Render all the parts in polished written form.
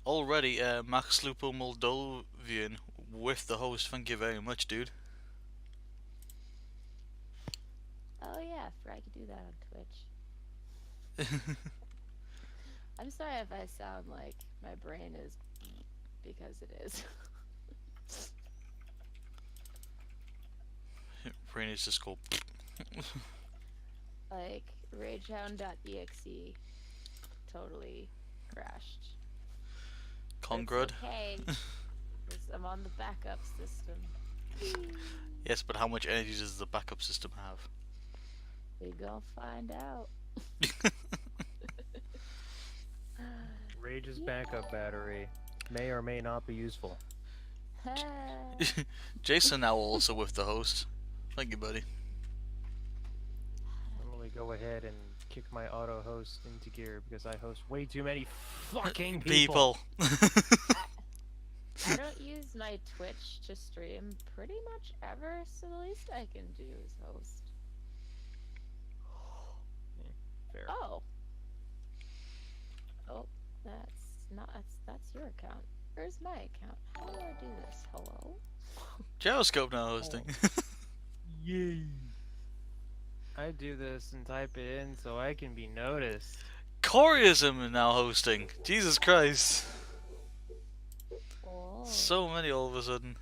Already, Max Lupo Moldovan with the host. Thank you very much, dude. Oh yeah, I forgot I could do that on Twitch. I'm sorry if I sound like my brain is because it is. Brain is just called. Like ragehound.exe totally crashed. But it's Congrud. okay, because I'm on the backup system. Yes, but how much energy does the backup system have? We gonna find out. Rage's backup Yeah. battery may or may not be useful. Jason now also with the host. Thank you, buddy. Let me go ahead and kick my auto host into gear because I host way too many fucking people. People. I don't use my Twitch to stream pretty much ever, so the least I can do is host. Fair. Oh. Oh, that's your account. Where's my account? How do I do this? Hello? Gyroscope now hosting. Yay! I do this and type it in so I can be noticed. Coriism now hosting. Jesus Christ. Oh. So many all of a sudden.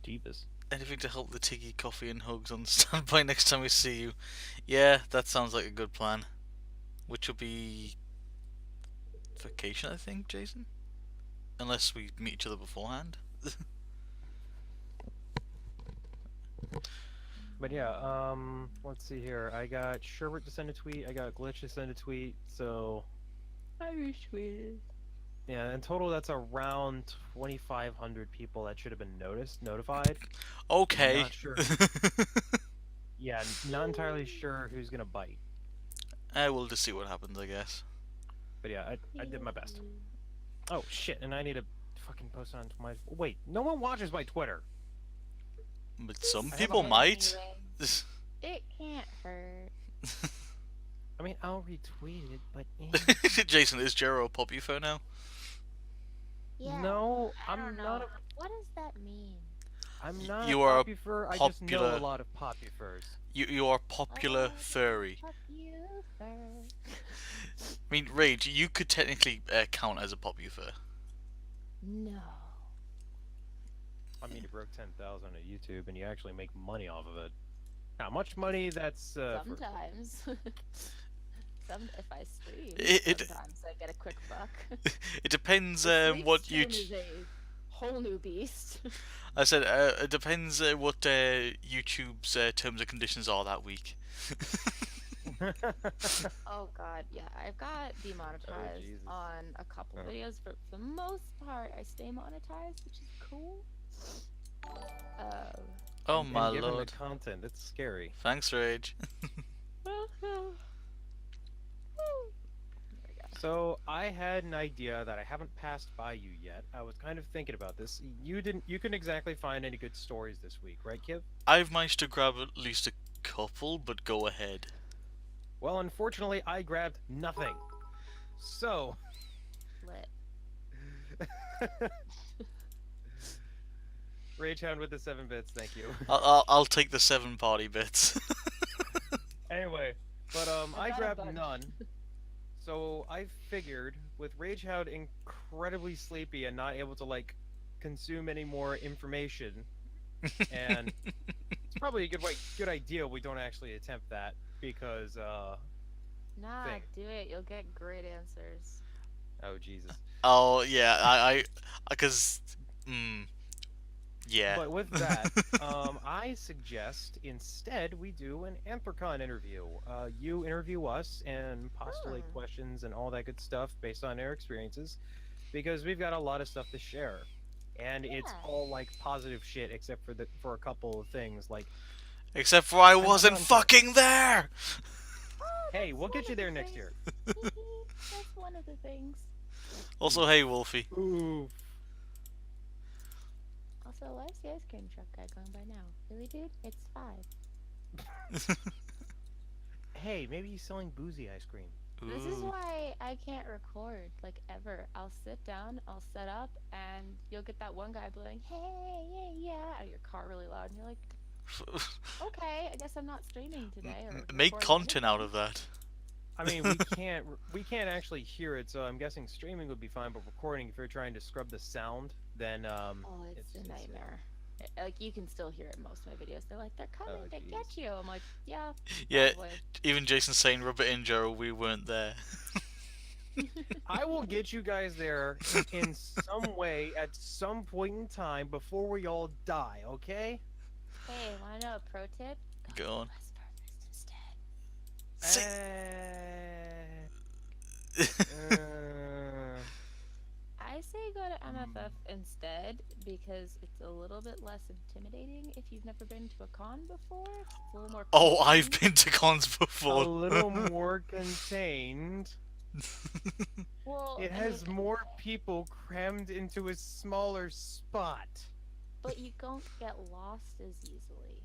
Jeebus. Anything to help the tiki coffee and hugs on standby next time we see you. Yeah, that sounds like a good plan. Which will be vacation, I think, Jason? Unless we meet each other beforehand. But yeah, let's see here. I got Sherbert to send a tweet. I got Glitch to send a tweet. So I retweeted. yeah, in total that's around 2,500 people that should have been notified. Okay. Not sure. Yeah, not entirely sure who's gonna bite. We'll just see what happens, I guess. But yeah, I did my best. Oh shit, and I need to fucking post on my. Wait, no one watches my Twitter. But some I have people a- might. It can't hurt. I mean, I'll retweet it, but Jason, is Jero a Popufo now? Yeah. no, I I'm don't know. not. What does that mean? I'm not You a are a Popufur. I just know popular- a lot of Popufurs. You are popular Oh, furry. Popufur. I mean, Rage, you could technically count as a Popufur. No. I mean, you broke 10,000 on YouTube, and you actually make money off of it. How much money? That's Sometimes. If I stream, It- sometimes I get a quick buck. It depends The what stream you. is a whole new beast. I said it depends what YouTube's terms and conditions are that week. Oh god, yeah, I've got demonetized Jesus. on a couple Oh. videos, but for the most part, I stay monetized, which is cool. Oh And my given lord! the content, it's scary. Thanks, Rage. There we go. So I had an idea that I haven't passed by you yet. I was kind of thinking about this. You couldn't exactly find any good stories this week, right, Kiv? I've managed to grab at least a couple, but go ahead. Well, unfortunately, I grabbed nothing. So, Lit. Ragehound with the 7 bits, thank you. I'll take the 7 party bits. Anyway, but I got a grabbed bunch. none. So I figured with Ragehound incredibly sleepy and not able to like consume any more information, and it's probably a good idea we don't actually attempt that because Nah, thing. do it. You'll get great answers. Oh Jesus. Oh yeah, I because yeah. But with that, I suggest instead we do an Anthrocon interview. You interview us and postulate questions and all that good stuff based on our experiences, because we've got a lot of stuff to share, and it's Yeah. all like positive shit except for a couple of things like, Except for I I'm wasn't not- fucking there. Oh, hey, that's we'll get one you of there the next year. things. That's one of the things. Also, hey Wolfie. Ooh. Also, where's the ice cream truck guy going by now? Really, dude? It's 5. Hey, maybe he's selling boozy ice cream. This is Ooh. why I can't record, like, ever. I'll sit down, I'll set up, and you'll get that one guy blowing, hey, yeah, yeah, out of your car really loud, and you're like, okay, I guess I'm not streaming today or Make recording content out anything. of that. I mean, we can't actually hear it, so I'm guessing streaming would be fine, but recording, if you're trying to scrub the sound, then Oh, it's a nightmare. Like, you can still hear it in most of my videos. They're like, they're coming Oh, to jeez. get you. I'm like, yeah, Yeah, probably. even Jason saying rub it in, Joe, we weren't there. I will get you guys there in some way at some point in time before we all die, okay? Hey, wanna know a pro tip? Go on. West Furthest See- Uh, I say go to MFF instead because it's a little bit less intimidating if you've never been to a con before. It's a little more. Oh, I've contained. been to cons a before. little more contained. Well, It I has mean, more people crammed into a smaller spot. but you don't get lost as easily.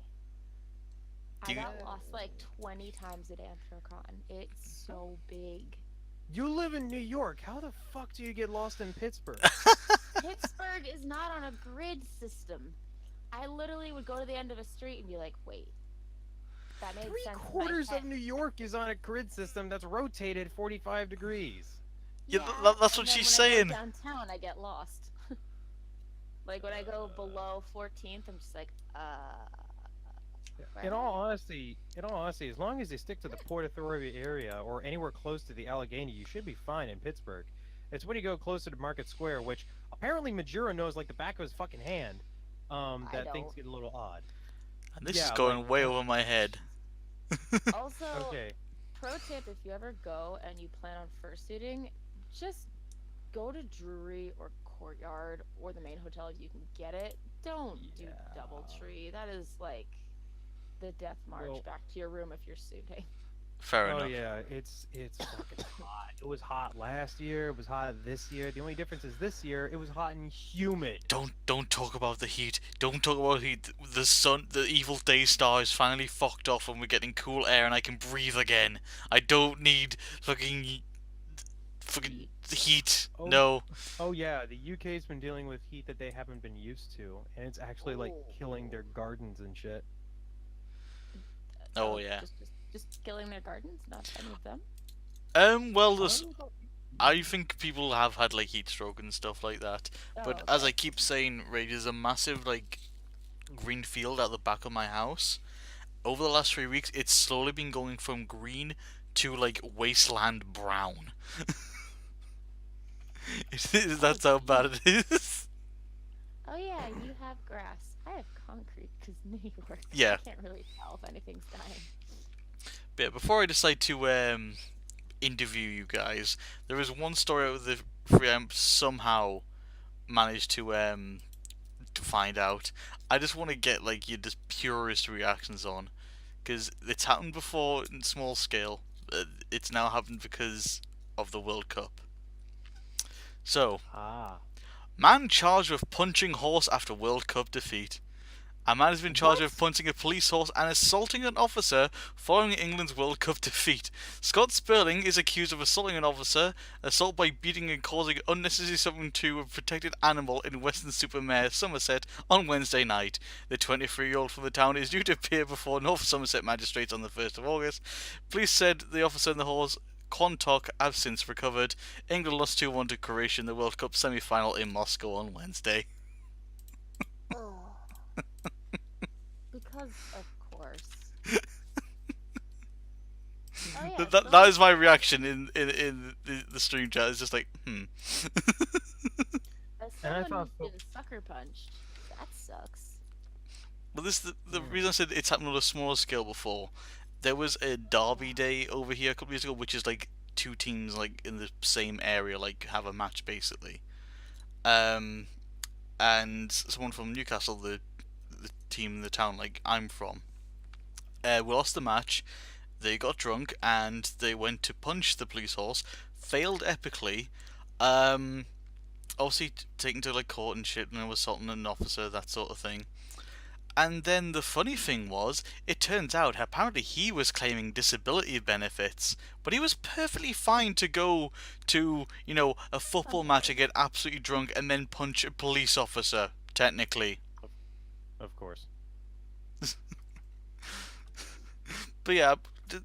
Do I you- got lost like 20 times at Anthrocon. It's so big. You live in New York. How the fuck do you get lost in Pittsburgh? Pittsburgh is not on a grid system. I literally would go to the end of a street and be like, wait. That made Three sense. in my quarters head. of New York is on a grid system that's rotated 45 degrees. Yeah, Yeah, that's and what then she's when I saying. go downtown, I get lost. Like when I go below 14th, I'm just like, where In am I? all honesty, as long as you stick to the Port Authority area or anywhere close to the Allegheny, you should be fine in Pittsburgh. It's when you go closer to Market Square, which apparently Majuro knows like the back of his fucking hand, that things don't. get a little odd. And this is Yeah, going like- way over my head. Also, Okay. pro tip: if you ever go and you plan on fursuiting, just go to Drury or Courtyard or the main hotel if you can get it. Don't do Yeah. DoubleTree. That is like the death march Well- back to your room if you're suiting. Fair Oh enough. yeah, it's fucking hot. It was hot last year. It was hot this year. The only difference is this year it was hot and humid. Don't talk about the heat. Don't talk about heat. The sun, the evil day star is finally fucked off, and we're getting cool air, and I can breathe again. I don't need fucking heat. Oh. No. Oh yeah, the UK's been dealing with heat that they haven't been used to, and it's actually like killing their gardens and shit. Oh, yeah. Just killing their gardens, not any of them. Well, I there's, don't know about- I think people have had like heat stroke and stuff like that. But Oh, as I okay. keep saying, Ray, there's a massive like green field at the back of my house. Over the last 3 weeks, it's slowly been going from green to like wasteland brown. That's how bad it is. Oh yeah, you have grass. I have concrete because New York. Yeah. I can't really tell if anything's dying. But yeah, before I decide to interview you guys, there is one story out of the free I somehow managed to find out. I just want to get like your just purest reactions on, because it's happened before in small scale. It's now happened because of the World Cup. So, Ah. man charged with punching horse after World Cup defeat. A man has been charged with What? punching a police horse and assaulting an officer following England's World Cup defeat. Scott Sperling is accused of assaulting an officer, assault by beating and causing unnecessary suffering to a protected animal in Weston-super-Mare, Somerset, on Wednesday night. The 23-year-old from the town is due to appear before North Somerset magistrates on the 1st of August. Police said the officer and the horse, Quantok, have since recovered. England lost 2-1 to Croatia in the World Cup semi-final in Moscow on Wednesday. Because of course. Oh yeah. That is my reaction in the stream chat. It's just like, And I Someone thought who's been sucker punched. That sucks. But this the reason I said it's happened on a smaller scale before. There was a derby day over here a couple of years ago, which is like two teams like in the same area like have a match basically. And someone from Newcastle, the team in the town like I'm from, we lost the match. They got drunk and they went to punch the police horse. Failed epically. Obviously taken to like court and shit and was assaulting an officer, that sort of thing. And then the funny thing was, it turns out apparently he was claiming disability benefits, but he was perfectly fine to go to, a football match and get absolutely drunk and then punch a police officer, technically. Of course. But yeah,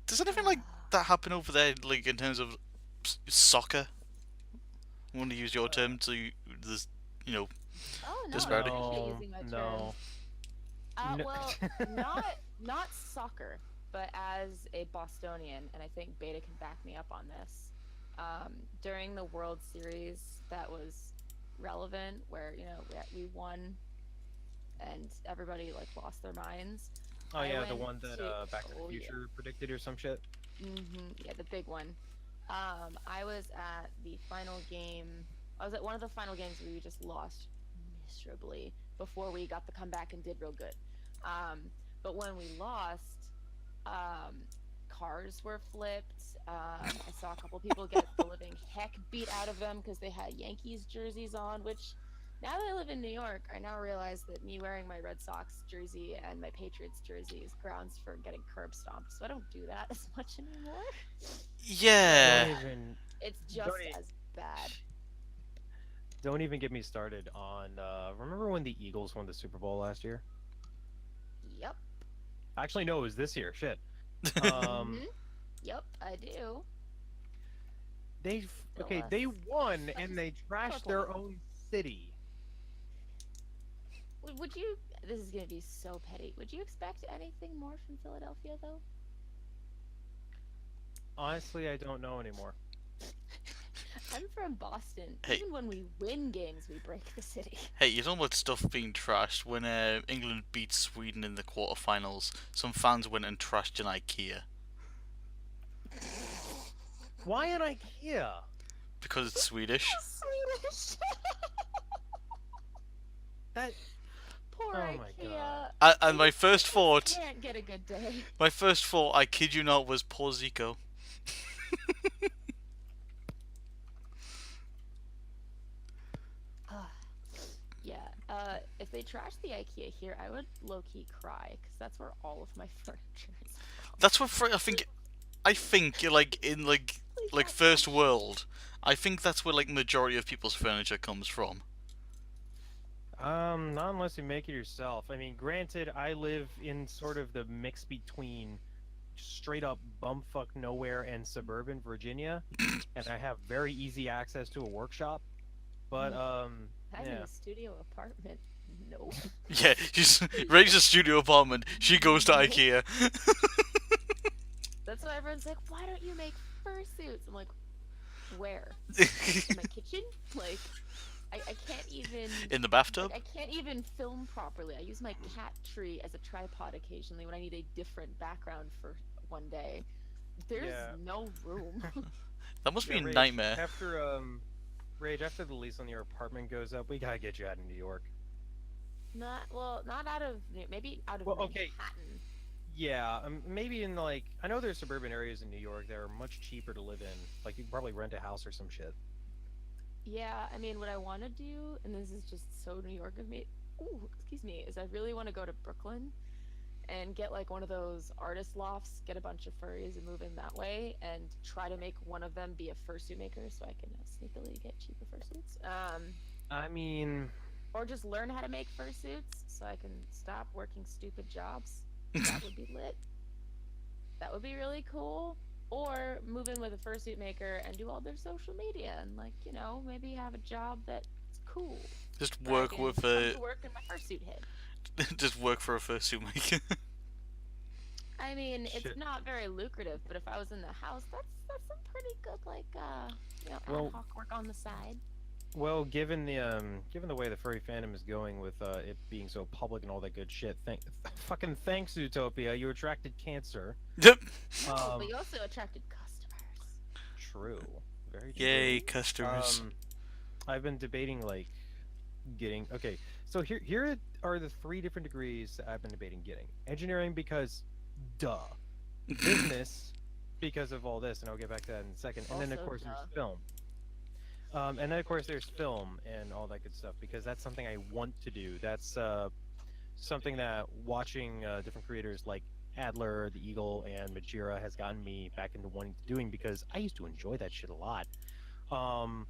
does anything like that happen over there, like in terms of soccer? I want to use your term to there's, Oh no, Describe I it. appreciate using my No. terms. No. Well, not soccer, but as a Bostonian, and I think Beta can back me up on this. During the World Series, that was relevant, where we won, and everybody like lost their minds. Oh I yeah, the went one that to- Back to the oh, yeah. Future predicted or some shit. Yeah, the big one. I was at the final game. I was at one of the final games where we just lost miserably before we got the comeback and did real good. But when we lost, cars were flipped. I saw a couple people get the living heck beat out of them because they had Yankees jerseys on, which now that I live in New York, I now realize that me wearing my Red Sox jersey and my Patriots jersey is grounds for getting curb stomped. So I don't do that as much anymore. Yeah. It's just as bad. Don't even get me started on. Remember when the Eagles won the Super Bowl last year? Yep. Actually, no, it was this year. Shit. Yep, I do. They won and they trashed their own city. Would you? This is gonna be so petty. Would you expect anything more from Philadelphia, though? Honestly, I don't know anymore. I'm from Boston. Hey. Even when we win games, we break the city. Hey, you're talking about stuff being trashed. When England beat Sweden in the quarterfinals, some fans went and trashed an IKEA. Why an IKEA? Because it's Swedish. Swedish. That. Poor Oh my IKEA. God. And my first thought, Can't get a good day. I kid you not, was poor Zico. Yeah. If they trashed the IKEA here, I would low-key cry because that's where all of my furniture is from. That's what I think like in like first world. I think that's where like majority of people's furniture comes from. Not unless you make it yourself. I mean, granted, I live in sort of the mix between straight up bumfuck nowhere and suburban Virginia, and I have very easy access to a workshop. But Having yeah. a studio apartment, no. Yeah, she's Ray's a studio apartment. She goes to IKEA. That's why everyone's like, why don't you make fursuits? I'm like, where? In my kitchen? Like, I can't even... In the bathtub? Like, I can't even film properly. I use my cat tree as a tripod occasionally when I need a different background for one day. There's no room. That must be a Rage, nightmare. After the lease on your apartment goes up, we gotta get you out of New York. Not out of... Maybe out of Well, okay. Manhattan. Yeah, maybe in like... I know there's suburban areas in New York that are much cheaper to live in. Like, you can probably rent a house or some shit. Yeah, I mean, what I want to do, and this is just so New York of me, is I really want to go to Brooklyn and get like one of those artist lofts, get a bunch of furries and move in that way, and try to make one of them be a fursuit maker so I can sneakily get cheaper fursuits. I mean... Or just learn how to make fursuits so I can stop working stupid jobs. That would be lit. That would be really cool. Or move in with a fursuit maker and do all their social media and maybe have a job that's cool. Just where I work can with come to work in my fursuit head. just work for a fursuit maker. I mean, it's Shit. not very lucrative, but if I was in the house, that's some pretty good ad hoc work on the side. Well, given the way the furry fandom is going with it being so public and all that good shit, fucking thanks, Zootopia. You attracted cancer. Yep. No, but you also attracted customers. True. Very true. Yay, customers. I've been debating like getting. Okay, so here are the 3 different degrees that I've been debating getting. Engineering because, duh. Business because of all this, and I'll get back to that in a second. And then of Also course duh. there's film. And then of course there's film and all that good stuff because that's something I want to do. That's something that watching different creators like Adler, the Eagle, and Majira has gotten me back into wanting to doing because I used to enjoy that shit a lot. Um,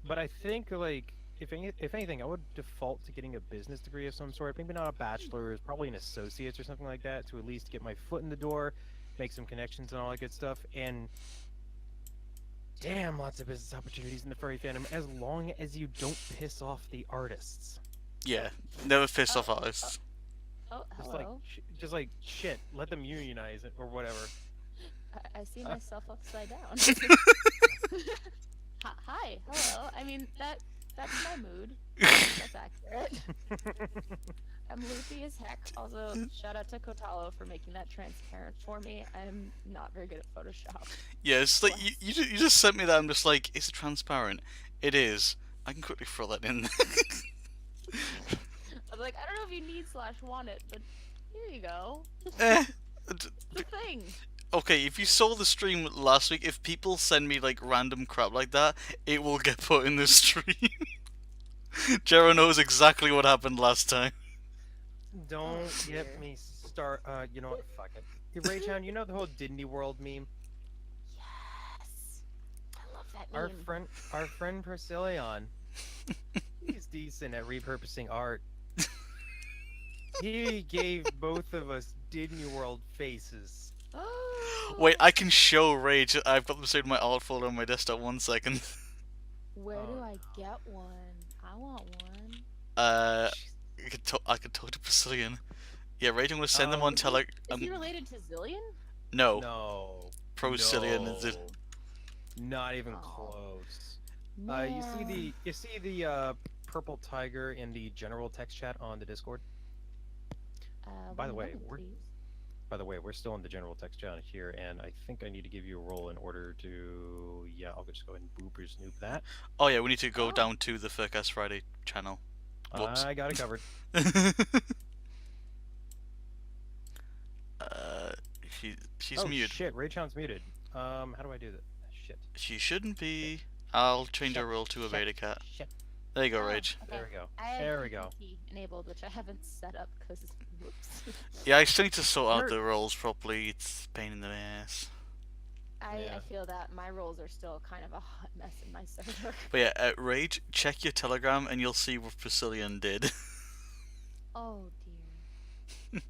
but I think like if anything, I would default to getting a business degree of some sort. Maybe not a bachelor's, probably an associate's or something like that, to at least get my foot in the door, make some connections and all that good stuff. And damn, lots of business opportunities in the furry fandom, as long as you don't piss off the artists. Yeah, never piss Oh, off artists. Oh, Just like, hello. just like shit. Let them unionize it or whatever. I see myself upside down. Hi, hello. I mean, that's my mood. That's accurate. I'm loopy as heck. Also, shout out to Kotalo for making that transparent for me. I'm not very good at Photoshop. Yeah, it's like you just sent me that. I'm just like, is it transparent? It is. I can quickly throw that in. I was like, I don't know if you need / want it, but here you go. Eh, It's the thing. Okay, if you saw the stream last week, if people send me like random crap like that, it will get put in the stream. Jero knows exactly what happened last time. Don't dear. get me start. You know what? Fuck it. Hey, Raytown, you know the whole Disney World meme? Yes. I love that Our meme. friend Priscillion, he's decent at repurposing art. He gave both of us Disney World faces. Wait, I can show Rage. I've got them saved in my alt folder on my desktop. 1 second. Where do Oh, I get one? I want one. I could talk to Brazilian. Yeah, Rage. I'm gonna send them on tele. Is he related to Zillion? No, No. Procilian is it? Not even Oh. close. Man. You see the purple tiger in the general text chat on the Discord? By the one way, moment, please. we're still in the general text chat here, and I think I need to give you a role in order to. Yeah, I'll just go ahead and booper snoop that. Oh yeah, we need to go Oh. down to the Furcast Friday channel. Whoops. I got it covered. uh, she's Oh muted. shit, Raychown's muted. How do I do that? Shit. She shouldn't be. I'll change her Shit, role to a shit, beta cat. Shit. There you go, Oh, Rage. okay. There we go. I have There we go. PPT enabled, which I haven't set up because whoops. Yeah, I still need to sort out Nerd. the roles properly. It's a pain in the ass. I Yeah. feel that my roles are still kind of a hot mess in my server. But yeah, Rage, check your Telegram and you'll see what Priscillian did. Oh dear.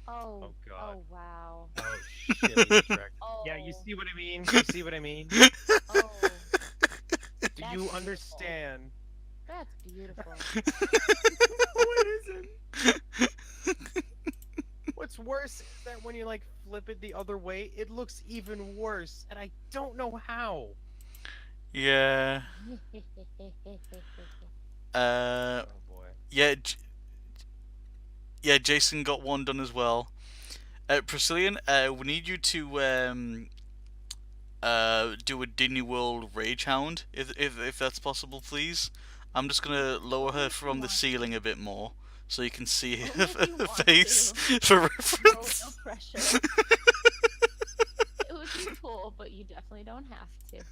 Oh. Oh, God. Oh wow. Oh shit. he's tracked. Oh. Yeah, you see what I mean? You see what I mean? Oh. Do That's you beautiful. understand? That's beautiful. No, it isn't. What's worse is that when you like flip it the other way, it looks even worse, and I don't know how. Yeah. Oh boy. Yeah. Yeah, Jason got one done as well. Priscillian, we need you to do a Disney World Rage Hound, if that's possible, please. I'm just gonna lower her from the ceiling a bit more, so you can see her What if you want face to? for No, reference. no pressure. It would be cool, but you definitely don't have to.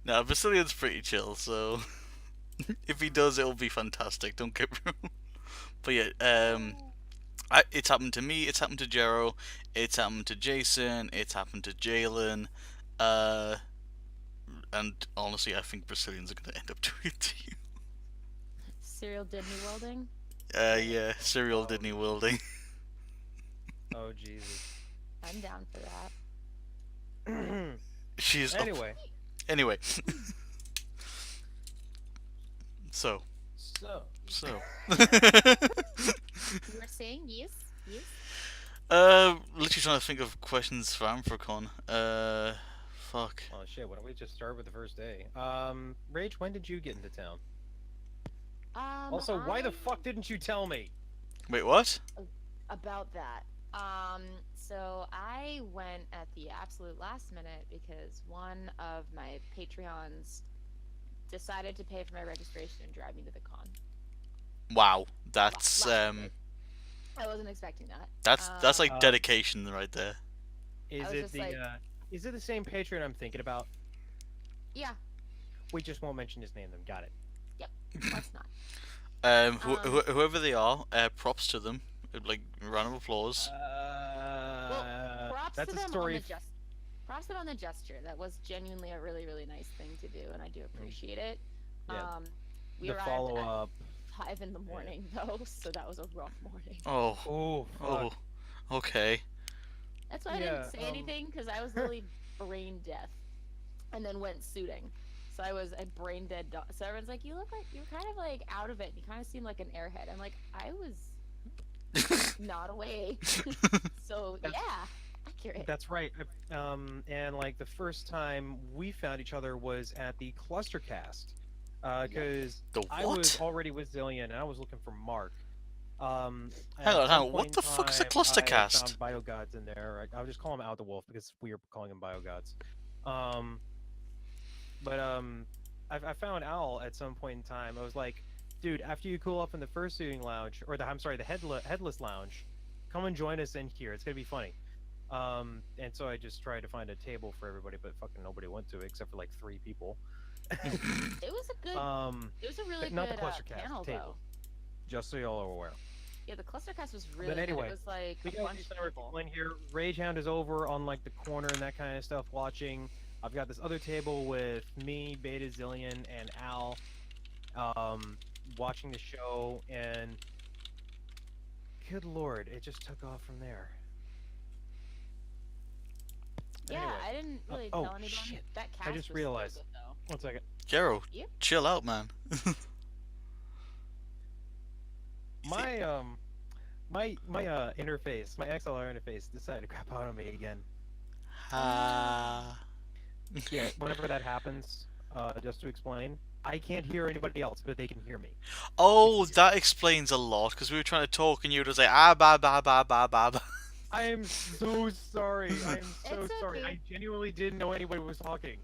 No, Priscillian's pretty chill, so if he does, it'll be fantastic. Don't get me wrong. But yeah, it's happened to me. It's happened to Jero. It's happened to Jason. It's happened to Jalen. And honestly, I think Brazilians are gonna end up doing it to you. Serial Disney welding? Yeah, serial Disney wielding. Oh Jesus. I'm down for that. She's up. Anyway, So. so You were saying yes? Yes? Literally trying to think of questions for Amphicon. Fuck. oh shit. Why don't we just start with the first day? Rage, when did you get into town? Also, why the I- fuck didn't you tell me? Wait, what? About that. So I went at the absolute last minute because one of my Patreons decided to pay for my registration and drive me to the con. Wow, that's Last minute. I wasn't expecting that. that's like Um, dedication right there. Is was it just the like- is it the same Patreon I'm thinking about? Yeah, We just won't mention his name then. Got it. let's not. Whoever they are, props to them. Like round of applause. Well, props That's to a them story. on the props to them on the gesture. That was genuinely a really, really nice thing to do, and I do appreciate it. Yeah. We The arrived follow at up. 5 in the morning though, so that was a rough morning. Oh, Oh, fuck. oh, okay. That's why I Yeah, didn't say anything because I was literally brain deaf, and then went suiting. So I was a brain dead dog. So everyone's like, "You look like you're kind of like out of it. You kind of seem like an airhead." I'm like, I was not awake. So That's- yeah, accurate. That's right. And like the first time we found each other was at the Clustercast, because The I what? was already with Zillion and I was looking for Mark. Hang on, at some what point the in fuck is a time, Clustercast? I found Biogods in there. I'll just call him Out the Wolf because it's weird calling him Biogods. But I found Owl at some point in time. I was like, dude, after you cool off in the first shooting lounge, or the headless lounge, come and join us in here. It's gonna be funny. And so I just tried to find a table for everybody, but fucking nobody went to it except for like 3 people. It was a good. It was a really Not the good Clustercast, panel table. though. Just so y'all are aware. Yeah, the Clustercast was really anyway, good. It was like We a got bunch these of other people. people in here. Ragehound is over on like the corner and that kind of stuff watching. I've got this other table with me, Beta Zillion, and Al, watching the show, and good lord, it just took off from there. Yeah, Anyway. I didn't really oh, tell anyone. shit. That cast just was realized. so good, though. 1 second. Jero, Yep. chill out, man. My interface, my XLR interface, decided to crap out on me again. Ah. Yeah, whenever that happens, just to explain, I can't hear anybody else, but they can hear me. Oh, that explains a lot, because we were trying to talk and you were just like, ah, ba, ba, ba, ba, ba, ba. I am so sorry. I am so It's sorry. okay. I genuinely didn't know anybody was talking.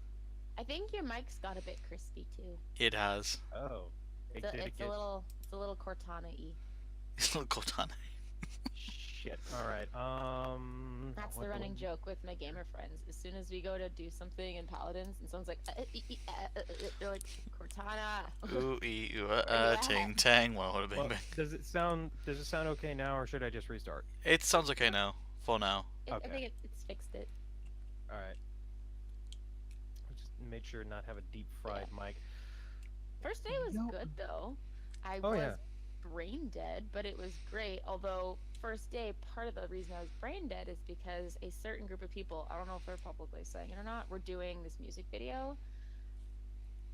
I think your mic's got a bit crispy too. It has. Oh. It's a little Cortana-y. Cortana. Shit. All right. That's what the running do joke with my gamer friends. As soon as we go to do something in Paladins, and someone's like, they're like, Cortana. Ooh, ee, ooh, Yeah. ting, tang. Well, I- well, does it sound okay now, or should I just restart? It sounds okay now. For now. I Okay. think it's fixed it. All right. Just made sure to not have a deep fried mic. First day was Nope. good though. I Oh, was yeah. brain dead, but it was great. Although first day, part of the reason I was brain dead is because a certain group of people, I don't know if they're publicly saying it or not, were doing this music video.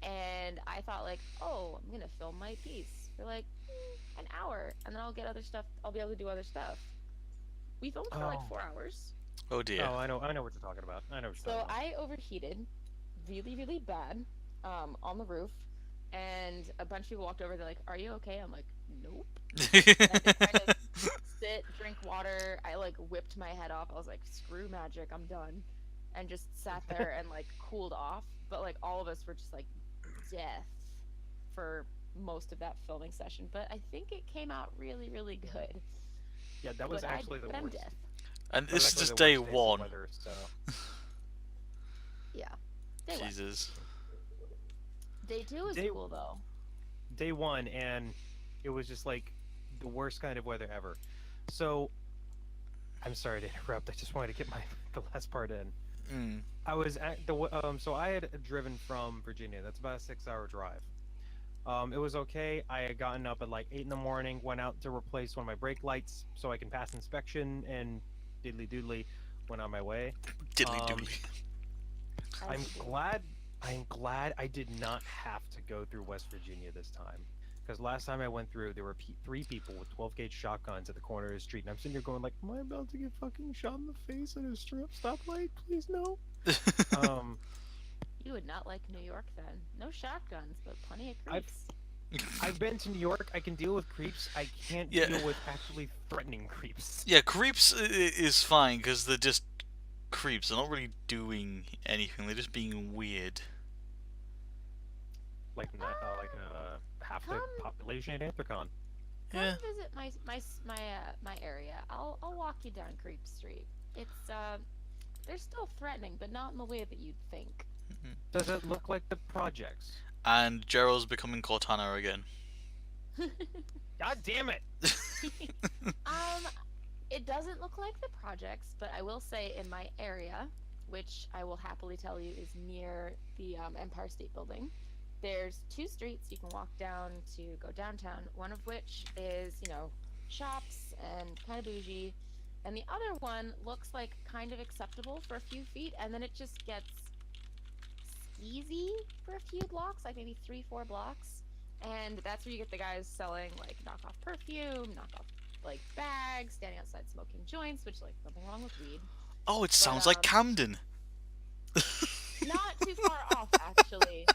And I thought like, oh, I'm gonna film my piece for like an hour, and then I'll get other stuff. I'll be able to do other stuff. We filmed for like Oh. 4 hours. Oh dear. Oh, I know what you're talking about. I know what you're So talking about. I overheated really, really bad on the roof, and a bunch of people walked over. They're like, "Are you okay?" I'm like, "Nope." I kind of sit, drink water. I like whipped my head off. I was like, "Screw magic, I'm done," and just sat there and like cooled off. But like all of us were just like death for most of that filming session. But I think it came out really, really good. Yeah, that was But actually the I'm worst. deaf. And That was this is actually just the day worst days of one. weather, so. Yeah. Day one. Jesus. Day 2 is Day- cool though. Day 1, and it was just like the worst kind of weather ever. So, I'm sorry to interrupt. I just wanted to get the last part in. Mm. I was at so I had driven from Virginia. That's about a 6-hour drive. It was okay. I had gotten up at like 8 in the morning, went out to replace one of my brake lights so I can pass inspection, and diddly doodly went on my way. Diddly doodly. As I'm you do. glad I did not have to go through West Virginia this time. Because last time I went through, there were 3 people with 12 gauge shotguns at the corner of the street, and I'm sitting here going like, "Am I about to get fucking shot in the face at a stoplight? Please no." You would not like New York then. No shotguns, but plenty of I've- creeps. I've been to New York. I can deal with creeps. I can't Yeah. deal with actually threatening creeps. Yeah, creeps is fine because they're just creeps. They're not really doing anything. They're just being weird. Like half the Come- population at Anthrocon. Come Yeah. visit my area. I'll walk you down Creep Street. It's they're still threatening, but not in the way that you'd think. Does it look like the projects? And Gerald's becoming Cortana again. God damn it! Um, it doesn't look like the projects, but I will say in my area, which I will happily tell you is near the Empire State Building, there's two streets you can walk down to go downtown. One of which is, shops and kind of bougie, and the other one looks like kind of acceptable for a few feet, and then it just gets skeezy for a few blocks, like maybe 3, 4 blocks. And that's where you get the guys selling like knockoff perfume, knockoff like bags, standing outside smoking joints, which like nothing wrong with weed. Oh, it But sounds like Camden. not too far off actually.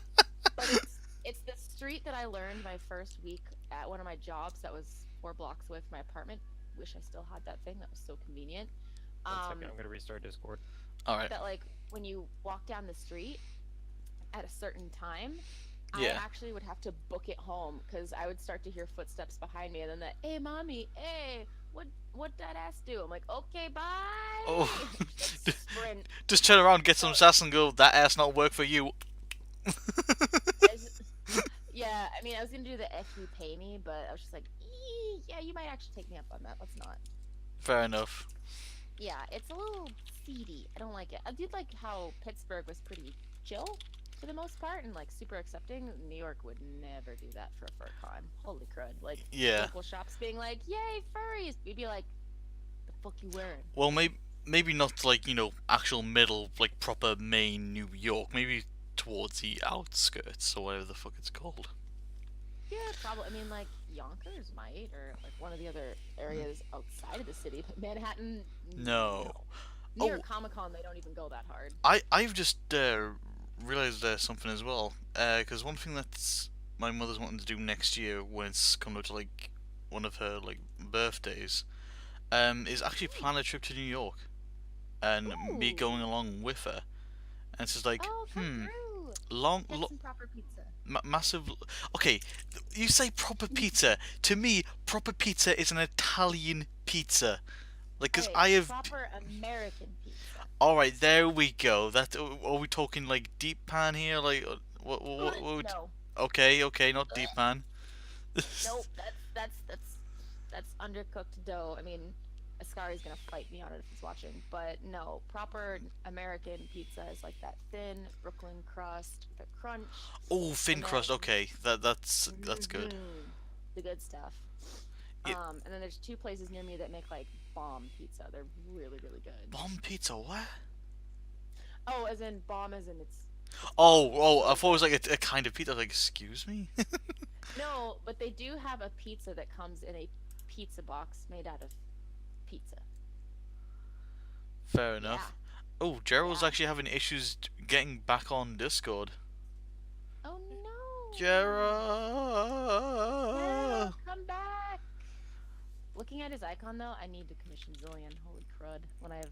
But it's the street that I learned my first week at one of my jobs that was 4 blocks away from my apartment. Wish I still had that thing. That was so convenient. One second, I'm gonna restart Discord. All right. That like when you walk down the street at a certain time, I Yeah. actually would have to book it home because I would start to hear footsteps behind me, and then hey mommy, hey, what that ass do? I'm like, okay, bye. Oh. Just sprint. Just turn around, get some sass, and go. That ass not work for you. Yeah, I mean, I was gonna do the "if you pay me," but I was just like, yeah, you might actually take me up on that. Let's not. Fair enough. Yeah, it's a little seedy. I don't like it. I did like how Pittsburgh was pretty chill for the most part and like super accepting. New York would never do that for a FurCon. Holy crud! Like Yeah. local shops being like, "Yay, furries!" We'd be like, "The fuck you wearing?" Well, maybe not like actual middle, like proper main New York. Maybe towards the outskirts or whatever the fuck it's called. Yeah, probably. I mean, like Yonkers might, or like one of the other areas outside of the city, but Manhattan. No. Near Oh. Comic Con, they don't even go that hard. I've just realized something as well. Because one thing that's my mother's wanting to do next year when it's come up to like one of her like birthdays, is actually plan a trip to New York, and me Ooh. going along with her. And it's just like, Oh, come through. long, Get some proper pizza. massive. Okay, you say proper pizza. To me, proper pizza is an Italian pizza. Like, cause Hey, I have. proper American pizza. All right, there we go. That are we talking like deep pan here? Like, what would? No, Okay, not deep pan. nope. That's undercooked dough. I mean, Ascari's gonna fight me on it if he's watching, but no, proper American pizza is like that thin Brooklyn crust, the crunch. Oh, thin And crust. then- Okay, that's good. The good stuff. Yeah. And then there's 2 places near me that make like bomb pizza. They're really, really good. Bomb pizza. What? Oh, as in bomb, as in it's Oh, I thought it was like a kind of pizza. I was like, excuse me. no, but they do have a pizza that comes in a pizza box made out of pizza. Fair enough. Oh, Gerald's Yeah. actually having issues getting back on Discord. Oh no. Gerald. Come back. Looking at his icon though, I need to commission Zillion. Holy crud! When I have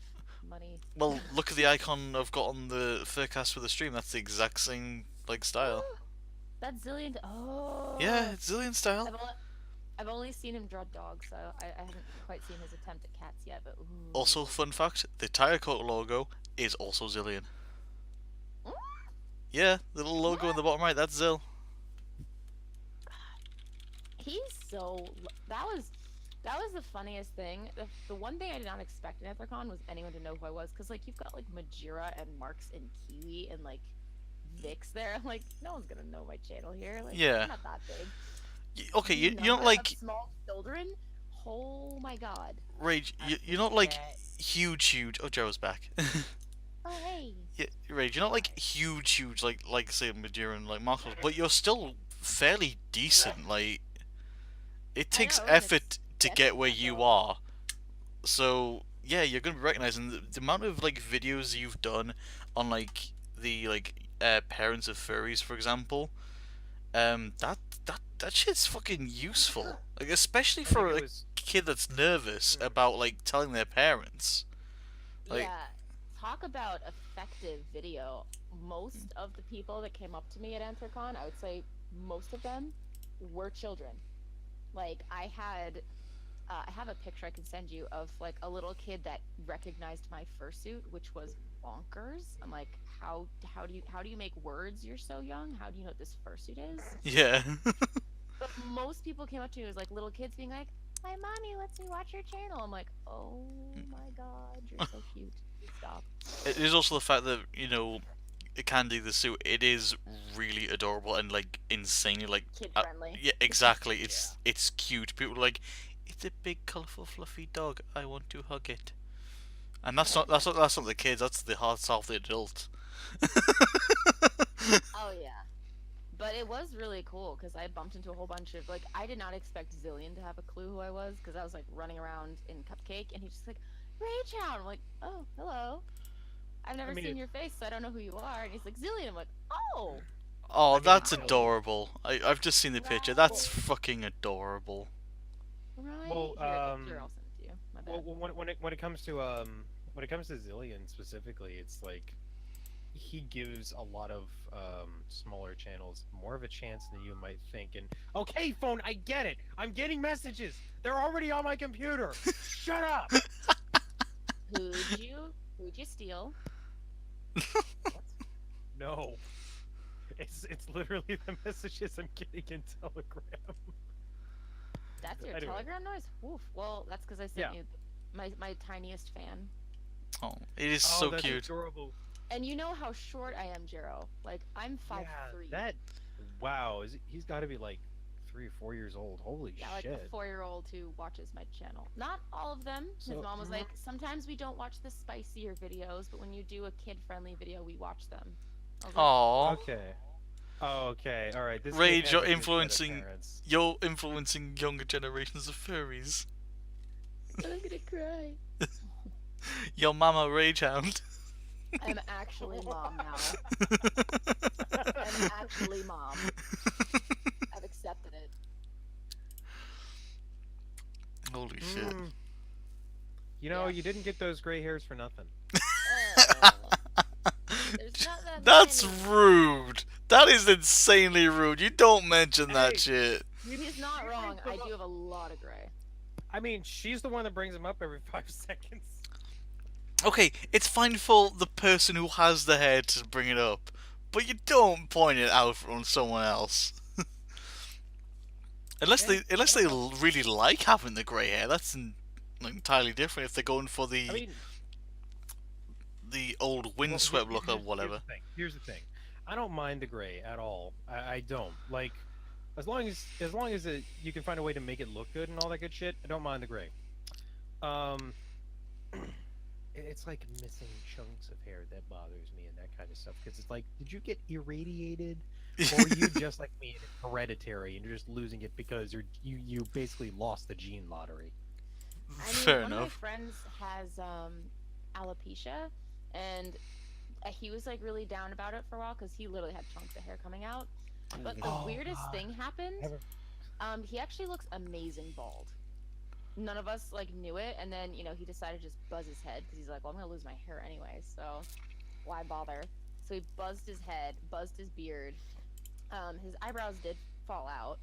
money. Well, look at the icon I've got on the Furcast for the stream. That's the exact same like style. That Zillion. Oh. Yeah, it's Zillion style. I've only seen him draw dogs, so I haven't quite seen his attempt at cats yet. But ooh. Also, fun fact: the tire coat logo is also Zillion. Mm? Yeah, the little logo in the bottom right. That's Zill. He's so. That was the funniest thing. The one thing I did not expect in Ethercon was anyone to know who I was, because like you've got like Majira and Marks and Kiwi and like Vix there. I'm like, no one's gonna know my channel here. Like, Yeah. I'm not that big. Okay, you Number don't of like small children. Oh my god. Rage. I You're not like forget. huge. Oh, Gerald's back. Oh hey. Yeah, Rage. You're not like huge, like say Madeira and like Marcos, but you're still fairly decent. Like, it takes know, and it's effort to get where definitely you not are. So yeah, you're gonna be recognized, and the amount of like videos you've done on like the parents of furries, for example, that shit's fucking useful. Like, especially I think for it a was kid that's nervous Mhm. about like telling their parents. Like, Yeah. Talk about effective video. Most of the people that came up to me at Anthrocon, I would say most of them were children. Like I have a picture I can send you of like a little kid that recognized my fursuit, which was bonkers. I'm like, how do you make words? You're so young. How do you know what this fursuit is? yeah. But most people came up to me, it was like little kids being like, "My mommy lets me watch your channel." I'm like, "Oh my god, you're so cute. Please stop." It is also the fact that, Candy the suit, it is really adorable and like insanely like Kid friendly. yeah, exactly. It's cute. People are like, it's a big, colourful, fluffy dog. I want to hug it. And that's not the kids. That's the hearts of the adults. Oh yeah. But it was really cool because I bumped into a whole bunch of like I did not expect Zillion to have a clue who I was because I was like running around in Cupcake and he's just like Rage Hound. I'm like, oh hello, I've never seen your face, so I don't know who you are. And he's like Zillion. I'm like, oh. Oh, that's I- adorable. I've just seen the picture. That's fucking adorable. Right. Well, Here, I'll send it to you. My bad. Well, when it comes to Zillion specifically, it's like he gives a lot of smaller channels more of a chance than you might think. And okay, phone, I get it. I'm getting messages. They're already on my computer. Shut up. Who'd you steal? No, it's literally the messages I'm getting in Telegram. That's your Anyway. Telegram noise? Oof. Well, that's because I sent you my tiniest fan. Oh, it is so that's cute. Adorable. And you know how short I am, Jero. Like I'm 5'3". Wow, he's got to be like 3 or 4 years old. Holy Yeah, like shit. a 4-year-old who watches my channel. Not all of them. His mom was like, sometimes we don't watch the spicier videos, but when you do a kid-friendly video, we watch them. I was like, Aww. Okay. Oh, okay. All right. This Rage, kid you're has a good set of influencing. parents. You're influencing younger generations of furries. I'm gonna cry. Your mama Rage Hound. I'm actually mom now. I'm actually mom. I've accepted it. Holy shit. You know, Yeah. you didn't get those gray hairs for nothing. There's not that That's many. rude. That is insanely rude. You don't mention that Hey. shit. He's not wrong. I do have a lot of gray. I mean, she's the one that brings them up every 5 seconds. Okay, it's fine for the person who has the hair to bring it up, but you don't point it out on someone else. unless they really like having the grey hair, that's entirely different. If they're going for the I mean, the old windswept look or whatever. Here's the thing. I don't mind the gray at all. I don't like as long as you can find a way to make it look good and all that good shit. I don't mind the gray. It's like missing chunks of hair that bothers me and that kind of stuff because it's like, did you get irradiated, or are you just like me and it's hereditary and you're just losing it because you basically lost the gene lottery? I mean, Fair one enough. of my friends has alopecia, and he was like really down about it for a while because he literally had chunks of hair coming out. But the weirdest thing happened. He actually looks amazing bald. None of us like knew it, and then he decided to just buzz his head because he's like, well, I'm gonna lose my hair anyway, so why bother? So he buzzed his head, buzzed his beard. His eyebrows did fall out,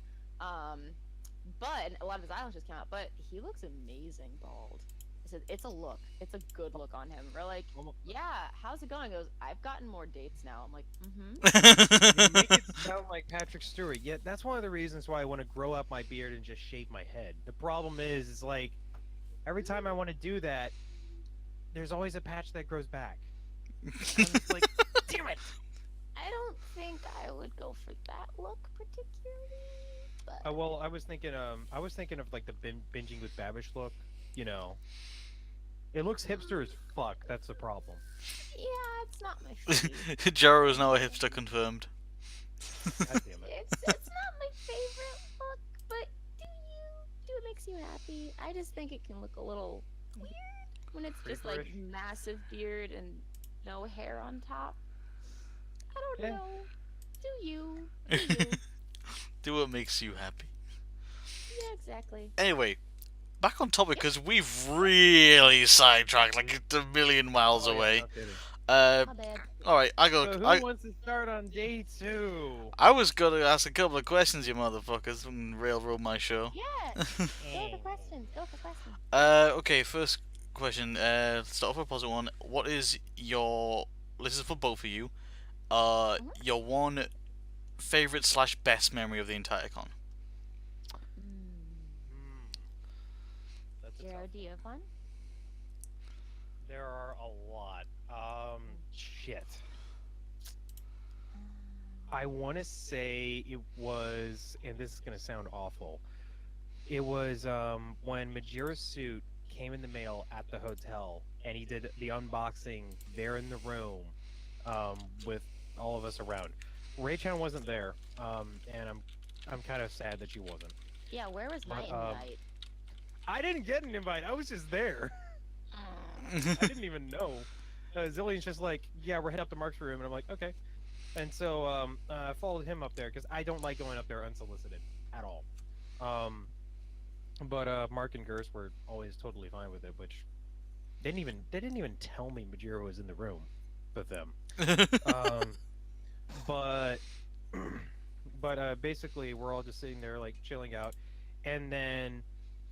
but a lot of his eyelashes came out. But he looks amazing bald. I said, it's a look. It's a good look on him. We're like, yeah, how's it going? He goes, I've gotten more dates now. I'm like, You make it sound like Patrick Stewart. Yet that's one of the reasons why I want to grow out my beard and just shave my head. The problem is like every time I want to do that, there's always a patch that grows back. I'm just like, damn it! I don't think I would go for that look particularly. But Well, I was thinking of like the binging with Babish look. You know, it looks hipster as fuck. That's the problem. yeah, it's not my favorite. Jaro is now a hipster confirmed. God damn it. It's not my favorite look, but do it makes you happy. I just think it can look a little weird when it's just like Creeperish. massive beard and no hair on top. I don't Yeah. know. Do you? Do you? Do what makes you happy. Yeah, exactly. Anyway, back on topic because we've really sidetracked like a million miles Oh, yeah, away. no kidding. Uh, My bad. all right, I So go. who wants to start on day 2? I was gonna ask a couple of questions, you motherfuckers, and railroad my show. Yeah. Go for questions. Go for questions. Okay, first question. Let's start off with a positive one. What is your? This is for both of you. Your one favorite / best memory of the entire con. Jiro, do you have one? There are a lot. Shit. I want to say it was, and this is gonna sound awful. It was when Majira's suit came in the mail at the hotel, and he did the unboxing there in the room, with all of us around. Ray-chan wasn't there, and I'm kind of sad that she wasn't. Yeah, where was my But, invite? I didn't get an invite. I was just there. Mm. I didn't even know. Zillion's just like, yeah, we're heading up to Mark's room, and I'm like, okay. And so I followed him up there because I don't like going up there unsolicited at all. But Mark and Gerst were always totally fine with it, which they didn't even tell me Majiro was in the room with them. But basically we're all just sitting there like chilling out, and then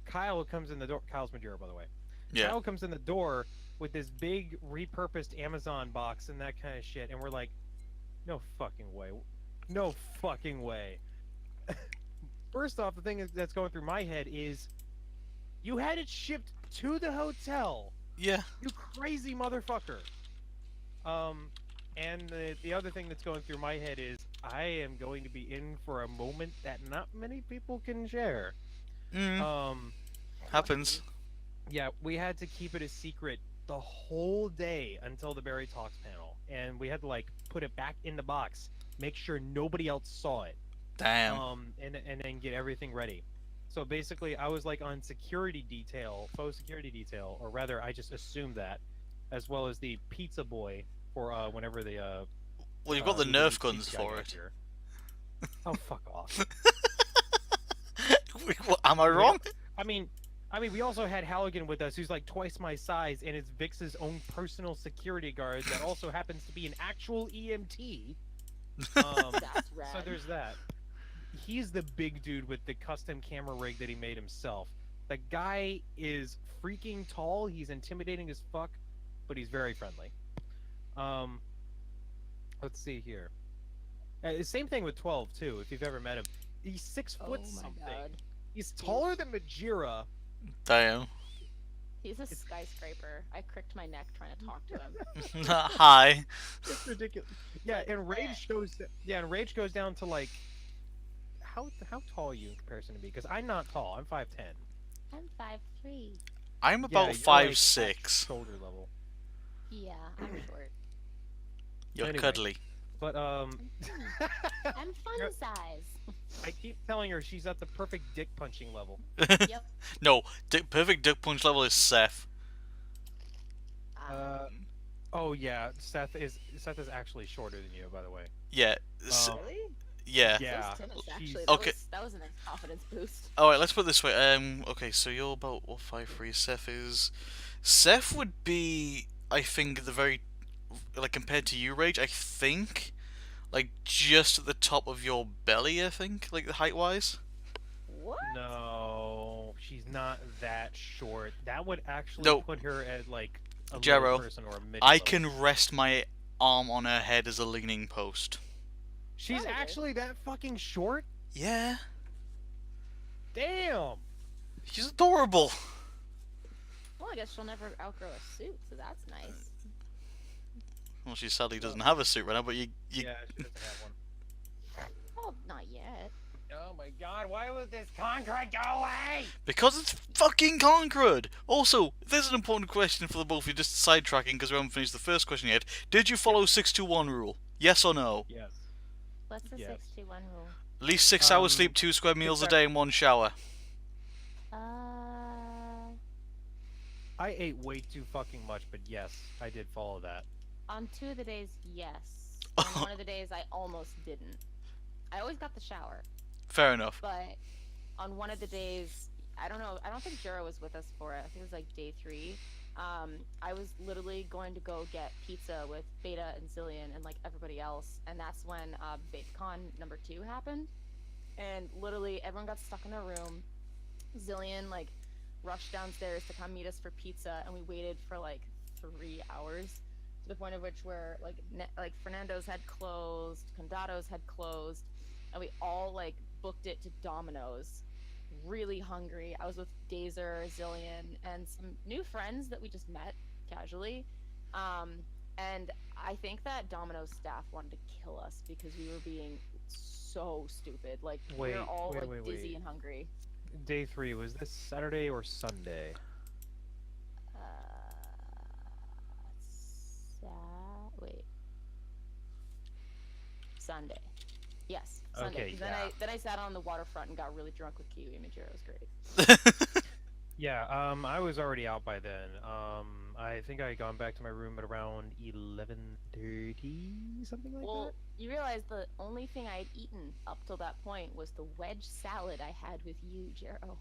Kyle comes in the door. Kyle's Majiro, by the way. Yeah. Kyle comes in the door with this big repurposed Amazon box and that kind of shit, and we're like, no fucking way. No fucking way. First off, the thing that's going through my head is, you had it shipped to the hotel. Yeah. You crazy motherfucker. And the other thing that's going through my head is, I am going to be in for a moment that not many people can share. Happens. Yeah, we had to keep it a secret the whole day until the Barry Talks panel, and we had to like put it back in the box, make sure nobody else saw it, Damn. and then get everything ready. So basically, I was like on security detail, faux security detail, or rather, I just assumed that, as well as the pizza boy for whenever the Well, you've got the Uber Nerf Eats guns guy for got it. here. Oh, fuck off. Am I wrong? I mean, we also had Halligan with us, who's like twice my size, and is Vix's own personal security guard that also happens to be an actual EMT. That's rad. So there's that. He's the big dude with the custom camera rig that he made himself. The guy is freaking tall. He's intimidating as fuck, but he's very friendly. Let's see here. Same thing with 12 too. If you've ever met him, he's 6 foot Oh my something. god. He's taller than Majira. Damn. He's a skyscraper. I cricked my neck trying to talk to him. Hi. It's ridiculous. Yeah, and Rage goes. Yeah, and Rage goes down to like. How tall are you in comparison to me? Because I'm not tall. I'm 5'10". I'm 5'3". I'm about you're, 5'6". Shoulder level. Yeah, I'm short. You're Anyway. cuddly. But I'm fun size. I keep telling her she's at the perfect dick punching level. Yep. No, perfect dick punch level is Seth. Oh yeah, Seth is actually shorter than you, by the way. Yeah. Really? Yeah. Yeah. So is tennis, she's- actually. Okay. That was a nice confidence boost. Alright, let's put it this way. Okay, so you're about, what, 5'3", Seth is... Seth would be, I think, the very... Like, compared to you, Rage, I think... Like, just at the top of your belly, I think, like, height-wise. What? No, she's not that short. That would actually No. put her at like a Jero, low person or a mid. I can rest my arm on her head as a leaning post. She's Probably. actually that fucking short? Yeah. Damn. She's adorable. Well, I guess she'll never outgrow a suit, so that's nice. Well, she sadly doesn't have a suit right now, but you... Yeah, she doesn't have one. Well, not yet. Oh my god, why would this concrete go away? Because it's fucking Conquered! Also, there's an important question for the both of you, just sidetracking because we haven't finished the first question yet. Did you follow 621 rule? Yes or no? Yes. What's the Yes. 621 rule? At least 6 hours sleep, 2 square meals a day, and 1 shower. I ate way too fucking much, but yes, I did follow that. On 2 of the days, yes. On 1 of the days, I almost didn't. I always got the shower, Fair enough. but on 1 of the days, I don't know. I don't think Jero was with us for it. I think it was like day 3. I was literally going to go get pizza with Beta and Zillion and like everybody else, and that's when VapeCon number 2 happened. And literally, everyone got stuck in their room. Zillion like rushed downstairs to come meet us for pizza, and we waited for like 3 hours. To the point of which where like Fernando's had closed, Condado's had closed, and we all like booked it to Domino's. really hungry. I was with Dazer, Zillion, and some new friends that we just met casually. And I think that Domino's staff wanted to kill us because we were being so stupid. Like we are Wait, all wait, like wait, dizzy wait. and hungry. Day 3, was this Saturday or Sunday? Wait, Sunday. Yes, Sunday. Okay, 'Cause yeah. then I sat on the waterfront and got really drunk with Kiwi and Majiro. It was great. Yeah, I was already out by then. I think I had gone back to my room at around 11:30, something like Well, that. you realize the only thing I had eaten up till that point was the wedge salad I had with you, Jero.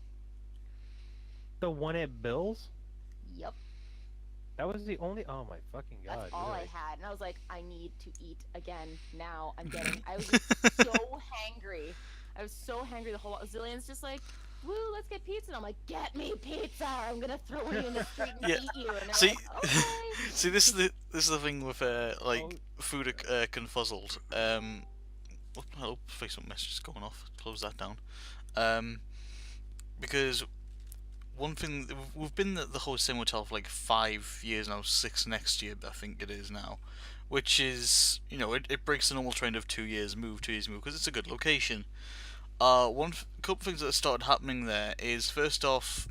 The one at Bill's? Yep, That was the only. Oh my fucking god! that's all really? I had, and I was like, I need to eat again now. I was just so hangry. I was so hangry the whole. Zillion's just like, woo, let's get pizza. And I'm like, get me pizza. Or I'm gonna throw you in the street and Yeah. eat you. And they're See, like, okay. see, this is the thing with like Oh. food confuzzled. Oh, Facebook messages going off. Close that down. Because one thing we've been at the whole same hotel for like 5 years now, 6 next year, I think it is now, which is it breaks the normal trend of 2 years move, 2 years move because it's a good location. Couple things that started happening there is first off,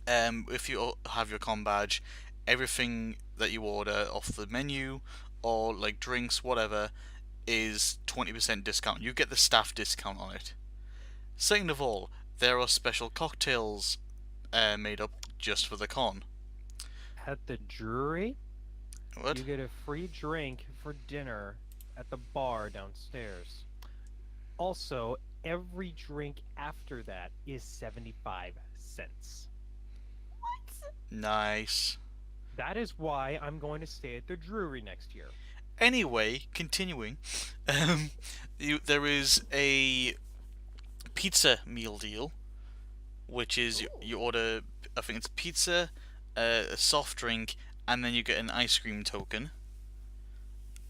if you have your com badge, everything that you order off the menu or like drinks, whatever, is 20% discount. You get the staff discount on it. Second of all, there are special cocktails made up just for the con. At the brewery, What? you get a free drink for dinner at the bar downstairs. Also, every drink after that is 75 cents. Nice. That is why I'm going to stay at the brewery next year. Anyway, continuing, there is a pizza meal deal, which is you order, I think it's pizza, a soft drink, and then you get an ice cream token.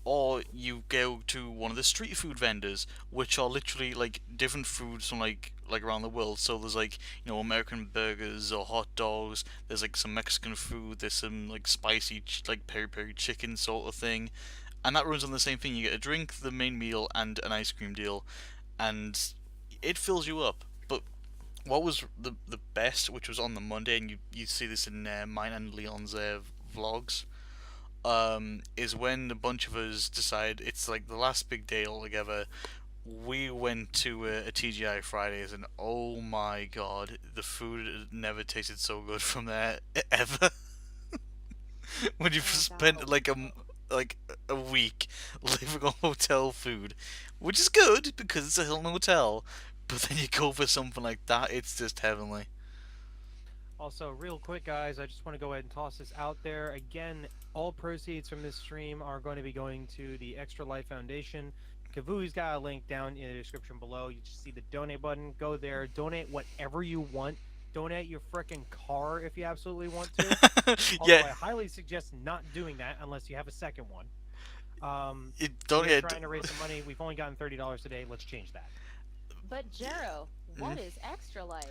Or you go to one of the street food vendors, which are literally like different foods from like around the world. So there's like American burgers or hot dogs. There's like some Mexican food. There's some like spicy like peri peri chicken sort of thing, and that runs on the same thing. You get a drink, the main meal, and an ice cream deal, and it fills you up. But what was the best, which was on the Monday, and you see this in mine and Leon's vlogs, is when a bunch of us decide it's like the last big day all together. We went to a TGI Fridays, and oh my god, the food never tasted so good from there ever. When you've spent like a week living on hotel food, which is good because it's a Hilton hotel, but then you go for something like that, it's just heavenly. Also, real quick, guys, I just want to go ahead and toss this out there. Again, all proceeds from this stream are going to be going to the Extra Life Foundation. Kivuli's got a link down in the description below. You just see the donate button. Go there, donate whatever you want. Donate your frickin' car if you absolutely want to. Although I Yeah, highly suggest not doing that unless you have a second one. you don't We're get. trying to raise some money. We've only gotten $30 today. Let's change that. But Jero, what is Extra Life?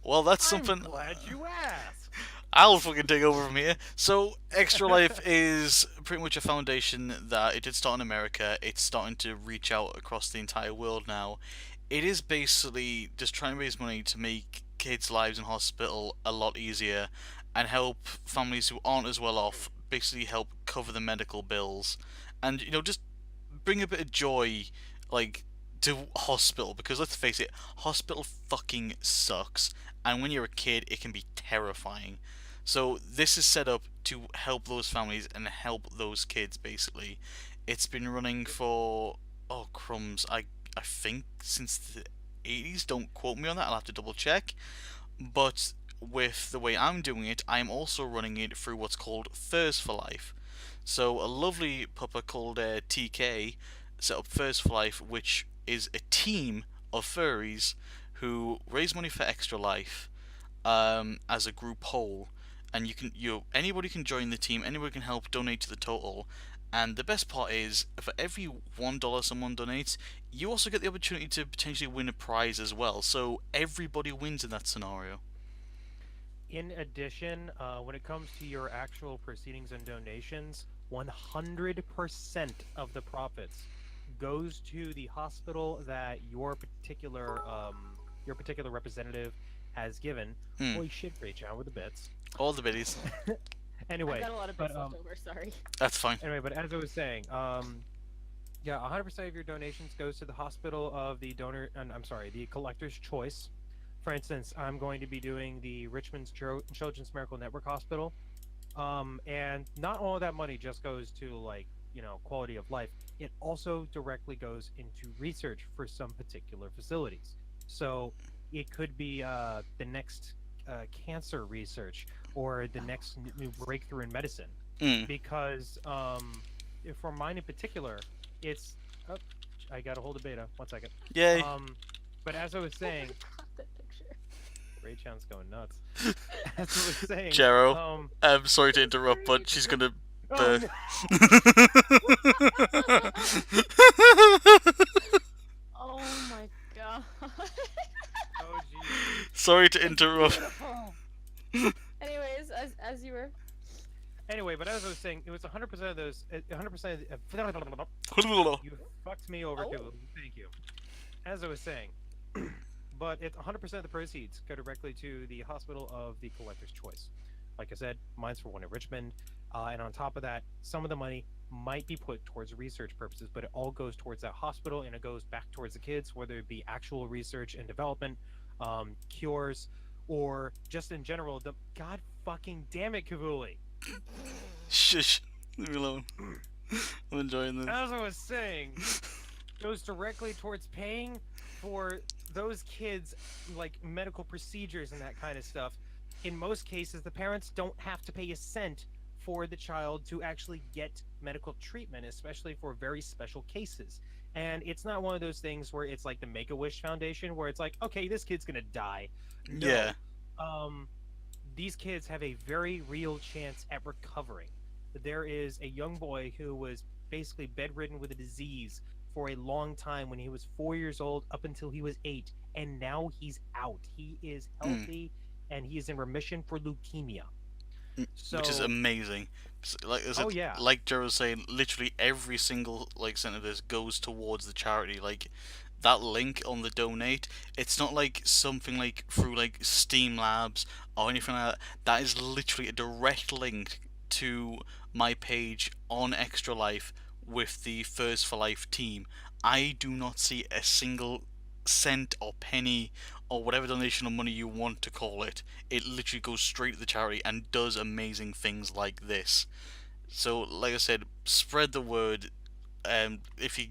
Well, that's I'm something. glad you asked. I'll fucking take over from here. So, Extra Life is pretty much a foundation that it did start in America. It's starting to reach out across the entire world now. It is basically just trying to raise money to make kids' lives in hospital a lot easier and help families who aren't as well off basically help cover the medical bills and just bring a bit of joy like to hospital, because let's face it, hospital fucking sucks, and when you're a kid it can be terrifying. So this is set up to help those families and help those kids basically. It's been running for, oh crumbs, I think since the 80s. Don't quote me on that, I'll have to double check. But with the way I'm doing it, I'm also running it through what's called Furs for Life. So a lovely pupper called TK set up Furs for Life, which is a team of furries who raise money for Extra Life as a group whole, and anybody can join the team, anybody can help donate to the total, And the best part is, for every $1 someone donates, you also get the opportunity to potentially win a prize as well. So everybody wins in that scenario. In addition, when it comes to your actual proceedings and donations, 100% of the profits goes to the hospital that your particular representative has given. Holy shit, great job with the bits. All the biddies. Anyway, I got a lot of bits left over. Sorry. That's fine. Anyway, but as I was saying, yeah, 100% of your donations goes to the hospital of the donor. I'm sorry, the collector's choice. For instance, I'm going to be doing the Richmond's Children's Miracle Network Hospital, and not all of that money just goes to, like, you know, quality of life. It also directly goes into research for some particular facilities. So it could be the next cancer research or the next new breakthrough in medicine. Because for mine in particular, it's I got a hold of Beta. 1 second. Yay. But as I was saying, That picture. Raychan's going nuts. As I was saying, Jero, I'm sorry to interrupt, but she's gonna. oh, no. Oh my god. Oh, geez. Sorry to interrupt. Anyways, as you were. Anyway, but as I was saying, it was 100% of those. 100%. You fucked me over, Oh. too. Thank you. As I was saying, but it's 100% of the proceeds go directly to the hospital of the collector's choice. Like I said, mine's for one in Richmond, and on top of that, some of the money might be put towards research purposes, but it all goes towards that hospital, and it goes back towards the kids, whether it be actual research and development, cures, or just in general. The god fucking damn it, Kivuli. Shush. Leave me alone. I'm enjoying this. As I was saying, goes directly towards paying for those kids, like medical procedures and that kind of stuff. In most cases, the parents don't have to pay a cent for the child to actually get medical treatment, especially for very special cases. And it's not one of those things where it's like the Make-A-Wish Foundation, where it's like, okay, this kid's gonna die. No. Yeah. These kids have a very real chance at recovering. There is a young boy who was basically bedridden with a disease for a long time when he was 4 years old up until he was 8, and now he's out. He is healthy, and he is in remission for leukemia. So, Which is amazing. Like I said, oh yeah, like Joe was saying, literally every single cent of this goes towards the charity. Like that link on the donate, it's not like something like through like Steam Labs or anything like that. That is literally a direct link to my page on Extra Life with the First for Life team. I do not see a single cent or penny or whatever donation of money you want to call it. It literally goes straight to the charity and does amazing things like this. So, like I said, spread the word. If you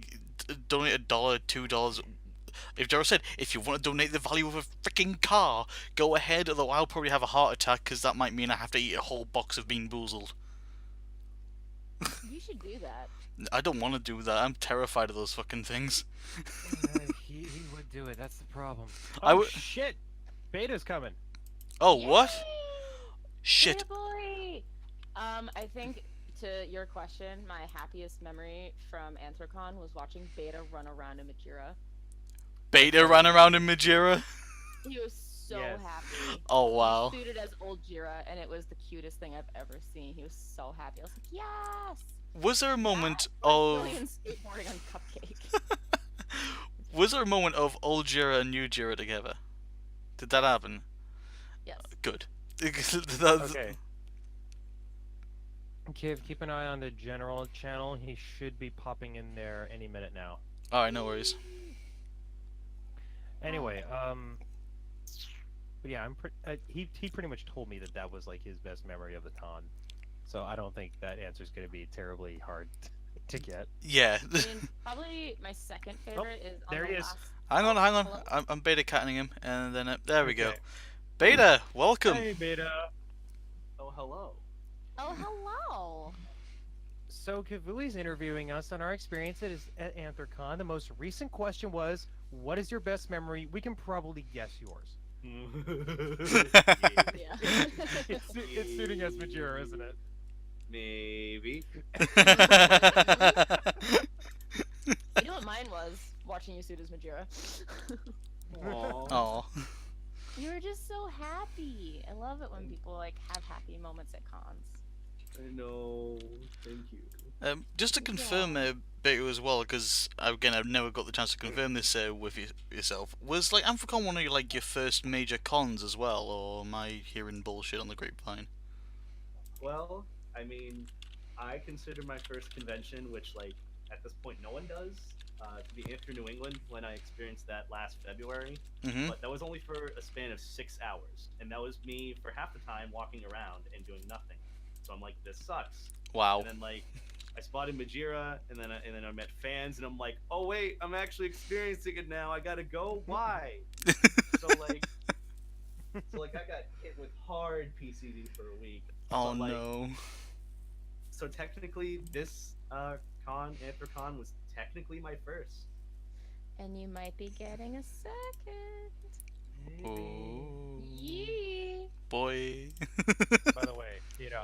donate $1, $2, if Joe said, if you want to donate the value of a freaking car, go ahead. Although I'll probably have a heart attack because that might mean I have to eat a whole box of Bean Boozled. You should do that. I don't want to do that. I'm terrified of those fucking things. he would do it. That's the problem. I Oh would- shit! Beta's coming. Oh, what? Yay! Shit. Boy! I think to your question, my happiest memory from Anthrocon was watching Beta run around in Majira. Beta ran around in Majira? He was so Yes. happy. Oh, wow. He suited as old Jira, and it was the cutest thing I've ever seen. He was so happy. I was like, yes! Was there a moment Like of... Billion skateboarding on Cupcake. Was there a moment of old Jira and new Jira together? Did that happen? Yes. Good. Okay. Kiv, keep an eye on the general channel. He should be popping in there any minute now. Alright, no worries. Anyway, but yeah, he pretty much told me that that was like his best memory of the con. So I don't think that answer's going to be terribly hard to get. Yeah. I mean, probably my second favorite is on there the he is. last... Hang on. Hello? I'm beta catting him, and then there we go. Okay. Beta, welcome. Hey, Beta. Oh, hello. Oh, hello! So Kivuli's interviewing us on our experiences at Anthrocon. The most recent question was, "What is your best memory?" We can probably guess yours. Yeah. It's suiting us Majira, isn't it? Maybe. You know what mine was? Watching you suit as Majira. Aww. Oh. You were just so happy. I love it when people like have happy moments at cons. I know. Thank you. Just to confirm a bit as well, because again I've never got the chance to confirm this with yourself. Was like AmphraCon one of your first major cons as well, or am I hearing bullshit on the grapevine? Well, I mean, I consider my first convention, which like at this point no one does, to be After New England when I experienced that last February. Mm-hmm. But that was only for a span of 6 hours, and that was me for half the time walking around and doing nothing. So I'm like, this sucks. Wow. And then like I spotted Majira, and then I met fans, and I'm like, oh wait, I'm actually experiencing it now. I gotta go. Why? so like I got hit with hard PCD for a week. Oh But, like, no. So technically, this AnthraCon was technically my first. And you might be getting a second. Oh Yee. boy. By the way,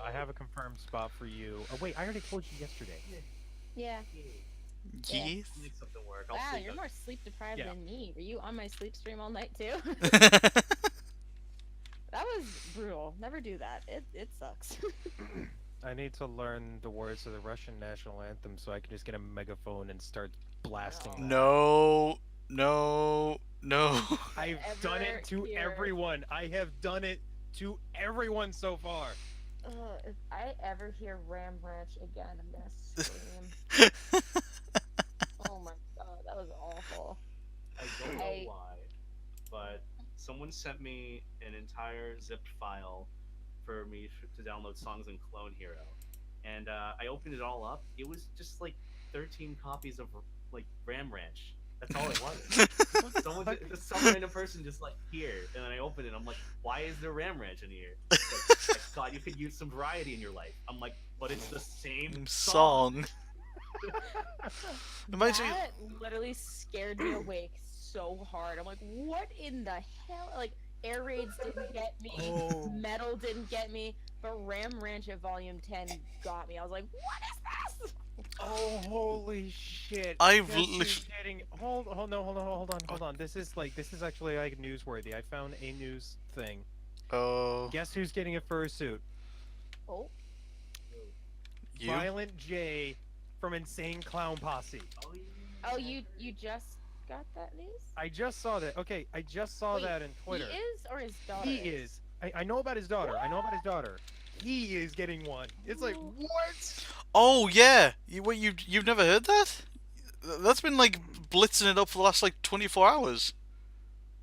I have a confirmed spot for you. Oh wait, I already told you yesterday. Yeah. Yes. I'll make something work. I'll Wow, sleep you're up. more sleep deprived Yeah. than me. Were you on my sleep stream all night too? That was brutal. Never do that. It sucks. I need to learn the words of the Russian national anthem so I can just get a megaphone and start blasting. that. No. No. No. I've done it to hear- everyone. I have done it to everyone so far. If I ever hear Ram Ranch again, I'm gonna scream. Oh my god, that was awful. I don't know why, but someone sent me an entire zipped file for me to download songs in Clone Hero, and I opened it all up. It was just like 13 copies of like Ram Ranch. That's all it was. Some random person just like here, and then I open it. I'm like, why is there Ram Ranch in here? Like, I thought you could use some variety in your life. I'm like, but it's the same song. Reminds me- That literally scared me awake so hard. I'm like, what in the hell? Like, air raids didn't get me, Oh. metal didn't get me, but Ram Ranch at Volume 10 got me. I was like, what is this? Oh, holy shit! I've Guess who's literally- getting... Hold on. This is actually like newsworthy. I found a news thing. Oh. Guess who's getting a fursuit? Oh, You. Violent J from Insane Clown Posse. oh, you just got that news? I just saw that. Okay, I just saw Wait, that in Twitter. He is or his daughter? He is. I know about his daughter. He is getting one. It's like, what? Oh yeah. You've never heard that? That's been like blitzing it up for the last like 24 hours.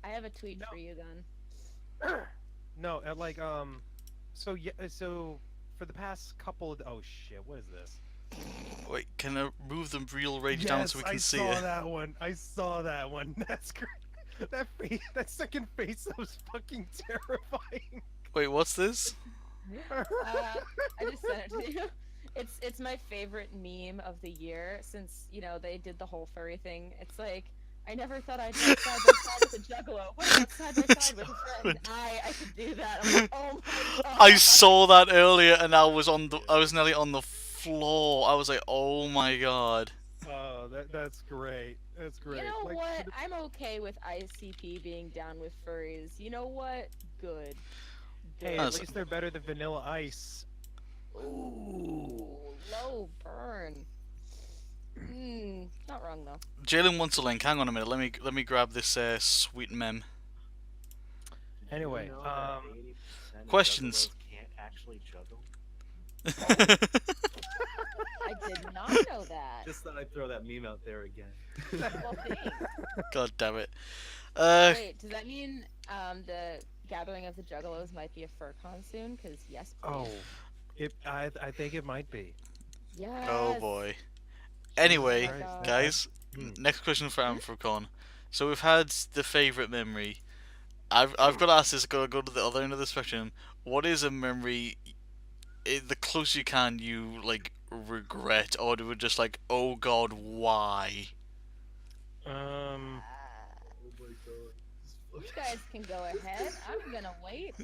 I have a tweet No. for you then. No, so for the past couple of... Oh shit, what is this? Wait, can I move the real rage down so we can see I saw it? that one. I saw that one. That's great. That face, that second face, that was fucking terrifying. Wait, what's this? I just sent it to you. It's my favorite meme of the year since they did the whole furry thing. It's like I never thought I'd go side by side with a juggalo. What about side by side with a friend? I could do that. I'm like, oh my god. I saw that earlier and I was nearly on the floor. I was like, oh my god. Oh, that's great. That's great. You know Like, what? I'm okay with ICP being down with furries. You know what? Good. Hey, Good. at least they're better than Vanilla Ice. Ooh, low burn. Not wrong though. Jalen wants a link. Hang on a minute. Let me grab this sweet mem. Anyway, You know that 80% of questions. juggalos can't actually juggle. I did not know that. Just thought I'd throw that meme out there again. Well, thanks. God damn it. Wait, does that mean the Gathering of the Juggalos might be a Furcon soon? Because yes, please. Oh, I think it might be. Yes. Oh boy. Anyway, Oh my God. guys, next question for AmphraCon. So we've had the favorite memory. I've got to ask this. Got to go to the other end of the spectrum. What is a memory? The closer you can, you like regret, or do it just like, oh god, why? Oh my god. You guys can go ahead. I'm gonna wait.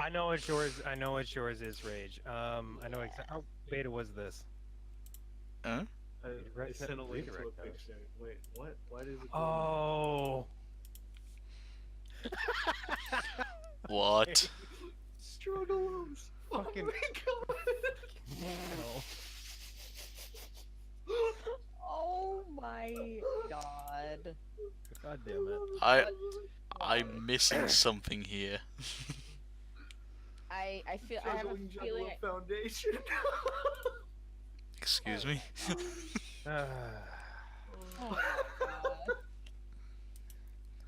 I know what yours. I know what yours is, Rage. I know exactly. How beta was this? Huh? I Right, sent a link to a redirect those. picture. Wait, what? Why does it? Oh. What? Struggles. Fucking- Oh my No. Oh my god. God damn it. I'm missing something here. I feel god. I have a Juggling feeling. Foundation. Excuse me. Ah. Oh my god.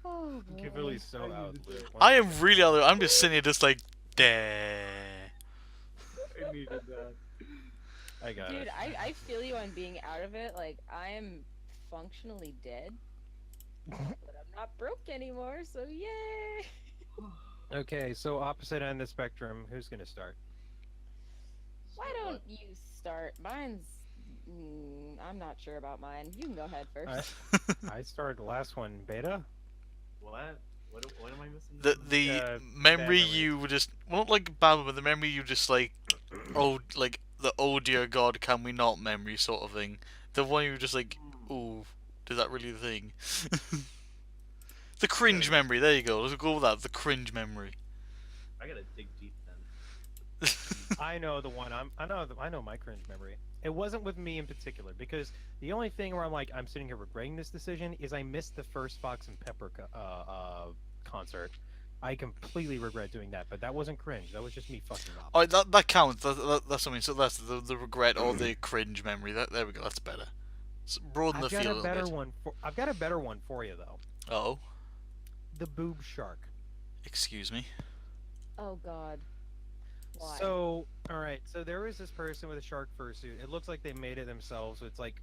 Oh boy. Kivuli's so out. Luke. I am really out there. I'm just sitting here just like, "Deh." I needed that. I got Dude, it. I feel you on being out of it. Like, I am functionally dead. But I'm not broke anymore, so yay! Okay, so opposite end of the spectrum. Who's gonna start? Why don't you start? Mine's. I'm not sure about mine. You can go ahead first. I started the last one. Beta. What? What am I missing? The memory bad memories. you just, well, not like bad, but the memory you just like, oh, like the oh dear God, can we not memory sort of thing. The one you just like, ooh, is that really the thing? The cringe memory. There you go. Let's go with that. The cringe memory. I gotta dig deep then. I know the one. I know my cringe memory. It wasn't with me in particular because the only thing where I'm sitting here regretting this decision is I missed the first Fox and Pepper concert. I completely regret doing that, but that wasn't cringe. That was just me fucking up. Oh, that counts. That's something. So that's the regret or the cringe memory. There we go. That's better. Broaden the I've got field a a better little bit. one. I've got a better one for you though. Oh, The boob shark. excuse me. Oh god. Why? So, all right. So there was this person with a shark fursuit. It looks like they made it themselves. So it's like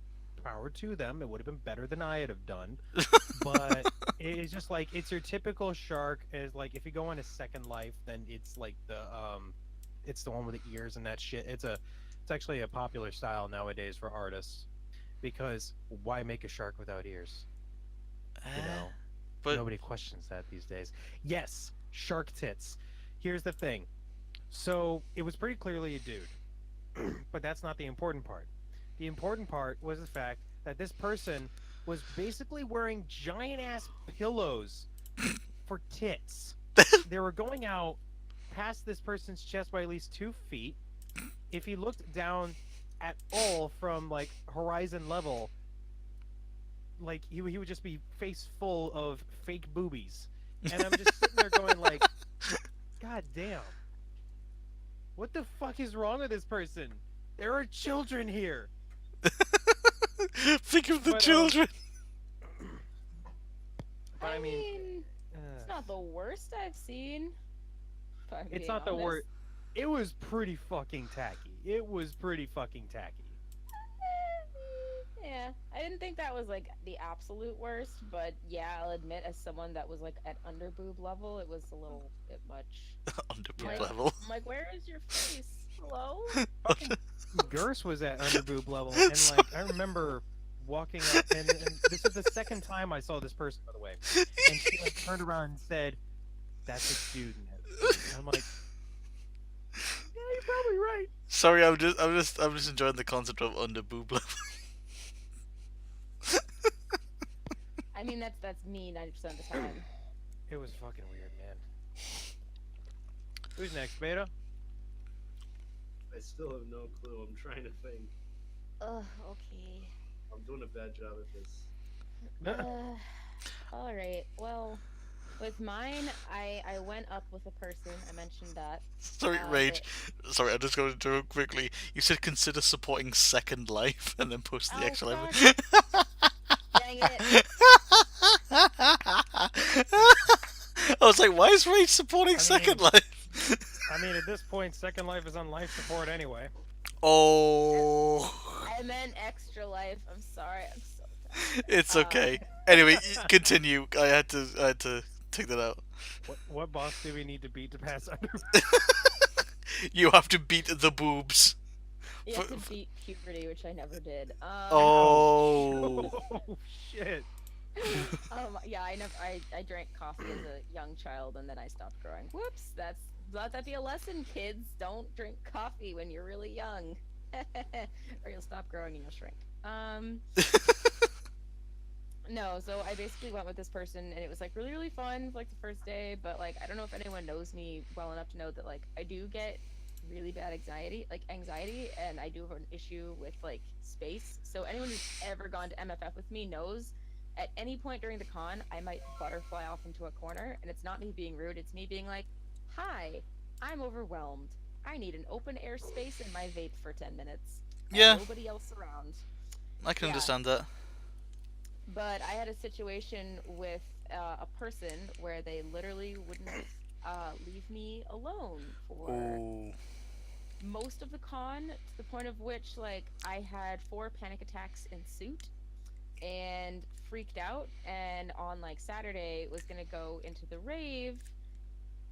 power to them. It would have been better than I'd have done. But it's just like it's your typical shark. Is like if you go on a Second Life, then it's like it's the one with the ears and that shit. It's actually a popular style nowadays for artists because why make a shark without ears? You know, But nobody questions that these days. Yes, shark tits. Here's the thing. So it was pretty clearly a dude, but that's not the important part. The important part was the fact that this person was basically wearing giant ass pillows for tits. They were going out past this person's chest by at least 2 feet. If he looked down at all from like horizon level, like he would just be face full of fake boobies. And I'm just sitting there going like, God damn. What the fuck is wrong with this person? There are children here. think of the But, children. But I mean, it's uh, not the worst I've seen. if I'm it's being not the honest. worst. It was pretty fucking tacky. It was pretty fucking tacky. Yeah, I didn't think that was like the absolute worst, but yeah, I'll admit, as someone that was like at underboob level, it was a little bit much. Underboob Yeah. level. I'm like, where is your face? Hello? Fucking Gerse was at underboob level, and like I remember walking up, and this is the second time I saw this person, by the way, and she like turned around and said, "That's a dude." And I'm like, yeah, you're probably right. Sorry, I'm just enjoying the concept of underboob level. I mean, that's me 90% of the time. It was fucking weird, man. Who's next, Beta? I still have no clue. I'm trying to think. Ugh, okay. I'm doing a bad job at this. Alright, well, with mine, I went up with a person, I mentioned that. Sorry, Rage. Sorry, I'm just going to do it quickly. You said consider supporting Second Life and then post the Oh, extra life. Dang it. I was like, why is Rage supporting I Second mean- Life? I mean, at this point, Second Life is on life support anyway. Oh, I meant extra life. I'm sorry, I'm so tired. it's okay. Anyway, continue. I had to take that out. What boss do we need to beat to pass under? You have to beat the boobs. You have to beat puberty, which I never did. Oh. Oh shit! Yeah, I drank coffee as a young child, and then I stopped growing. Whoops, that's let that be a lesson, kids. Don't drink coffee when you're really young, or you'll stop growing and you'll shrink. No, so I basically went with this person, and it was like really, really fun for like the first day. But like, I don't know if anyone knows me well enough to know that like I do get really bad anxiety, and I do have an issue with like space. So anyone who's ever gone to MFF with me knows at any point during the con, I might butterfly off into a corner, and it's not me being rude, it's me being like, "Hi, I'm overwhelmed. I need an open air space in my vape for 10 minutes. And Yeah. nobody else around." I can Yeah. understand that. But I had a situation with a person where they literally wouldn't leave me alone for Ooh. most of the con, to the point of which like I had 4 panic attacks in suit and freaked out, and on like Saturday was gonna go into the rave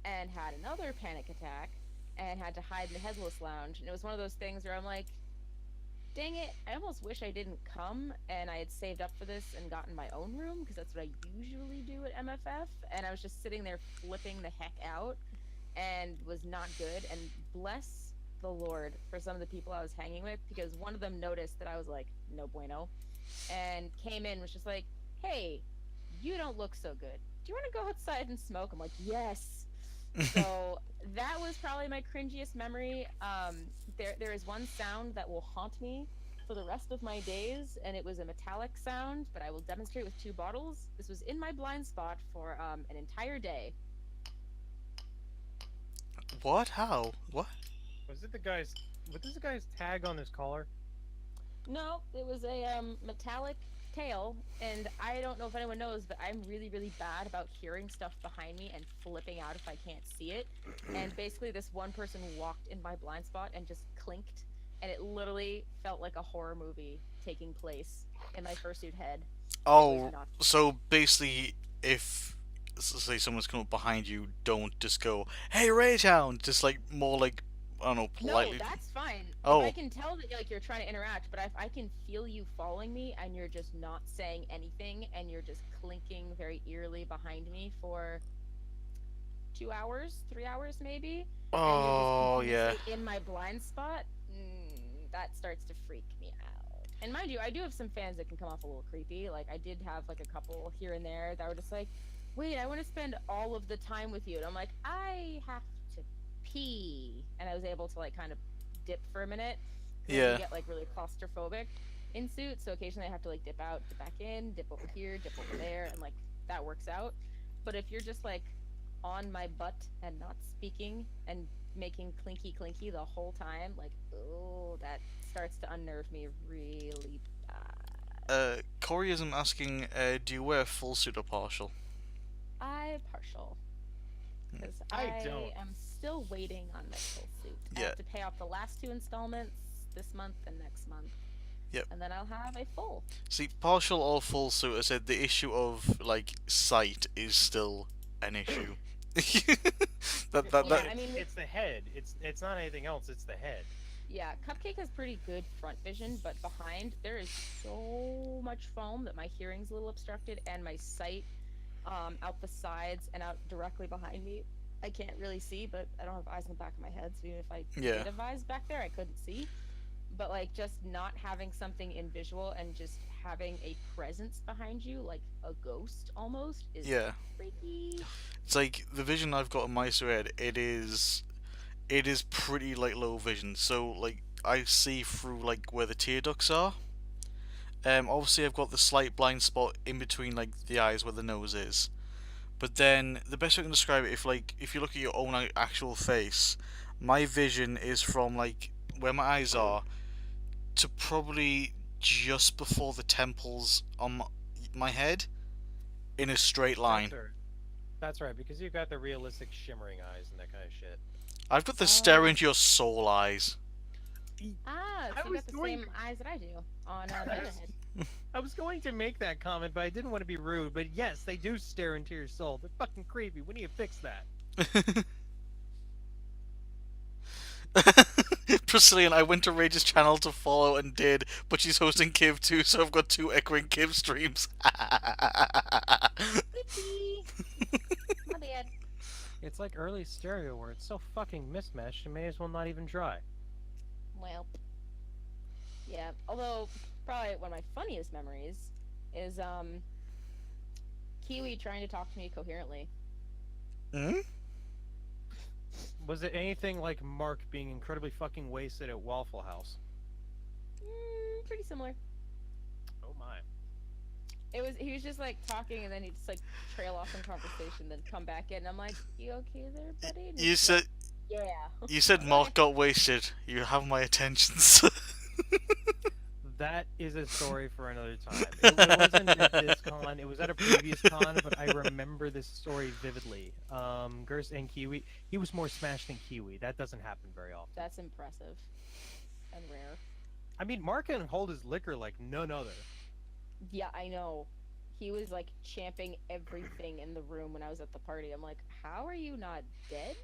and had another panic attack and had to hide in the headless lounge. And it was one of those things where I'm like, dang it, I almost wish I didn't come and I had saved up for this and gotten my own room, because that's what I usually do at MFF. And I was just sitting there flipping the heck out and was not good. And bless the Lord for some of the people I was hanging with, because one of them noticed that I was like, no bueno, and came in, was just like, hey, you don't look so good. Do you want to go outside and smoke? I'm like, yes. So that was probably my cringiest memory. There is one sound that will haunt me for the rest of my days, and it was a metallic sound, but I will demonstrate with 2 bottles. This was in my blind spot for an entire day. What? How? What? Was this the guy's tag on his collar? No, it was a metallic tail, and I don't know if anyone knows, but I'm really, really bad about hearing stuff behind me and flipping out if I can't see it. And basically this one person walked in my blind spot and just clinked, and it literally felt like a horror movie taking place in my fursuit head. Oh, not- so basically, if say someone's come up behind you, don't just go, "Hey, Raytown!" Just like more like, I don't know, politely. No, that's fine. Oh. If I can tell that like you're trying to interact, but if I can feel you following me and you're just not saying anything and you're just clinking very eerily behind me for 2 hours, 3 hours maybe, Oh, and you're yeah. just continuously in my blind spot, that starts to freak me out. And mind you, I do have some fans that can come off a little creepy. Like I did have like a couple here and there that were just like, wait, I want to spend all of the time with you. And I'm like, I have to pee. And I was able to like kind of dip for a minute. Yeah. You get like really claustrophobic in suit, so occasionally I have to like dip out, dip back in, dip over here, dip over there, and like that works out. But if you're just like on my butt and not speaking and making clinky the whole time, like, oh, that starts to unnerve me really bad. Corey isn't asking, do you wear full suit or partial? I partial. Because I I don't. am still waiting on my full suit. I Yeah. have to pay off the last 2 installments this month and next month. Yep. And then I'll have a full. See, partial or full suit, I said the issue of like sight is still an issue. that Yeah, I mean, it's the head. It's not anything else. It's the head. Yeah, Cupcake has pretty good front vision, but behind there is so much foam that my hearing's a little obstructed, and my sight out the sides and out directly behind me, I can't really see. But I don't have eyes in the back of my head, so even if I Yeah. did have eyes back there, I couldn't see. But like just not having something in visual and just having a presence behind you, like a ghost almost, is Yeah. freaky. It's like the vision I've got in my head. It is pretty like low vision. So like I see through like where the tear ducts are. Obviously I've got the slight blind spot in between like the eyes where the nose is. But then the best way I can describe it, if you look at your own actual face, my vision is from like where my eyes are to probably just before the temples on my head in a straight line. That's right, because you've got the realistic shimmering eyes and that kind of shit. I've got the stare into your soul eyes. Ah, I so you was got the going- same eyes that I do on the other head. I was going to make that comment, but I didn't want to be rude. But yes, they do stare into your soul. They're fucking creepy. We need to fix that. Priscillian, I went to Rage's channel to follow and did, but she's hosting Kiv too, so I've got 2 echoing Kiv streams. Creepy. My bad. It's like early stereo where it's so fucking mismatched, it may as well not even try. Well, yeah. Although, probably one of my funniest memories is Kiwi trying to talk to me coherently. Hmm? Was it anything like Mark being incredibly fucking wasted at Waffle House? Pretty similar. Oh my. He was just like talking and then he'd just like trail off in conversation, then come back in. And I'm like, "You okay there, buddy?" And You he's said like, "Yeah." you said Mark got wasted. You have my attentions. That is a story for another time. It wasn't at this con, it was at a previous con, but I remember this story vividly. Gers and Kiwi, he was more smashed than Kiwi. That doesn't happen very often. That's impressive and rare. I mean, Mark can hold his liquor like none other. Yeah, I know. He was like champing everything in the room when I was at the party. I'm like, "How are you not dead?"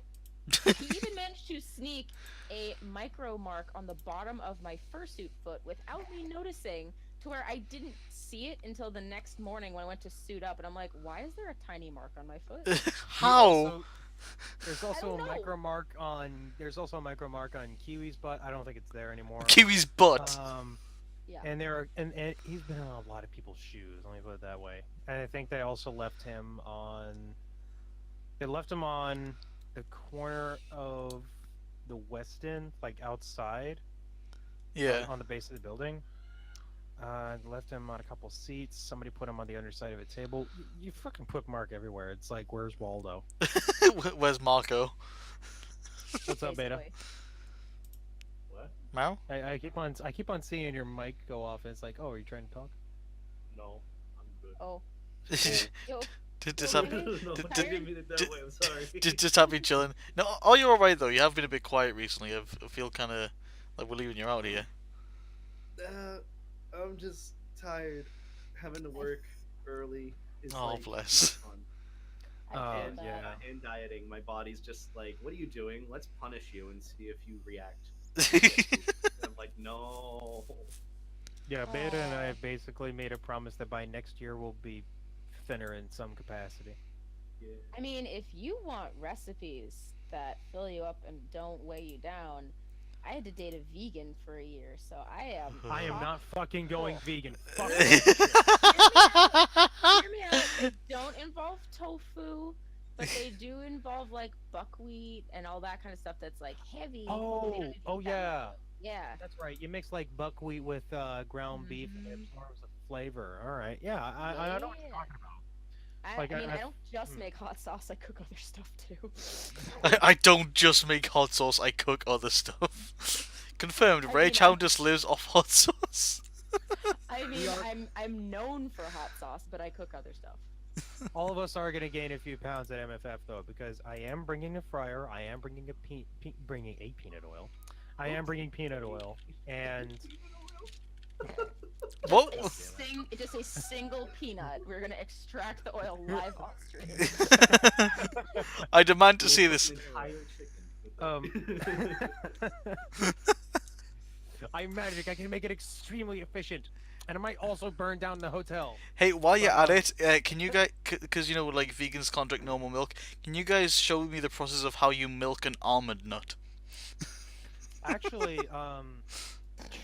He even managed to sneak a micro mark on the bottom of my fursuit foot without me noticing, to where I didn't see it until the next morning when I went to suit up, and I'm like, "Why is there a tiny mark on my foot?" How? There's also don't a know. micro mark on. There's also a micro mark on Kiwi's butt. I don't think it's there anymore. Kiwi's butt. Yeah. And and he's been on a lot of people's shoes. Let me put it that way. And I think they also left him on. They left him on the corner of the West End, like outside. Yeah. On the base of the building. Left him on a couple seats. Somebody put him on the underside of a table. You fucking put Mark everywhere. It's like, where's Waldo? Where's Marco? What's up, Beta? Basically. What? Mao? I keep on seeing your mic go off, and it's like, oh, are you trying to talk? No, I'm good. Oh. Just Yo, happy, No, I didn't mean it that way. I'm sorry. just happy chilling. No, oh, you're alright though. You have been a bit quiet recently. I feel kind of like we're leaving you out here. I'm just tired. Having to work early is Oh, like bless. not fun. I feel And that. yeah. and dieting, my body's just like, what are you doing? Let's punish you and see if you react. And I'm like, no. Yeah, Beta and I Aw. have basically made a promise that by next year we'll be thinner in some capacity. Yeah. I mean, if you want recipes that fill you up and don't weigh you down, I had to date a vegan for a year, so I am. I am not fucking going vegan. Fuck Hear that shit. me out. They don't involve tofu, but they do involve like buckwheat and all that kind of stuff that's like heavy. but they don't even Oh eat that yeah. much. Yeah. That's right. You mix like buckwheat with ground beef and it Mhm. absorbs the flavor. All right. Yeah, I know what you're Yeah. talking about. I Like, mean, I- I don't just make hot sauce. I cook other stuff too. I don't just make hot sauce. I cook other stuff. Confirmed. I Ray mean, Chow just lives off hot sauce. I We mean, are- I'm known for hot sauce, but I cook other stuff. All of us are gonna gain a few pounds at MFF though, because I am bringing a fryer. I am bringing bringing a peanut oil. I am bringing peanut oil, and What? Just a single peanut. We're gonna extract the oil live on stream. I demand to We'll see cook this. an entire chicken with that. I'm magic. I can make it extremely efficient, and I might also burn down the hotel. Hey, while you're at it, can you guys, because you know, like vegans can't drink normal milk, can you guys show me the process of how you milk an almond nut? Actually,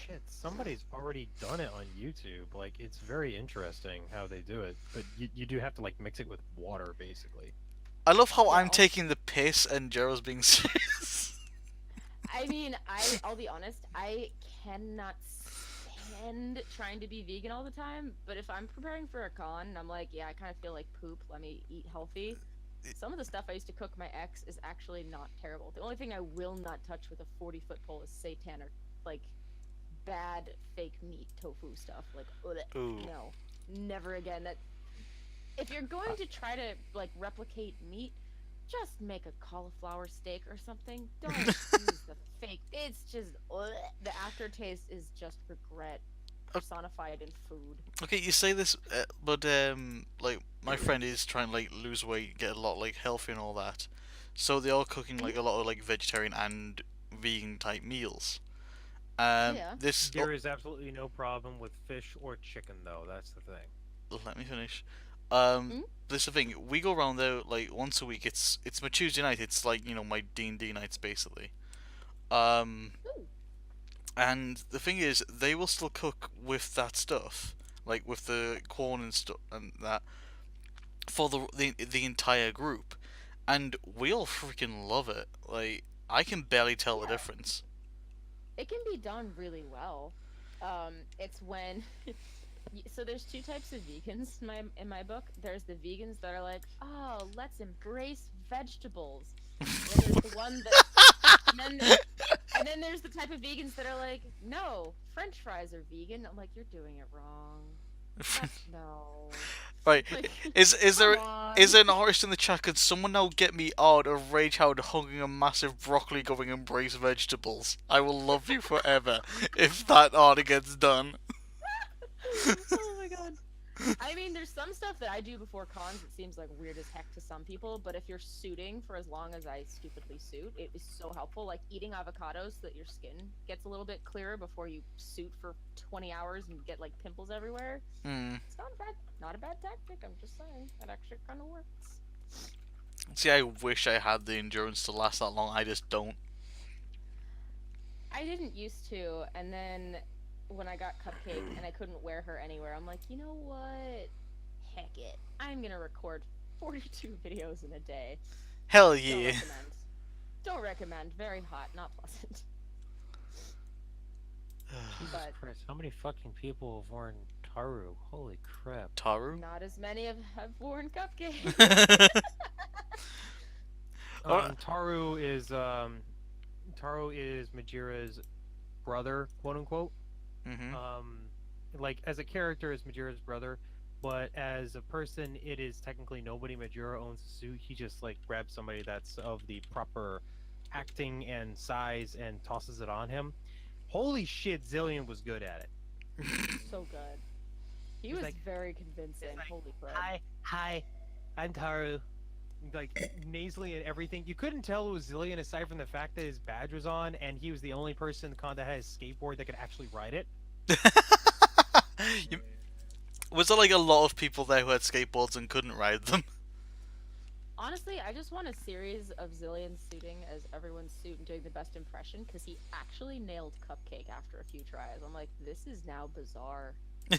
shit, somebody's already done it on YouTube. Like, it's very interesting how they do it, but you do have to like mix it with water, basically. I love how I'm Well- taking the piss and Jero's being serious. I mean, I'll be honest. I cannot stand trying to be vegan all the time. But if I'm preparing for a con, and I'm like, yeah, I kind of feel like poop. Let me eat healthy. Some of the stuff I used to cook my ex is actually not terrible. The only thing I will not touch with a 40-foot pole is seitan or like bad fake meat tofu stuff. Like, ugh, Ooh. no, never again. That if you're going to try to like replicate meat, just make a cauliflower steak or something. Don't use the fake. It's just ugh. The aftertaste is just regret personified in food. Okay, you say this, but like my friend is trying to like lose weight, get a lot like healthy and all that. So they are cooking like a lot of like vegetarian and vegan type meals. Yeah. There is absolutely no problem with fish or chicken, though. That's the thing. Let me finish. Mm? This is the thing. We go around there like once a week. It's my Tuesday night. It's like my D&D nights basically. Um, Ooh. and the thing is, they will still cook with that stuff, like with the corn and stuff and that, for the entire group, and we all freaking love it. Like I can barely tell the Yeah. difference. It can be done really well. It's when so there's two types of vegans in my book. There's the vegans that are like, oh, let's embrace vegetables. And then there's the one that and then there's the type of vegans that are like, no, French fries are vegan. I'm like, you're doing it wrong. No. Right? Like, Is there come on. is there an artist in the chat? Could someone now get me out of Rage Howard hugging a massive broccoli going embrace vegetables? I will love you forever if that art gets done. Oh my god. I mean, there's some stuff that I do before cons that seems like weird as heck to some people, but if you're suiting for as long as I stupidly suit, it is so helpful. Like eating avocados so that your skin gets a little bit clearer before you suit for 20 hours and get like pimples everywhere. Hmm. It's not a bad tactic. I'm just saying that actually kind of works. See, I wish I had the endurance to last that long. I just don't. I didn't used to, and then when I got Cupcake and I couldn't wear her anywhere, I'm like, you know what? Heck it. I'm gonna record 42 videos in a day. Hell Don't yeah. recommend. Don't recommend. Very hot, not pleasant. Jesus But- Christ, how many fucking people have worn Taru? Holy crap. Taru? Not as many have worn Cupcake. Alright. Taru is Majira's brother, quote unquote. Mm-hmm. Like as a character is Majira's brother, but as a person it is technically nobody. Majira owns the suit. He just like grabs somebody that's of the proper acting and size and tosses it on him. Holy shit, Zillion was good at it. So good. He He's was like- very convincing. like, Holy crap. Hi, I'm Taru. Like nasally and everything. You couldn't tell it was Zillion aside from the fact that his badge was on and he was the only person in the con that had a skateboard that could actually ride it. You- Was there like a lot of people there who had skateboards and couldn't ride them? Honestly, I just want a series of Zillion suiting as everyone's suit and doing the best impression because he actually nailed Cupcake after a few tries. I'm like, this is now bizarre. You,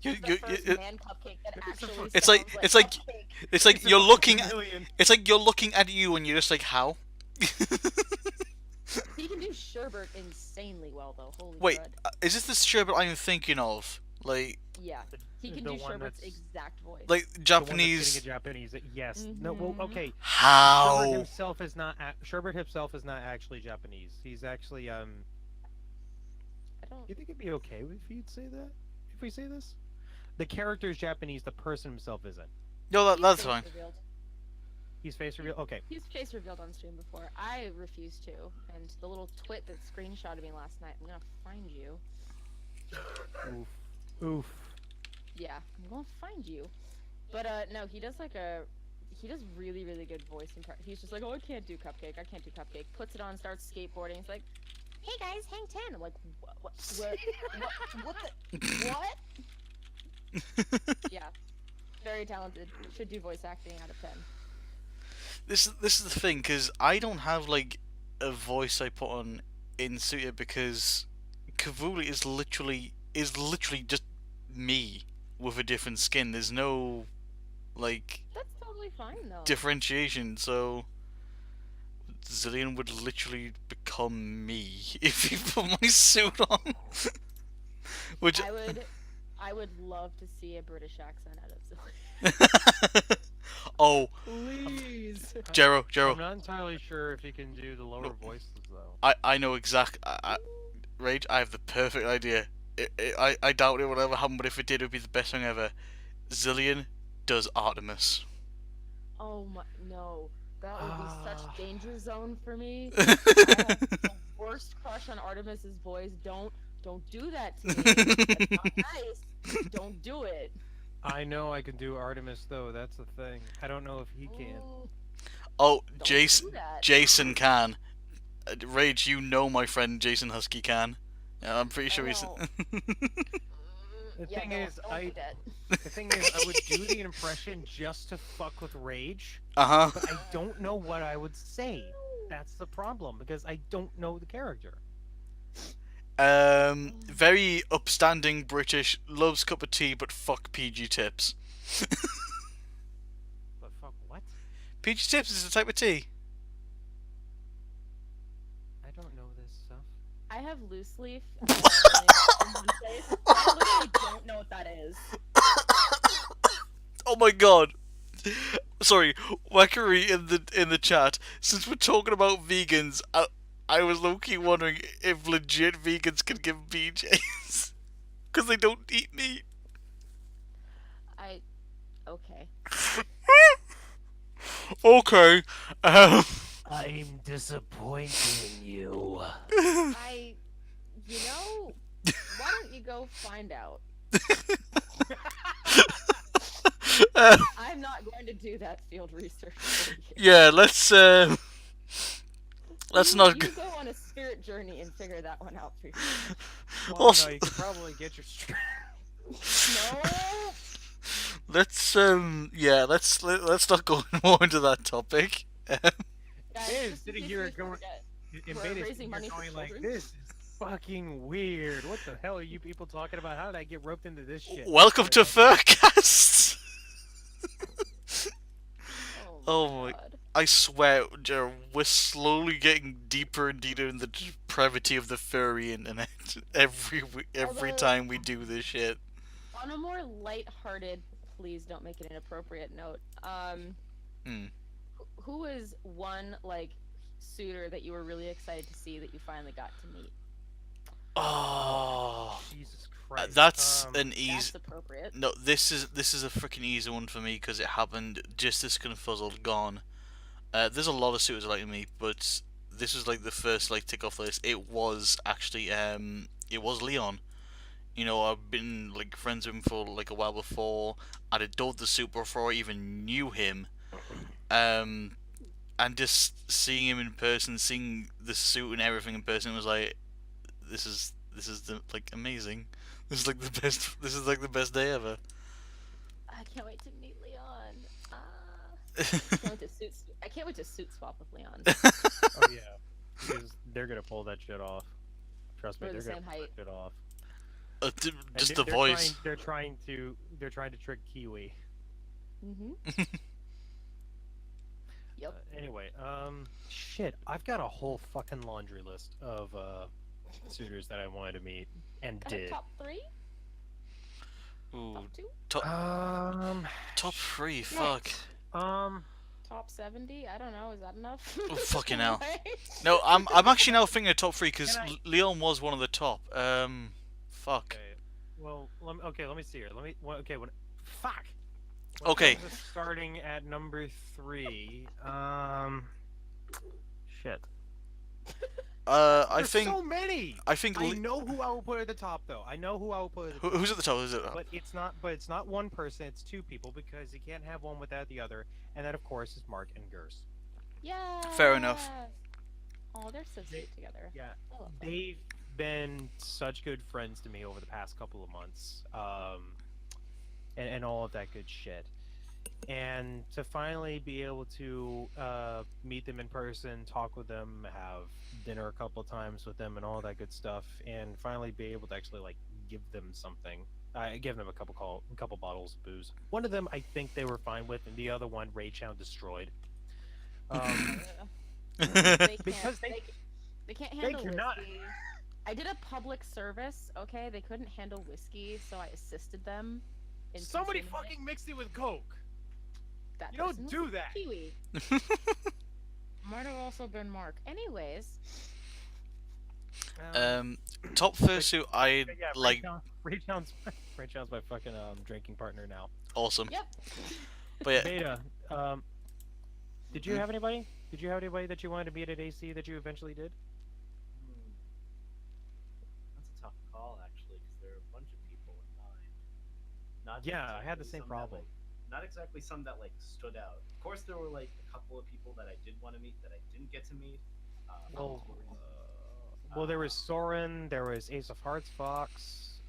He's the you, first you, man Cupcake that actually It's sounds like- it's like- Cupcake. it's like It's you're a looking at, Zillion. it's like you're looking at you and you're just like, how? He can do Sherbert insanely well though. Holy Wait, crud. is this the sherbet I'm thinking of? Like Yeah, he can The do one Sherbert's that's- exact voice. like The one that's Japanese? sitting in Japanese. Yes. No. Well, Mhm. okay. Sherbert How? himself is not. Sherbert himself is not actually Japanese. He's actually. I don't. You think it'd be okay if you'd say that? If we say this? The character is Japanese. The person himself isn't. No, He's that's face fine. revealed. He's face reveal. Okay. He's face revealed on stream before. I refuse to, and the little twit that screenshotted me last night. I'm gonna find you. Oof. Oof. Yeah, I'm gonna find you. But no, he does he does really really good voice impression. He's just like, oh, I can't do Cupcake. I can't do Cupcake. Puts it on, starts skateboarding. He's like, hey guys, hang 10. I'm like, what the what? Yeah, very talented. Should do voice acting out of 10. This is the thing, because I don't have like a voice I put on in Suited, because Kivuli is literally just me with a different skin. There's no like That's totally fine though. differentiation, so Zillion would literally become me if you put my suit on. Which I would love to see a British accent out of Zoe. oh, Please. Jero, I'm not entirely sure if he can do the lower voices though. I know Rage, I have the perfect idea. I doubt it will ever happen, but if it did, it would be the best thing ever. Zillion does Artemis. Oh my no. That would be such danger zone for me. Oh, I have the worst crush on Artemis's voice. Don't do that to me. That's not nice. Don't do it. I know I can do Artemis though. That's the thing. I don't know if he can. Ooh, Oh, don't Jason, do that. Jason can. Rage, you know my friend Jason Husky can. Yeah, I'm pretty sure I he's. know. The Yeah, thing don't- is, don't do that. the thing is, I would do the impression just to fuck with Rage, Uh but I don't know what I would say. That's the problem because I don't know the character. huh. Very upstanding British, loves cup of tea, but fuck PG tips. But fuck what? PG tips is a type of tea. I don't know this stuff. I have loose leaf. And in one place. I literally don't know what that is. Oh my god. Sorry, Wackery in the chat. Since we're talking about vegans, I was low-key wondering if legit vegans can give BJs. Because they don't eat meat. Okay. Okay. I'm disappointed in you. You know, why don't you go find out? I'm not going to do that field research for you. Yeah, let's not. You go on a spirit journey and figure that one out for yourself. Well, Also- no, you could probably get your No. Let's let's not go more into that topic. Guys, It just is in sitting case here we going- forget, Invaders raising money for going like children. this is fucking weird. What the hell are you people talking about? How did I get roped into this shit? Welcome to Furcast. Oh my Oh my- god. I swear, Jared, we're slowly getting deeper and deeper in the depravity of the furry internet every Although- time we do this shit. On a more light-hearted, please don't make it an inappropriate note. Hmm. Who is one like suitor that you were really excited to see that you finally got to meet? Oh, Jesus Christ. that's an That's easy. appropriate. No, this is a freaking easy one for me because it happened just this confuzzled gone. There's a lot of suitors like me, but this was like the first like tick off list. It was actually it was Leon. You know, I've been like friends with him for like a while before. I'd adored the suit before I even knew him. And just seeing him in person, seeing the suit and everything in person, was like, this is like amazing. This is like the best. This is like the best day ever. I can't wait to meet Leon. I can't wait to suit swap with Leon. Oh yeah, because they're gonna pull that shit off. Trust me, We're the they're gonna same pull height. that shit off. Just And the they're voice. They're trying to trick Kiwi. Mm-hmm. Yep. Anyway, shit, I've got a whole fucking laundry list of suitors that I wanted to meet and Got a did. top 3? Ooh, Top 2? top 3. Fuck. Top 70? I don't know. Is that enough? Oh, fucking hell. Anyway. No, I'm actually now thinking of top 3 because Can I- Leon was one of the top. Fuck. Okay. Well, let me see here. Fuck. Okay. When starting at number 3. Shit. I There's think so many. I think I know who I will put at the top, though. I know who I will put at the top. who's at the top? Is it? But it's not one person. It's 2 people because you can't have one without the other. And that, of course, is Mark and Gers. Yeah. Fair enough. Oh, they're so sweet together. Yeah, I love them. they've been such good friends to me over the past couple of months, and all of that good shit. And to finally be able to meet them in person, talk with them, have dinner a couple of times with them, and all that good stuff, and finally be able to actually like give them something. I gave them a couple bottles of booze. One of them I think they were fine with, and the other one Rage Hound destroyed. They Because they can't handle you, whiskey. not- I did a public service. Okay, they couldn't handle whiskey, so I assisted them. In somebody consuming it. fucking mixed it with Coke. That You don't person was do that. Kiwi. Might have also been Mark. Anyways, Top fursuit I Yeah, like. Rage Hound's my fucking drinking partner now. Awesome. yep. But yeah, Beta, did you have anybody? Did you have anybody that you wanted to meet at AC that you eventually did? That's a tough call, actually, because there are a bunch of people in mind. Not Yeah, I had the exactly same some that, problem. not exactly some that like stood out. Of course, there were like a couple of people that I did want to meet that I didn't get to meet. Well, there was Soren, there was Ace of Hearts Fox,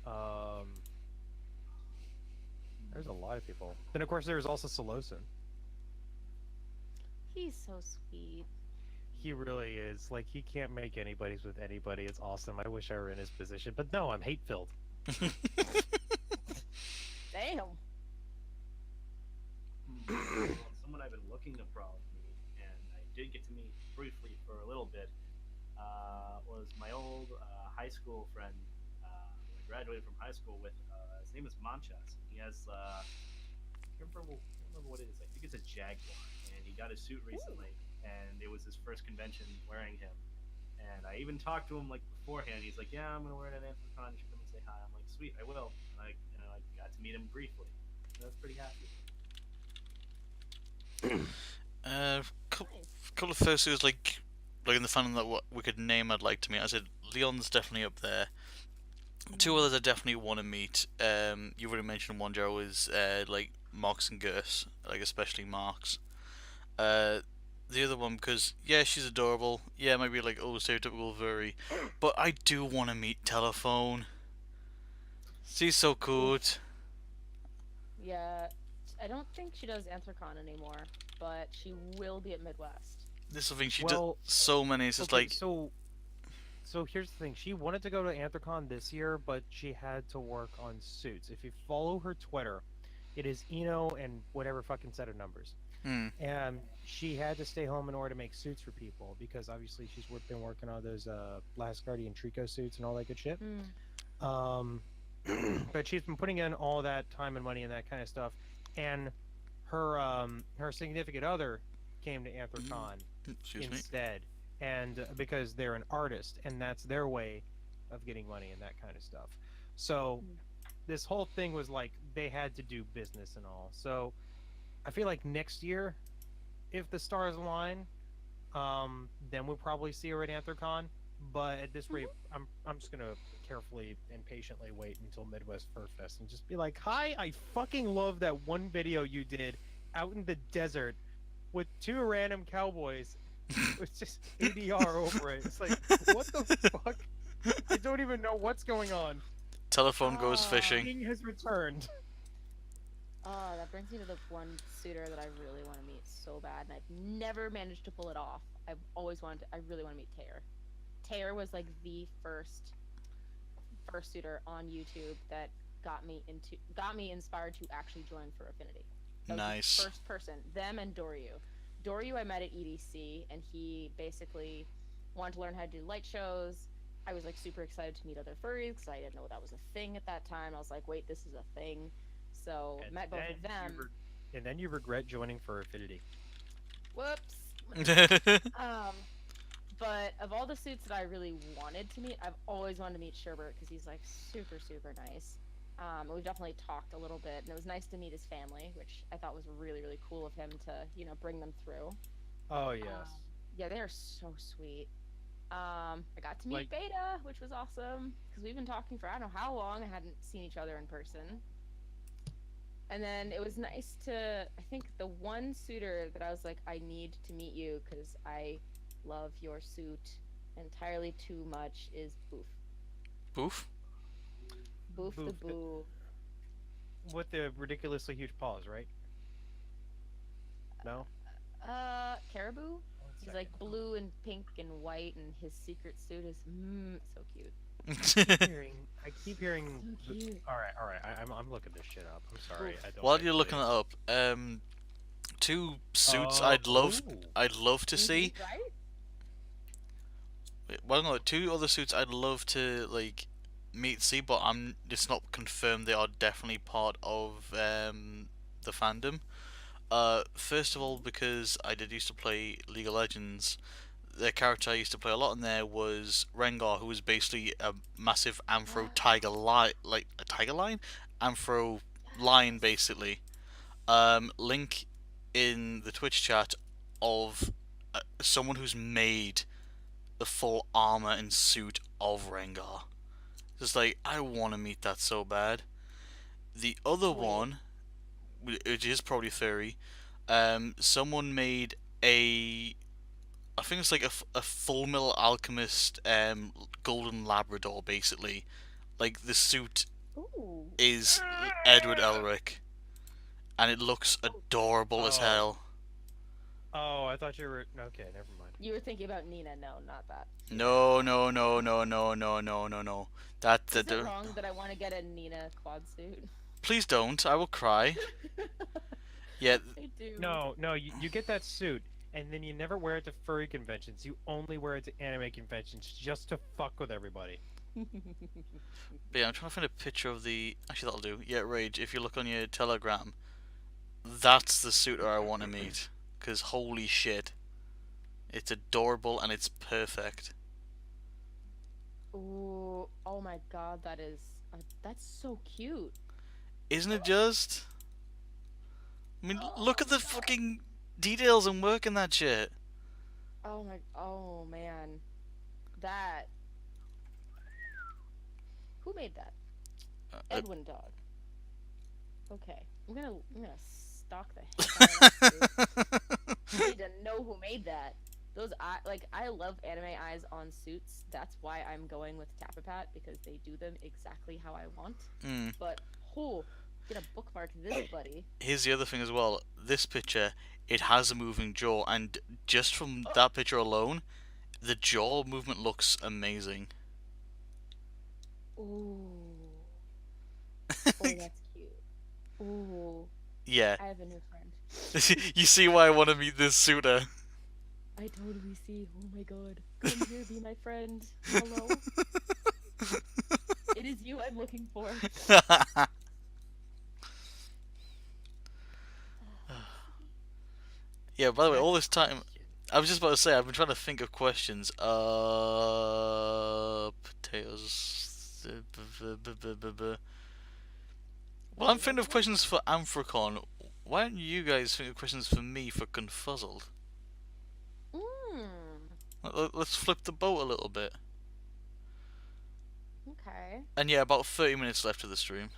There's a lot of people. Then of course there's also Solosin. He's so sweet. He really is. Like he can't make anybody's with anybody. It's awesome. I wish I were in his position, but no, I'm hate filled. Damn. Well, someone I've been looking to probably meet, and I did get to meet briefly for a little bit, was my old high school friend who I graduated from high school with. His name is Manchas. He has, I can't remember what it is. I think it's a Jaguar, and he got a suit recently, and it was his first convention wearing him. And I even talked to him like beforehand. He's like, "Yeah, I'm gonna wear it at AnthemCon. You should come and say hi." I'm like, "Sweet, I will." And I got to meet him briefly. So I was pretty happy. Couple of fursuits like in the fandom that we could name I'd like to meet. I said Leon's definitely up there. Two others I definitely want to meet. You already mentioned one, Joe, is like Marks and Gus, like especially Marks. The other one because yeah, she's adorable. Yeah, maybe like stereotypical furry, but I do want to meet Telephone. She's so good. Yeah, I don't think she does Anthrocon anymore, but she will be at Midwest. This is the thing she Well, does so many. It's just Okay, like so here's the thing. She wanted to go to Anthrocon this year, but she had to work on suits. If you follow her Twitter, it is Eno and whatever fucking set of numbers. And she had to stay home in order to make suits for people because obviously she's been working on those Last Guardian Trico suits and all that good shit. Um, but she's been putting in all that time and money and that kind of stuff. And her significant other came to Anthrocon excuse me. instead, and because they're an artist and that's their way of getting money and that kind of stuff. So this whole thing was like they had to do business and all. So I feel like next year, if the stars align, then we'll probably see her at Anthrocon. But at this rate, I'm just gonna carefully and patiently wait until Midwest Furfest and just be like, "Hi, I fucking love that one video you did out in the desert with two random cowboys with just ADR over it." It's like, what the fuck? I don't even know what's going on. Telephone goes fishing. King has returned. Oh, that brings me to the one suitor that I really want to meet so bad, and I've never managed to pull it off. I've always wanted to, I really want to meet Taylor. Taylor was like the first suitor on YouTube that got me inspired to actually join for Affinity. That was Nice. the first person. Them and Doryu. Doryu I met at EDC, and he basically wanted to learn how to do light shows. I was like super excited to meet other furries because I didn't know that was a thing at that time. I was like, wait, this is a thing. So And met both then of them. and then you regret joining for Affinity. Whoops. But of all the suits that I really wanted to meet, I've always wanted to meet Sherbert because he's like super, super nice. We've definitely talked a little bit, and it was nice to meet his family, which I thought was really, really cool of him to, bring them through. Oh yes. Yeah, they are so sweet. I got to meet Like- Beta, which was awesome because we've been talking for I don't know how long. I hadn't seen each other in person. And then it was nice to, I think the one suitor that I was like, I need to meet you because I love your suit entirely too much is Boof. Boof? Boof the Boof. Boo. With the ridiculously huge paws, right? No. Caribou? He's like blue and pink and white, and his secret suit is so cute. I keep hearing. So cute. All right. I'm looking this shit up. I'm sorry. I don't. While you're looking it up, two suits I'd love to see. Right? Well, no, two other suits I'd love to like meet, see, but it's not confirmed they are definitely part of the fandom. First of all, because I did used to play League of Legends, the character I used to play a lot in there was Rengar, who was basically a massive Anthro tiger lion, like a tiger lion, Anthro lion, basically. Link in the Twitch chat of someone who's made the full armor and suit of Rengar. Just like, I want to meet that so bad. The other one, which is probably furry, someone made I think it's like a Full Metal Alchemist Golden Labrador, basically. Like, the suit Ooh. is Edward Elric. and it looks adorable as Oh. hell. Oh, I thought you were okay. Never mind. You were thinking about Nina. No, not that. No, no, no, no, no, no, no, no, no. Is it wrong that I want to get a Nina quad suit? Please don't. I will cry. Yeah. I do. No, you get that suit, and then you never wear it to furry conventions. You only wear it to anime conventions just to fuck with everybody. But yeah, I'm trying to find a picture of the. Actually, that'll do. Yeah, Rage. If you look on your Telegram, that's the suitor I want to meet. Cause holy shit, it's adorable and it's perfect. Ooh, oh my god, that's so cute. Isn't it just? I mean, look at the fucking details and work in that shit. Oh man, that. Who made that? Edwin Dog. Okay, I'm gonna stalk the heck out of that suit. I need to know who made that. Those I love anime eyes on suits. That's why I'm going with Tapapat because they do them exactly how I want. Mm. But get a bookmark this, buddy. Here's the other thing as well. This picture, it has a moving jaw, and just from that picture alone, the jaw movement looks amazing. Ooh. Oh, that's cute. Ooh. Yeah. I have a new friend. You see why I want to meet this suitor. I totally see. Oh my god. Come here, be my friend. Hello. It is you I'm looking for. Yeah, by the way, all this time, I was just about to say, I've been trying to think of questions. Potatoes. Well, I'm thinking of questions for Amphicon. Why don't you guys think of questions for me for Confuzzled? Let's flip the boat a little bit. Okay. And yeah, about 30 minutes left of the stream.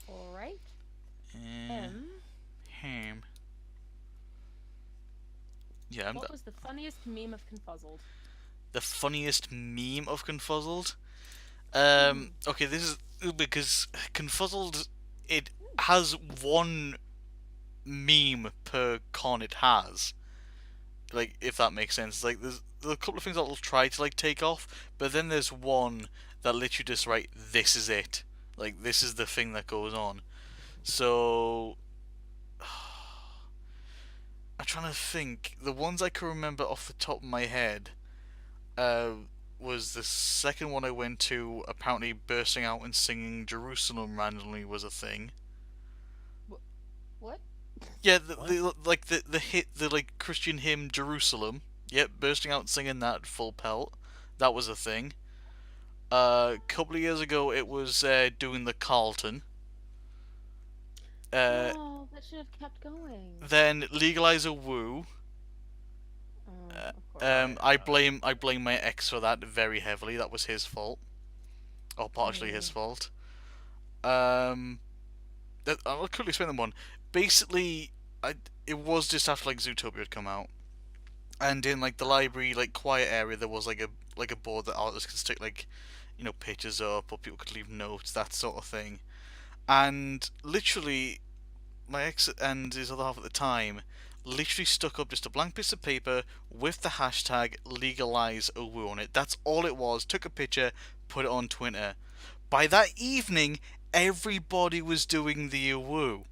Alright. Ham. Yeah, What was the funniest meme of Confuzzled? The funniest meme of Confuzzled? Okay, this is because Confuzzled, it has one meme per con it has. Like, if that makes sense. Like, there's a couple of things that will try to, like, take off, but then there's one that literally just, right, this is it. Like, this is the thing that goes on. So, I'm trying to think. The ones I can remember off the top of my head was the second one I went to. Apparently, bursting out and singing "Jerusalem" randomly was a thing. What? Yeah, the hit, the like Christian hymn "Jerusalem." Yep, bursting out and singing that full pelt. That was a thing. A couple of years ago, it was doing the Carlton. Oh, that should have kept going. Then legalize a woo. Of course. I blame my ex for that very heavily. That was his fault, or partially his fault. I'll quickly explain them one. Basically, it was just after like Zootopia had come out, and in like the library like quiet area there was like a board that artists could stick like, you know, pictures up, or people could leave notes, that sort of thing. And literally, my ex and his other half at the time literally stuck up just a blank piece of paper with the hashtag legalize Owu on it. That's all it was. Took a picture, put it on Twitter. By that evening, everybody was doing the Owu.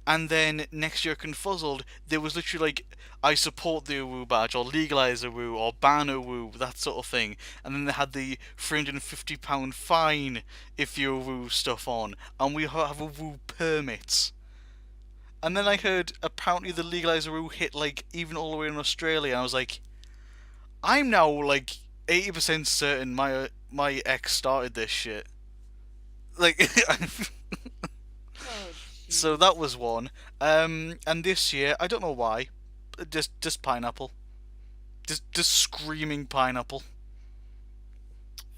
And then next year, Confuzzled, there was literally like, I support the Owu badge, or legalize Owu, or ban Owu, that sort of thing. And then they had the £350 fine if you Owu stuff on. And we have Owu permits. And then I heard apparently the legalize Owu hit like even all the way in Australia. And I was like, I'm now like 80% certain my ex started this shit. Like, Oh, so that was one. And this year, I don't know why, just pineapple. Just screaming pineapple.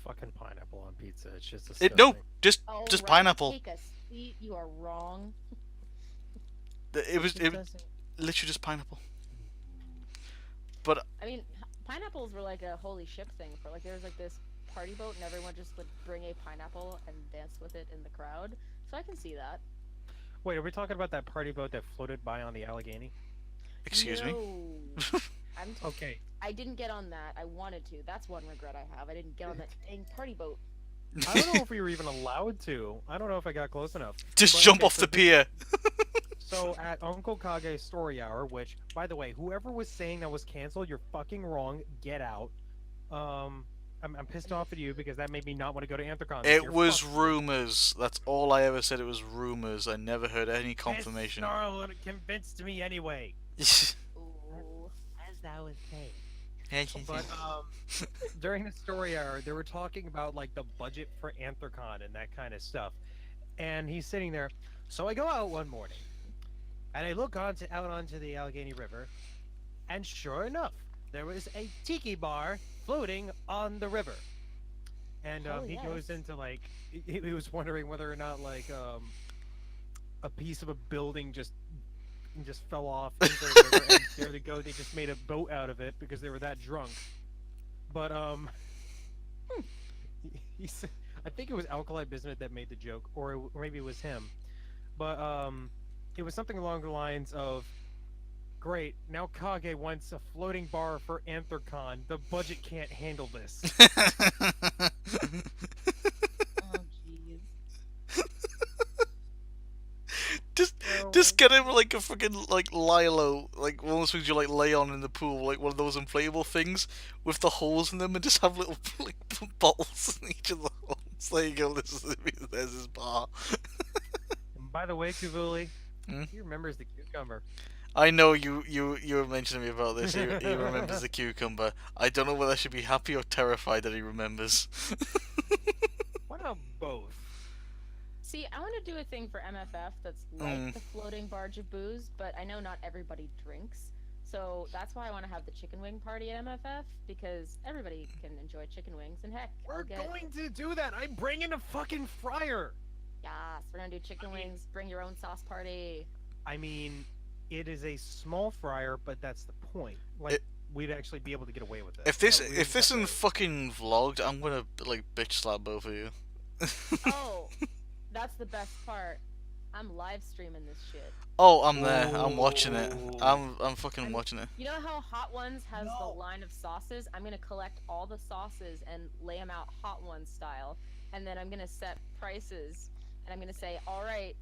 Fucking pineapple on pizza. It's just disgusting. No, just Alright, pineapple. Take a seat. You are wrong. It was It doesn't- literally just pineapple. But I mean, pineapples were like a holy ship thing for like there was like this party boat and everyone just would bring a pineapple and dance with it in the crowd. So I can see that. Wait, are we talking about that party boat that floated by on the Allegheny? Excuse me? No. Okay. I didn't get on that. I wanted to. That's one regret I have. I didn't get on that dang party boat. I don't know if we were even allowed to. I don't know if I got close enough. Just But, jump okay, off so the this- pier. So at Uncle Kage's story hour, which, by the way, whoever was saying that was canceled, you're fucking wrong. Get out. I'm pissed off at you because that made me not want to go to Anthrocon. this It year. was Fuck. rumors. That's all I ever said. It was rumors. I never heard any confirmation. Snarl convinced me anyway. Ooh. As I was saying. But during the story hour, they were talking about like the budget for Anthrocon and that kind of stuff. And he's sitting there. So I go out one morning, and I look out onto the Allegheny River, and sure enough, there was a tiki bar floating on the river. And Oh, he yes. goes into like he was wondering whether or not like a piece of a building just fell off into the river, and there they go. They just made a boat out of it because they were that drunk. But he said, I think it was Alkali Bismuth that made the joke, or maybe it was him. But it was something along the lines of, "Great, now Kage wants a floating bar for Anthrocon. The budget can't handle this." Oh, jeez. Just get him like a freaking like Lilo, like one of those things you like lay on in the pool, like one of those inflatable things with the holes in them, and just have little like bottles in each of the holes. There you go. There's his bar. And by the way, Kivuli, Hmm? he remembers the cucumber. I know you were mentioning me about this. He remembers the cucumber. I don't know whether I should be happy or terrified that he remembers. Why not both? See, I want to do a thing for MFF that's like the floating barge of booze, but I know not everybody drinks. So that's why I want to have the chicken wing party at MFF, because everybody can enjoy chicken wings, and heck, We're I'll get... going to do that. I'm bringing a fucking fryer. Yes, we're gonna do chicken wings, bring your own sauce party. I mean, it is a small fryer, but that's the point. Like, we'd actually be able to get away with it. If this So we if this have isn't to- fucking vlogged, I'm gonna like bitch slap both of you. Oh, that's the best part. I'm live streaming this shit. Oh, I'm there. I'm watching it. Ooh. I'm fucking watching it. You know how Hot Ones has No. the line of sauces? I'm gonna collect all the sauces and lay them out Hot Ones style, and then I'm gonna set prices, and I'm gonna say, all right,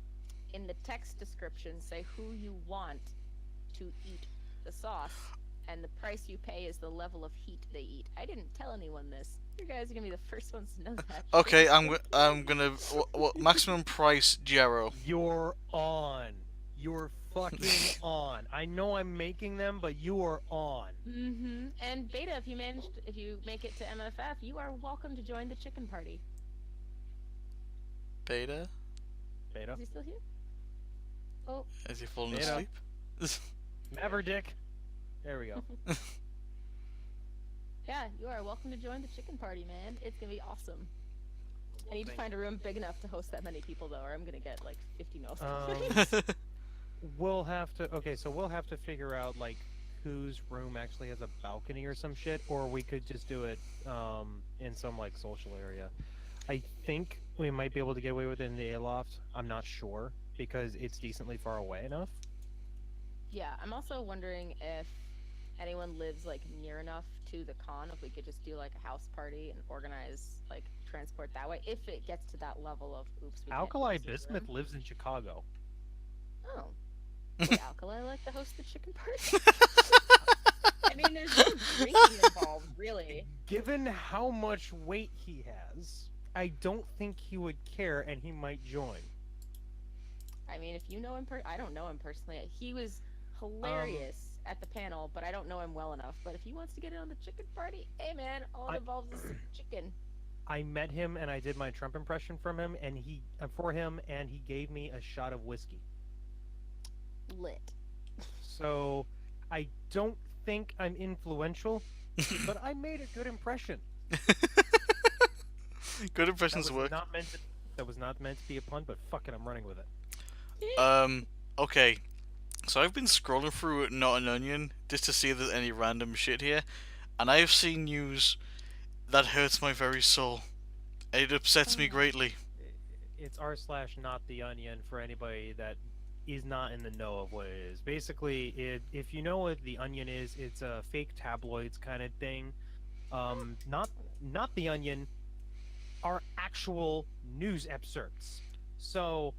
in the text description, say who you want to eat the sauce, and the price you pay is the level of heat they eat. I didn't tell anyone this. You guys are gonna be the first ones to know that. Okay, I'm gonna what maximum price Gyro. You're on. You're fucking on. I know I'm making them, but you are on. Mm-hmm. And Beta, if you make it to MFF, you are welcome to join the chicken party. Beta, Beta. Is he still here? Oh, is he falling Beta. asleep? Maverdick. There we go. yeah, you are welcome to join the chicken party, man. It's gonna be awesome. I need to find a room big enough to host that many people, though, or I'm gonna get like 50 no. We'll have to. Okay, so we'll have to figure out like whose room actually has a balcony or some shit, or we could just do it in some like social area. I think we might be able to get away with it in the aloft. I'm not sure because it's decently far away enough. Yeah, I'm also wondering if anyone lives like near enough to the con, if we could just do like a house party and organize like transport that way, if it gets to that level of oops. We can't Alkali host this Bismuth room. lives in Chicago. Oh, would Alkali like to host the chicken party? I mean, there's no drinking involved, really. Given how much weight he has, I don't think he would care, and he might join. I mean, if you know him, I don't know him personally. He was hilarious at the panel, but I don't know him well enough. But if he wants to get in on the chicken party, hey man, all it involves is some chicken. I met him and I did my Trump impression from him, and he gave me a shot of whiskey. Lit. So I don't think I'm influential, but I made a good impression. Good impressions work. That was not meant to be a pun, but fuck it, I'm running with it. Okay. So I've been scrolling through Not an Onion just to see if there's any random shit here, and I have seen news that hurts my very soul. It upsets me greatly. it's r/not the onion for anybody that is not in the know of what it is. Basically, if you know what the onion is, it's a fake tabloids kind of thing. Not the onion are actual news excerpts. So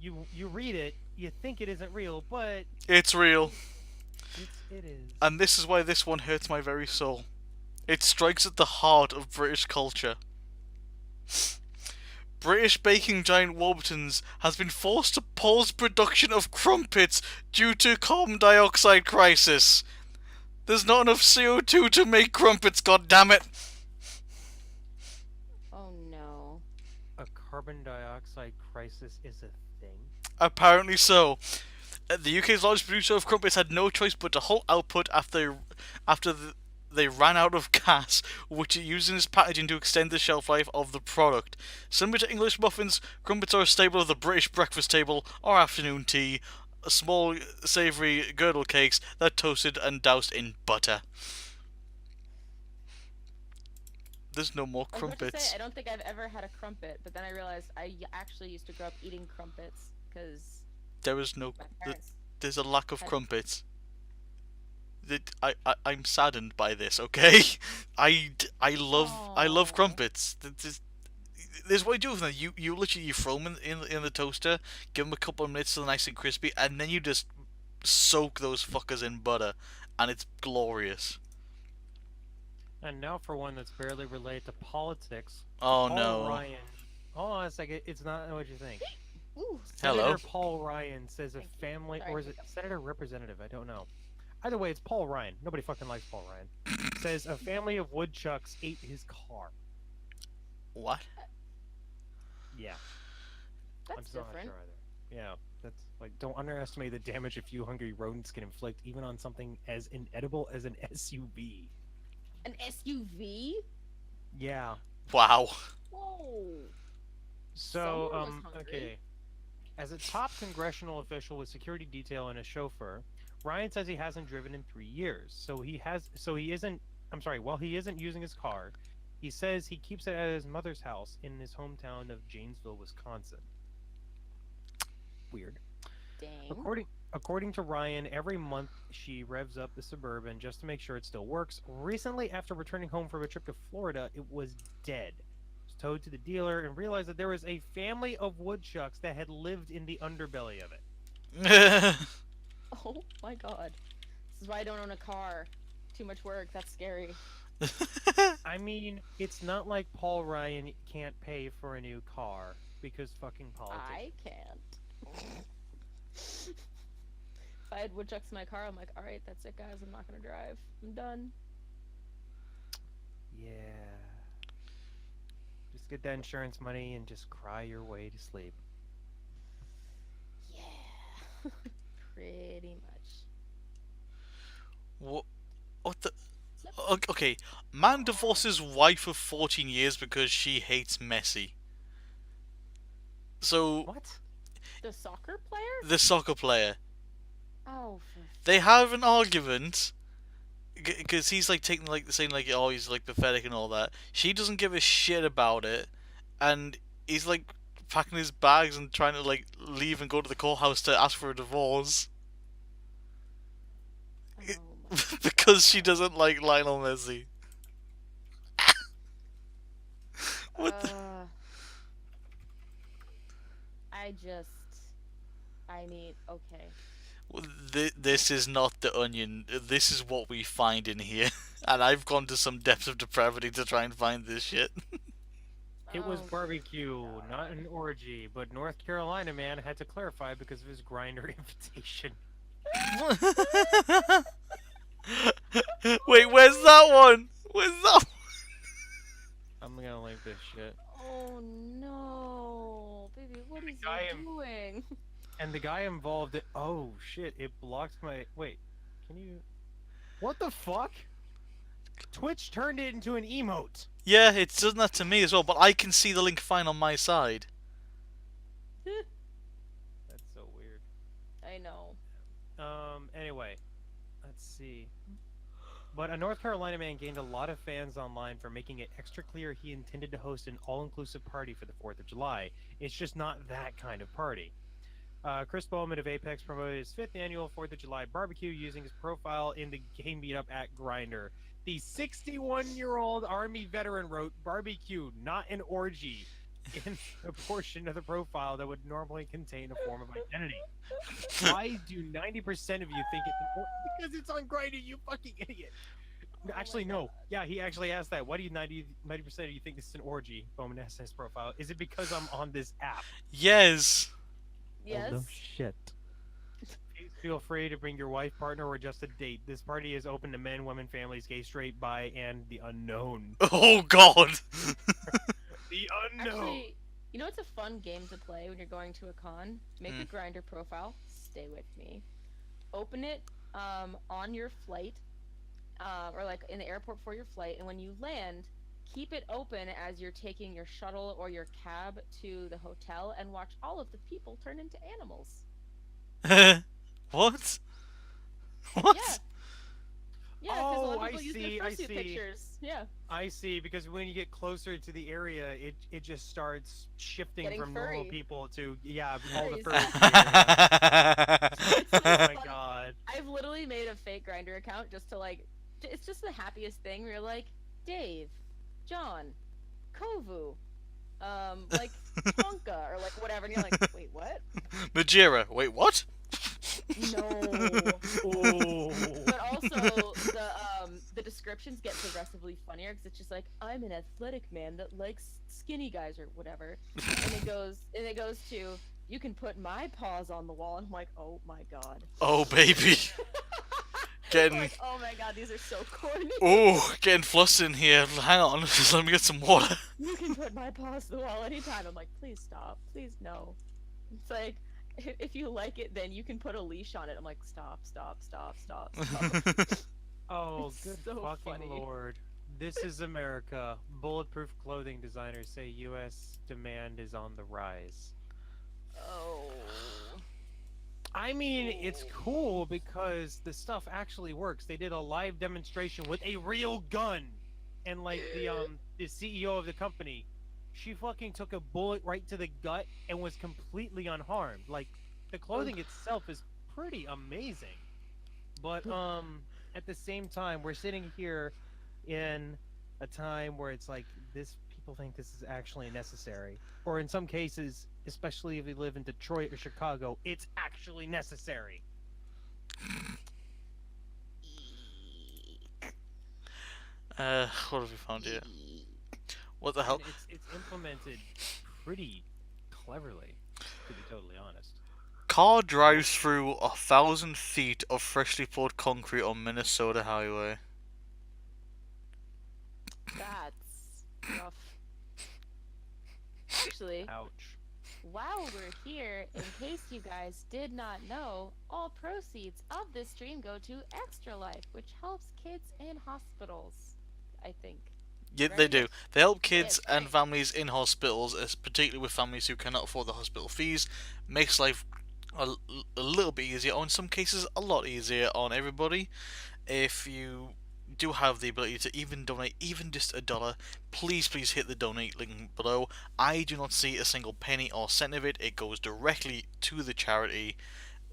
you read it, you think it isn't real, but It's real. it is. And this is why this one hurts my very soul. It strikes at the heart of British culture. British baking giant Warburton's has been forced to pause production of crumpets due to carbon dioxide crisis. There's not enough CO2 to make crumpets, goddammit! Oh no. A carbon dioxide crisis is a thing. Apparently so. The UK's largest producer of crumpets had no choice but to halt output after they ran out of gas, which it used in its packaging to extend the shelf life of the product. Similar to English muffins, crumpets are a staple of the British breakfast table or afternoon tea, small savoury girdle cakes that are toasted and doused in butter. There's no more I was about to crumpets. say, I don't think I've ever had a crumpet, but then I realized actually used to grow up eating crumpets because There is no. my parents. There's a lack of had- crumpets. I'm saddened by this. Okay, I love Aw. crumpets. This is what you do with them. You literally you throw them in the toaster, give them a couple of minutes till they're nice and crispy, and then you just soak those fuckers in butter, and it's glorious. And now for one that's barely related to politics. Oh Paul no. Ryan. Hold on a second. It's not what you think. Ooh. Hello. Senator Paul Ryan says a Thank you. family, Sorry, or is it hiccup. Senator Representative? I don't know. Either way, it's Paul Ryan. Nobody fucking likes Paul Ryan. Says a family of woodchucks ate his car. What? Yeah, I'm That's still different. not sure either. Yeah, that's like, don't underestimate the damage a few hungry rodents can inflict, even on something as inedible as an SUV. An SUV? Yeah. Wow. Whoa. So, Someone was hungry. okay. As a top congressional official with security detail and a chauffeur, Ryan says he hasn't driven in 3 years. While he isn't using his car, he says he keeps it at his mother's house in his hometown of Janesville, Wisconsin. Weird. Dang. According to Ryan, every month she revs up the Suburban just to make sure it still works. Recently, after returning home from a trip to Florida, it was dead. It was towed to the dealer and realized that there was a family of woodchucks that had lived in the underbelly of it. Oh my god. This is why I don't own a car. Too much work. That's scary. I mean, it's not like Paul Ryan can't pay for a new car because fucking politics. I can't. If I had woodchucks in my car, I'm like, alright, that's it, guys. I'm not gonna drive. I'm done. Yeah. Just get that insurance money and just cry your way to sleep. Yeah. Pretty much. What the? Okay, man divorces wife of 14 years because she hates Messi. So What? The soccer player? the soccer player, Oh, for they have an argument because he's like taking like saying like oh he's like pathetic and all that. She doesn't give a shit about it, and he's like packing his bags and trying to like leave and go to the courthouse to ask for a divorce oh my. because she doesn't like Lionel Messi. What the? I mean, okay. This is not the Onion. This is what we find in here, and I've gone to some depths of depravity to try and find this shit. It was Oh, barbecue, God. not an orgy, but North Carolina man had to clarify because of his grinder invitation. Wait, where's that one? Where's that I'm gonna link this shit. Oh no, baby, what is I he am- doing? And the guy involved it. Oh shit! It blocked my. Wait, can you? What the fuck? Twitch turned it into an emote. Yeah, it's done that to me as well, but I can see the link fine on my side. That's so weird. I know. Anyway, let's see. But a North Carolina man gained a lot of fans online for making it extra clear he intended to host an all-inclusive party for the 4th of July. It's just not that kind of party. Chris Bowman of Apex promoted his 5th annual 4th of July barbecue using his profile in the game meetup at Grindr. The 61-year-old Army veteran wrote barbecue, not an orgy, in a portion of the profile that would normally contain a form of identity. Why do 90% of you think it's an orgy? Because it's on Grindr, you fucking idiot. Actually, no. Yeah, he actually asked that. Why do 90% of you think this is an orgy? Bowman asked in his profile. Is it because I'm on this app? Yes. Yes. Oh, no shit. Please feel free to bring your wife, partner, or just a date. This party is open to men, women, families, gay, straight, bi, and the unknown. Oh God. The unknown. Actually, you know it's a fun game to play when you're going to a con? Make a Grindr profile. Stay with me. Open it on your flight, or like in the airport before your flight, and when you land, keep it open as you're taking your shuttle or your cab to the hotel, and watch all of the people turn into animals. What? What? Yeah. Yeah, because a lot Oh, of people use their I fursuit see. pictures. Yeah. I see, because when you get closer to the area, it just starts shifting Getting from furry. normal people to, yeah, all the Furries. furries. in the area. It's so Oh my funny. god. I've literally made a fake Grindr account just to like. It's just the happiest thing. Where you're like, Dave, John, Kovu, like Tonka or like whatever, and you're like, wait, what? Majira. Wait, what? No. Oh. But also the descriptions get progressively funnier because it's just like, I'm an athletic man that likes skinny guys or whatever, and it goes to, you can put my paws on the wall, and I'm like, oh my god. Oh baby. Getting. Like, oh my god, these are so corny. Oh, getting flustered in here. Hang on, just let me get some water. You can put my paws to the wall anytime. I'm like, please stop, please no. It's like, if you like it, then you can put a leash on it. I'm like, stop. Oh, It's good so fucking funny. lord. This is America. Bulletproof clothing designers say U.S. demand is on the rise. Oh. I mean, it's cool because the stuff actually works. They did a live demonstration with a real gun, and like the CEO of the company, she fucking took a bullet right to the gut and was completely unharmed. Like, the clothing itself is pretty amazing. But at the same time, we're sitting here in a time where it's like people think this is actually necessary, or in some cases, especially if you live in Detroit or Chicago, it's actually necessary. What have we found here? What the hell? And it's implemented pretty cleverly, to be totally honest. Car drives through 1,000 feet of freshly poured concrete on Minnesota highway. That's rough. Actually, Ouch. while we're here, in case you guys did not know, all proceeds of this stream go to Extra Life, which helps kids in hospitals, I think. Yeah, they Right? do. They help kids Yes, and right. families in hospitals, particularly with families who cannot afford the hospital fees. Makes life a little bit easier, or in some cases, a lot easier on everybody. If you do have the ability to even donate, even just $1, please hit the donate link below. I do not see a single penny or cent of it. It goes directly to the charity,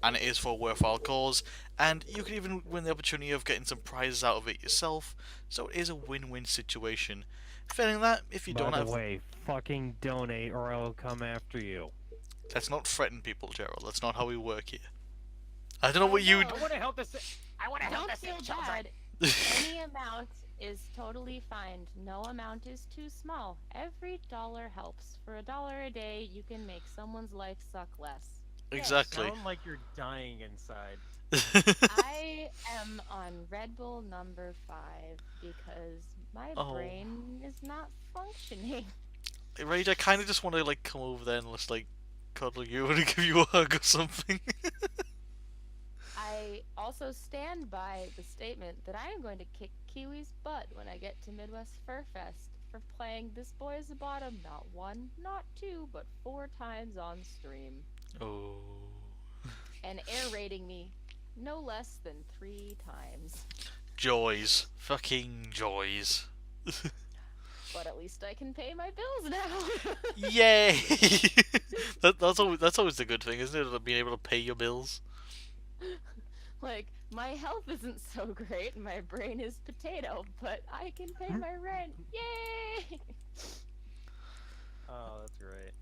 and it is for a worthwhile cause. And you can even win the opportunity of getting some prizes out of it yourself. So it is a win-win situation. Failing that, if you By don't the have, way, fucking donate or I'll come after you. let's not threaten people, Gerald. That's not how we work here. I don't know what you. no. I want to help the I want to help Don't the feel sick children. bad. Any amount is totally fine. No amount is too small. Every dollar helps. For $1 a day, you can make someone's life suck less. Exactly. Sound like you're dying inside. I am on Red Bull number 5 because my Oh. brain is not functioning. Rage, I kind of just want to like come over there and just like cuddle you and give you a hug or something. I also stand by the statement that I am going to kick Kiwi's butt when I get to Midwest Furfest for playing This Boy is the Bottom not 1, not 2, but 4 times on stream. Oh. And air raiding me no less than 3 times. Joys. Fucking joys. But at least I can pay my bills now. Yay! That's always the good thing, isn't it? Being able to pay your bills. Like, my health isn't so great, and my brain is potato, but I can pay my rent. Yay! Oh, that's great.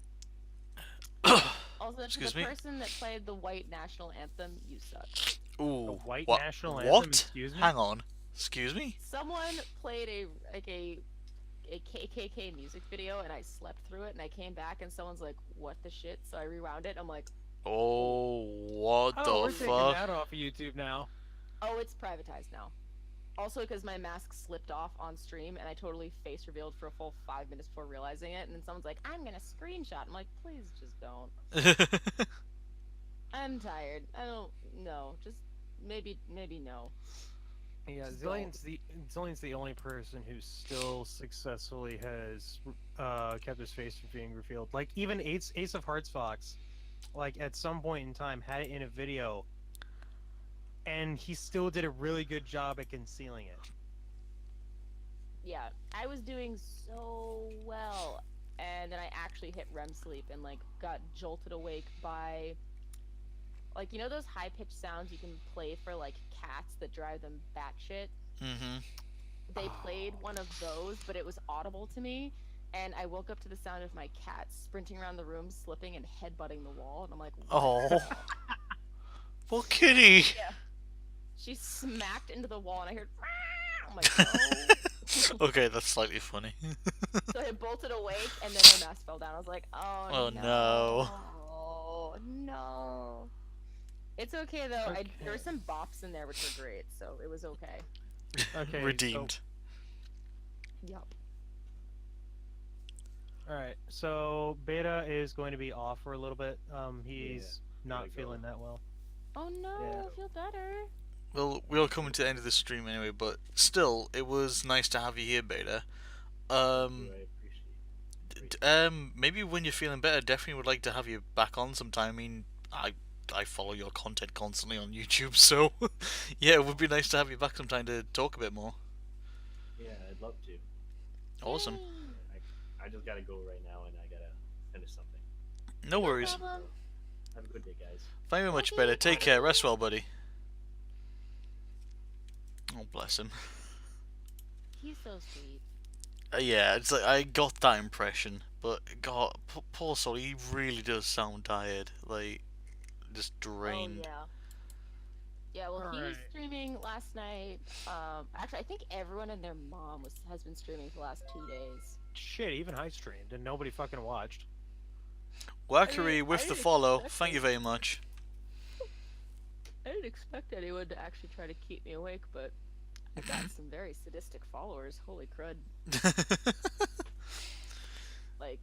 Also, to Excuse the me? person that played the white national anthem, you suck. Ooh. The white what? national anthem, What? excuse me? Hang on. Excuse me? Someone played a KKK music video, and I slept through it, and I came back, and someone's like, "What the shit?" So I rewound it. I'm like, Oh, what Oh, we're the taking fuck? that off of YouTube now. "Oh, it's privatized now." Also, because my mask slipped off on stream, and I totally face revealed for a full 5 minutes before realizing it, and then someone's like, "I'm gonna screenshot." I'm like, "Please, just don't." I'm tired. I don't know. Just maybe no. Yeah, Just Zillion's the only person who still successfully has kept his face from being revealed. Like, even Ace of Hearts Fox, like, at some point in time, had it in a video, and he still did a really good job at concealing it. Yeah, I was doing so well, and then I actually hit REM sleep and like got jolted awake by, like, you know those high pitched sounds you can play for like cats that drive them batshit. Mm-hmm. They played one of those, but it was audible to me, and I woke up to the sound of my cat sprinting around the room, slipping and headbutting the wall, and I'm like, what? Oh. Poor kitty. Yeah. She smacked into the wall, and I heard, "Meow." I'm like, no. Okay, that's slightly funny. So I bolted awake, and then my mask fell down. I was like, oh, Oh, no. Oh, no. It's okay, though. There were some bops in there, which were great, so it was okay. Okay, Redeemed. Yup. Alright, so Beta is going to be off for a little bit. He's not gotta go. feeling that well. Oh, no. Yeah. I feel better. Well, we're coming to the end of the stream anyway, but still, it was nice to have you here, Beta. I appreciate Maybe when you're feeling better, definitely would like to have you back on sometime. I mean, I follow your content constantly on YouTube, so yeah, it would be nice to have you back sometime to talk a bit more. Yeah, I'd love to. Awesome. Yay. I just gotta go right now, and I gotta finish something. No worries. problem. Have a good day, guys. Thank you very much, Beta. Take care. Rest well, buddy. Oh, bless him. He's so sweet. Yeah, it's like I got that impression, but God, poor soul, he really does sound tired, like just drained. Oh, yeah. Yeah, well, he was Alright. streaming last night. Actually, I think everyone and their mom has been streaming for the last 2 days. Shit, even I streamed and nobody fucking watched. Wackery I with the didn't follow. expect Thank you it. very much. I didn't expect anyone to actually try to keep me awake, but I got some very sadistic followers. Holy crud. Like,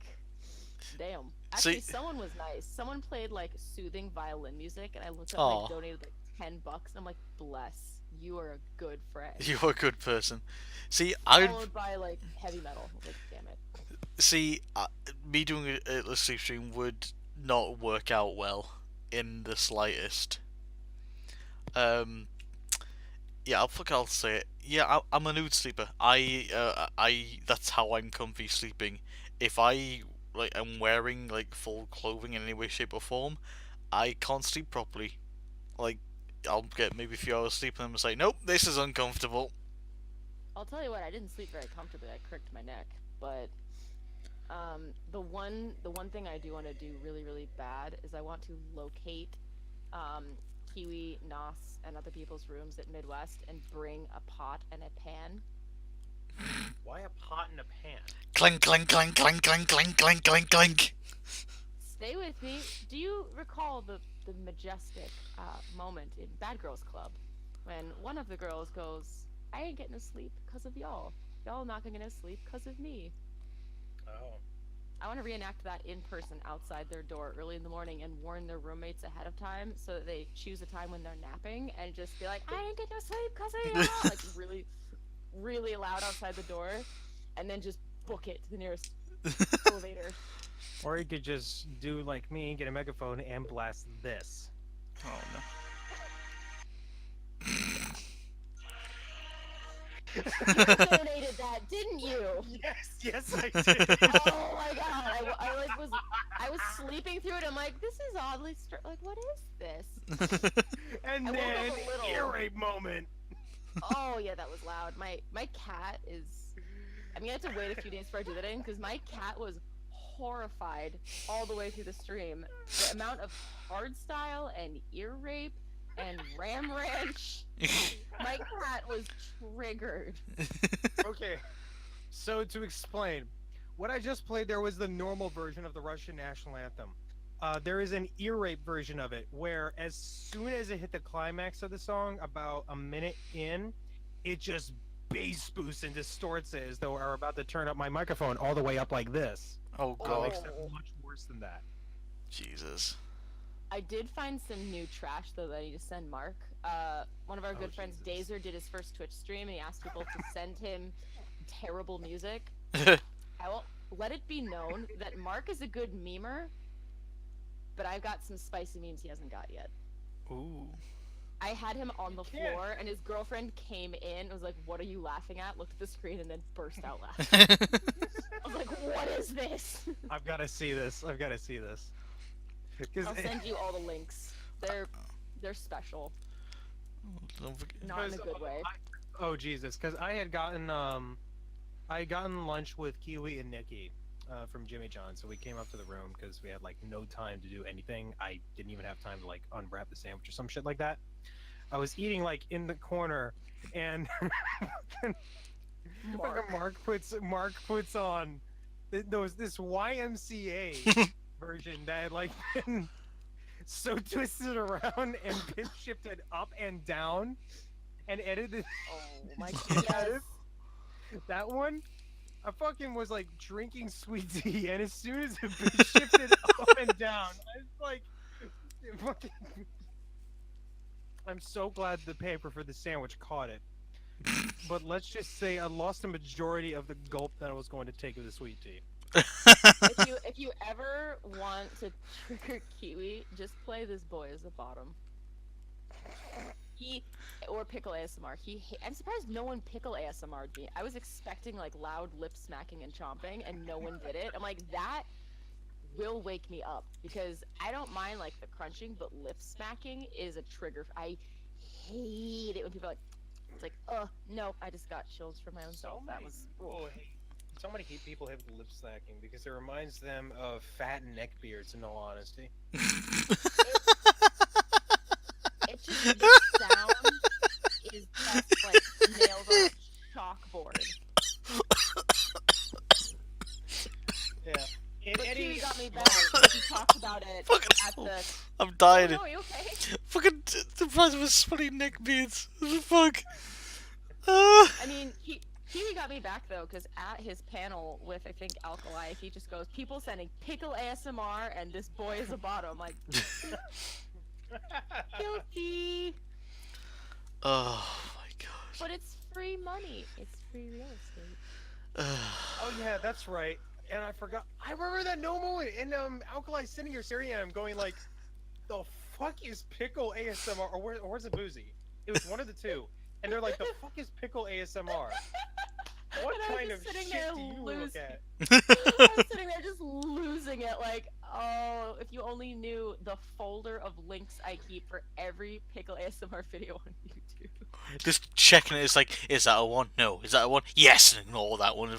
damn. Actually, See- someone was nice. Someone played, like, soothing violin music, and I looked up Aw. and I donated, like, $10, and I'm like, bless. You are a good friend. You're a good person. See, I Followed by, like, heavy metal. Like, damn it. see me doing a sleep stream would not work out well in the slightest. Yeah, I'll say it. Yeah, I'm a nude sleeper. That's how I'm comfy sleeping. If I am wearing like full clothing in any way, shape, or form, I can't sleep properly. Like, I'll get maybe a few hours sleep and I'm just like, nope, this is uncomfortable. I'll tell you what, I didn't sleep very comfortably. I cricked my neck, but the one thing I do want to do really, really bad is I want to locate Kiwi, Nos, and other people's rooms at Midwest and bring a pot and a pan. Why a pot and a pan? Clink, clink, clink, clink, clink, clink, clink, clink, clink. Stay with me. Do you recall the majestic moment in Bad Girls Club when one of the girls goes, "I ain't getting to sleep because of y'all. Y'all not gonna get to sleep because of me." Oh. I want to reenact that in person outside their door early in the morning and warn their roommates ahead of time so that they choose a time when they're napping and just be like, "I didn't get no sleep because of y'all." Like really, really loud outside the door, and then just book it to the nearest elevator. Or you could just do like me, get a megaphone and blast this. Oh no. You donated that, didn't you? Yes, I did. Oh my god! I was sleeping through it. I'm like, this is oddly like, what is this? And I woke then up a little. ear rape moment. Oh yeah, that was loud. My cat is. I'm gonna have to wait a few days before I do that in because my cat was horrified all the way through the stream. The amount of hardstyle and ear rape and ram ranch. My cat was triggered. Okay, so to explain, what I just played there was the normal version of the Russian national anthem. There is an ear rape version of it where as soon as it hit the climax of the song, about a minute in, it just bass boosts and distorts it as though I were about to turn up my microphone all the way up like this. Oh god. Except much worse than that. Jesus. I did find some new trash though that I need to send Mark. One of our good friends, Jesus. Dazer, did his first Twitch stream and he asked people to send him terrible music. I will let it be known that Mark is a good memer, but I've got some spicy memes he hasn't got yet. Ooh. I had him on the floor and his girlfriend came in and was like, "What are you laughing at?" Looked at the screen and then burst out laughing. I was like, "What is this?" I've got to see this. I've got to see this. I'll send you all the links. They're special. Don't forget. Not in a good way. Oh Jesus! Because I had gotten lunch with Kiwi and Nikki from Jimmy John, so we came up to the room because we had like no time to do anything. I didn't even have time to like unwrap the sandwich or some shit like that. I was eating like in the corner, and Mark puts on this YMCA version that had like been so twisted around and pitch shifted up and down and edited. Oh my Yes. god. That one, I fucking was like drinking sweet tea, and as soon as it pitch shifted up and down, I was like, fucking. I'm so glad the paper for the sandwich caught it. But let's just say I lost a majority of the gulp that I was going to take of the sweet tea. If you ever want to trigger Kiwi, just play this boy as the bottom. Or pickle ASMR. I'm surprised no one pickle ASMR'd me. I was expecting like loud lip smacking and chomping, and no one did it. I'm like, that will wake me up because I don't mind like the crunching, but lip smacking is a trigger. I hate it when people are like, it's like, oh no, I just got chills from my own self. That was. So many people hate lip smacking because it reminds them of fat neckbeards. In all honesty, it's just the sound is just like nailed on a chalkboard. yeah. But Kiwi got me back. He talked about it at the. I'm dying. Oh, no, are you okay? Fucking surprised with sweaty neck beards. What the fuck? I mean, Kiwi got me back though, because at his panel with I think Alkali, he just goes, people sending pickle ASMR and this boy is a bottom. Like, guilty. Oh my god. But it's free money. It's free real estate. Oh yeah, that's right. And I forgot. I remember that no moment. And Alkali sitting here staring at him, going like, "The fuck is pickle ASMR? Or where's the boozy?" It was one of the two. And they're like, "The fuck is pickle ASMR? What And I was kind of just sitting shit there do you look at?" I was sitting there just losing it, like, oh, if you only knew the folder of links I keep for every pickle ASMR video on YouTube. Just checking it. It's like, is that a one? No. Is that a one? Yes. Ignore that one.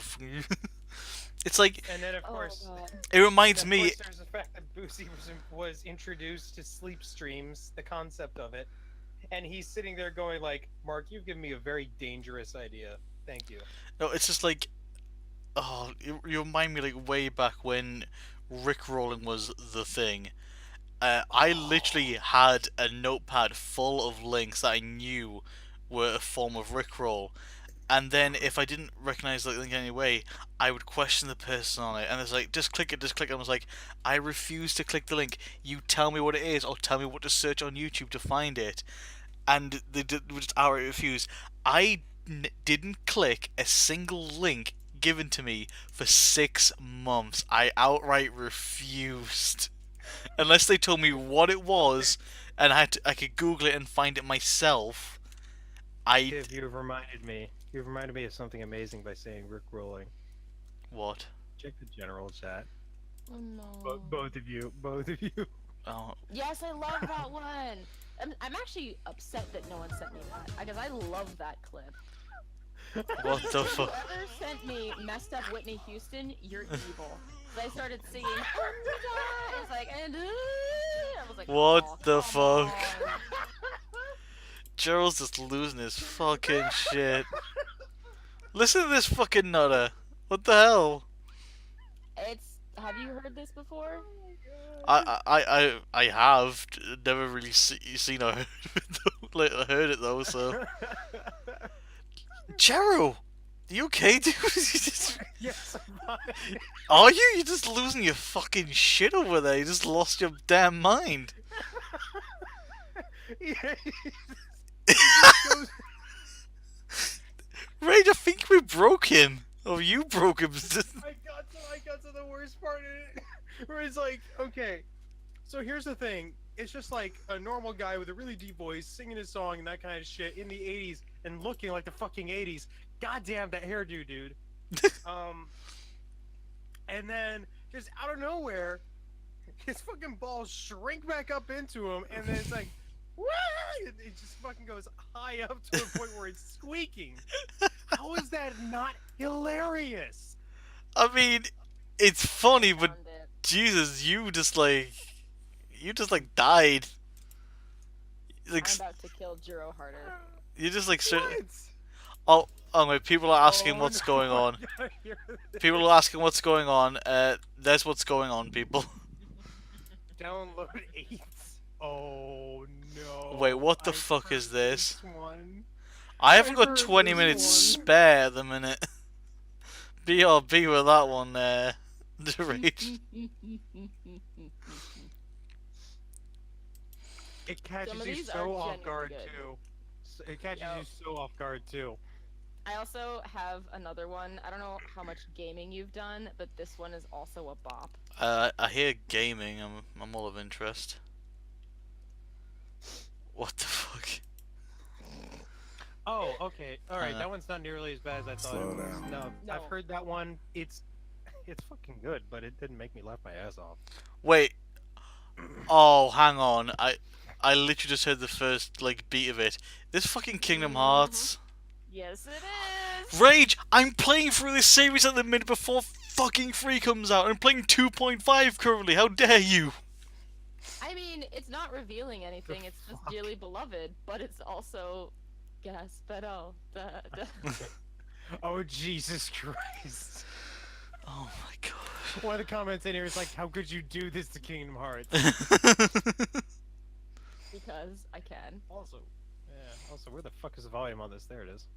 It's like, And then of Oh, course, God. it reminds of me. course there's the fact that Boosie was introduced to sleep streams, the concept of it, and he's sitting there going like, "Mark, you've given me a very dangerous idea. Thank you." No, it's just like, oh, you remind me like way back when Rickrolling was the thing. I literally had a notepad full of links that I knew were a form of Rickroll. And then if I didn't recognize the link in any way, I would question the person on it. And it's like, just click it, just click it. I was like, I refuse to click the link. You tell me what it is, or tell me what to search on YouTube to find it. And they would just outright refuse. I didn't click a single link given to me for 6 months. I outright refused. Unless they told me what it was, and I could Google it and find it myself. If you've reminded me of something amazing by saying Rick rolling. What? Check the general chat. Oh no. Both of you. Oh, Yes, I love that one. I'm actually upset that no one sent me that because I love that clip. what the fuck? Whoever sent me messed up Whitney Houston, you're evil. So I started singing. It's like, and I was like, What "Aw, the come fuck?" on." Gerald's just losing his fucking shit. Listen to this fucking nutter. What the hell? It's. Have you heard this before? I have never really seen or heard it though. Like, I heard it though. So, Gerald, you okay, dude? Yes, I'm fine. Are you? You're just losing your fucking shit over there. You just lost your damn mind. Yeah, Rage, I think we broke him. Or you broke him. I got to the worst part in it, where it's like, okay, so here's the thing. It's just like a normal guy with a really deep voice singing his song and that kind of shit in the 80s and looking like the fucking 80s. Goddamn that hairdo, dude. And then just out of nowhere, his fucking balls shrink back up into him, and then it's like, "Wah!" It just fucking goes high up to the point where it's squeaking. How is that not hilarious? I mean, it's funny, but Found it. Jesus, you just like died. Like, I'm about to kill Jiro harder. you just like What? oh wait, people are asking Oh, what's no, going I on. gotta hear this. People are asking what's going on. That's what's going on, people. Download 8. Oh no. Wait, what the I've fuck heard is this? One. I haven't I've got heard 20 this minutes one. spare at the minute. BRB with that one there. The rage. It Some catches of you these are so off guard genuinely good. too. It catches Yo. you so off guard too. I also have another one. I don't know how much gaming you've done, but this one is also a bop. I hear gaming. I'm all of interest. What the fuck? Oh, okay. All right, Uh, that one's not nearly as bad as I thought it Slow was. down. No, No. I've heard that one. It's fucking good, but it didn't make me laugh my ass off. Wait. Oh, hang on. I literally just heard the first like beat of it. This fucking Kingdom Hearts. Yes, it is. Rage! I'm playing through this series at the minute before fucking 3 comes out. I'm playing 2.5 currently. How dare you? I mean, it's not revealing anything. It's just dearly beloved, but it's also Gaspero. Oh Jesus Christ! Oh my god. One of the comments in here is like, "How could you do this to Kingdom Hearts?" Because I can. Also, where the fuck is the volume on this? There it is.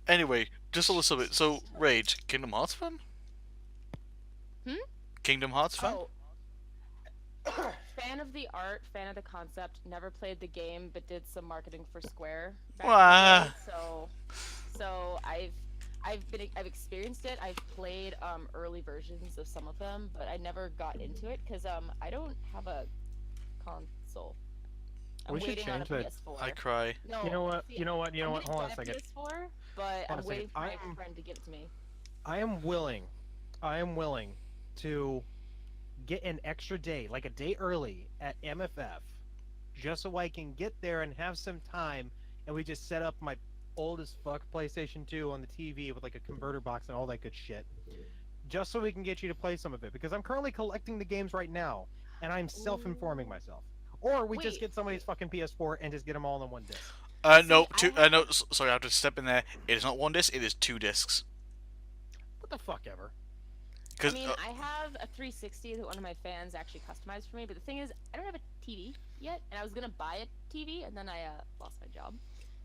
Anyway, just a little bit. So, Rage, Kingdom Hearts fan? Hmm? Kingdom Hearts fan? Oh. Fan of the art, fan of the concept. Never played the game, but did some marketing for Square. Back in the Wah. day, so I've experienced it. I've played early versions of some of them, but I never got into it because I don't have a console. I'm We should waiting on a change that. PS4. I cry. No, You know what? see, You know what? I'm Hold gonna on a get second. PS4, but Hold on I'm a second. waiting for my I'm- friend to give it to me. I am willing to get an extra day, like a day early at MFF, just so I can get there and have some time, and we just set up my old as fuck PlayStation 2 on the TV with like a converter box and all that good shit, just so we can get you to play some of it, because I'm currently collecting the games right now, and I'm self-informing myself. Or we just Wait. get somebody's fucking PS4 and just get them all in one disc. No, See, two. I No, sorry, I have to step in there. It is not 1 disc. It is 2 discs. What the fuck ever? I Because mean, I have a 360 that one of my fans actually customized for me, but the thing is, I don't have a TV yet, and I was gonna buy a TV, and then I lost my job.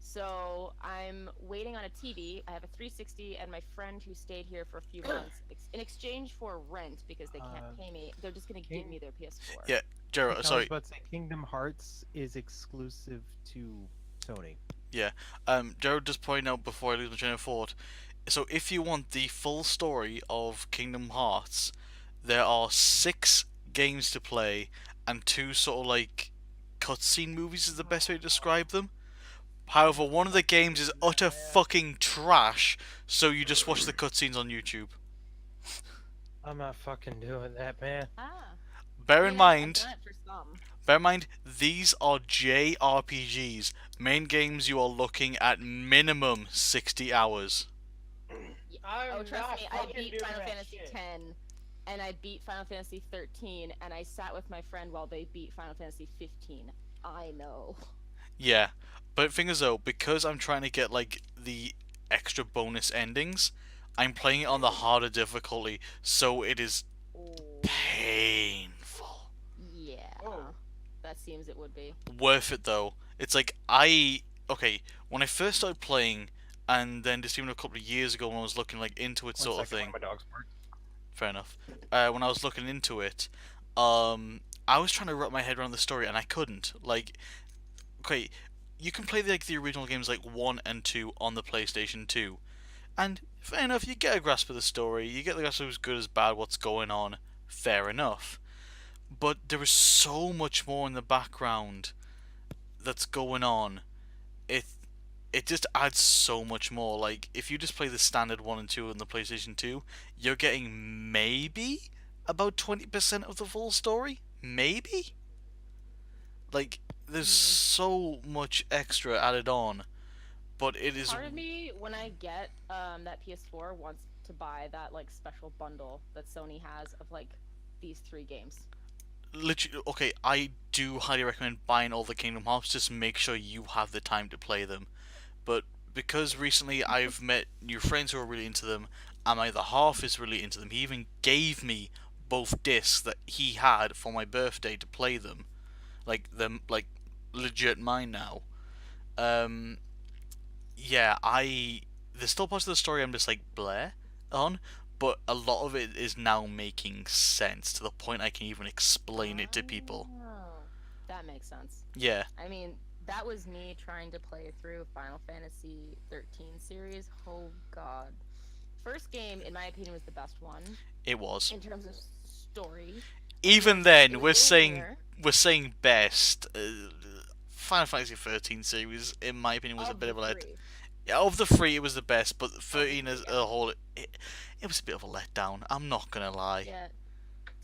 So I'm waiting on a TV. I have a 360, and my friend who stayed here for a few months, in exchange for rent, because they can't pay me, they're just gonna give me their PS4. Yeah. Gerald, I was sorry. about to say Kingdom Hearts is exclusive to Sony. Gerald just pointed out before I lose my train of thought. So if you want the full story of Kingdom Hearts, there are 6 games to play and 2 sort of like cutscene movies is the best way to describe them. However, one of the games is utter fucking trash, so you just watch the cutscenes on YouTube. I'm not fucking doing that, man. Ah. Bear I in mean, I've mind, done it for some. bear in mind, these are JRPGs. Main games you are looking at minimum 60 hours. Oh, trust me, I beat Final Fantasy X, and I beat Final Fantasy 13, and I sat with my friend while they beat Final Fantasy 15. I know. Yeah, but the thing is though, because I'm trying to get like the extra bonus endings, I'm playing it on the harder difficulty, so it is Oh, painful. yeah. Oh. That seems it would be. Worth it though. It's like okay, when I first started playing, and then just even a couple of years ago when I was looking like into it sort of thing. My dog's barking. Fair enough. When I was looking into it, I was trying to wrap my head around the story and I couldn't. Like, okay, you can play the original games like 1 and 2 on the PlayStation 2, and fair enough, you get a grasp of the story, you get the grasp of who's good as bad, what's going on, fair enough. But there is so much more in the background that's going on. It it just adds so much more. Like, if you just play the standard 1 and 2 on the PlayStation 2, you're getting maybe about 20% of the full story? Maybe? Like, there's so much extra added on, but it is Part of me, when I get that PS4, wants to buy that like special bundle that Sony has of like these 3 games. literally okay. I do highly recommend buying all the Kingdom Hearts. Just make sure you have the time to play them. But because recently I've met new friends who are really into them, and my other half is really into them, he even gave me both discs that he had for my birthday to play them. Like, them, like, legit mine now. Yeah, there's still parts of the story I'm just like bleh on, but a lot of it is now making sense to the point I can even explain it to people. Oh, that makes sense. Yeah, I mean, that was me trying to play through Final Fantasy 13 series. Oh god. First game, in my opinion, was the best one it was. in terms of story. Even It then, was we're saying linear. best. Final Fantasy 13 series, in my opinion, was a bit of a let. Three. Yeah, of the 3, it was the best, but 13 as a whole, it was a bit of a letdown. I'm not gonna lie. Yeah.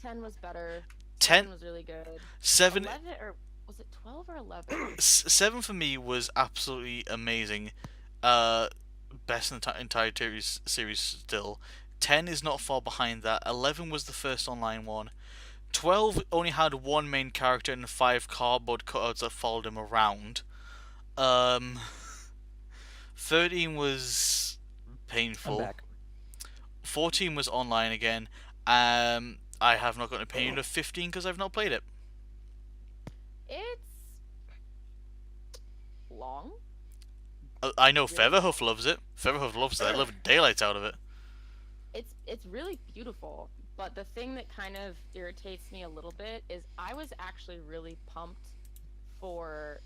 10 was better. 10, was really good. 7, 11 or was it 12 or 11? 7 for me was absolutely amazing. Best in the entire series still. 10 is not far behind that. 11 was the first online one. 12 only had one main character and 5 cardboard cutouts that followed him around. 13 was I'm painful. back. 14 was online again. I have not got an opinion of 15 because I've not played it. It's long. I know Really? Featherhoof loves it. Featherhoof loves it. I love daylight out of it. It's really beautiful, but the thing that kind of irritates me a little bit is I was actually really pumped for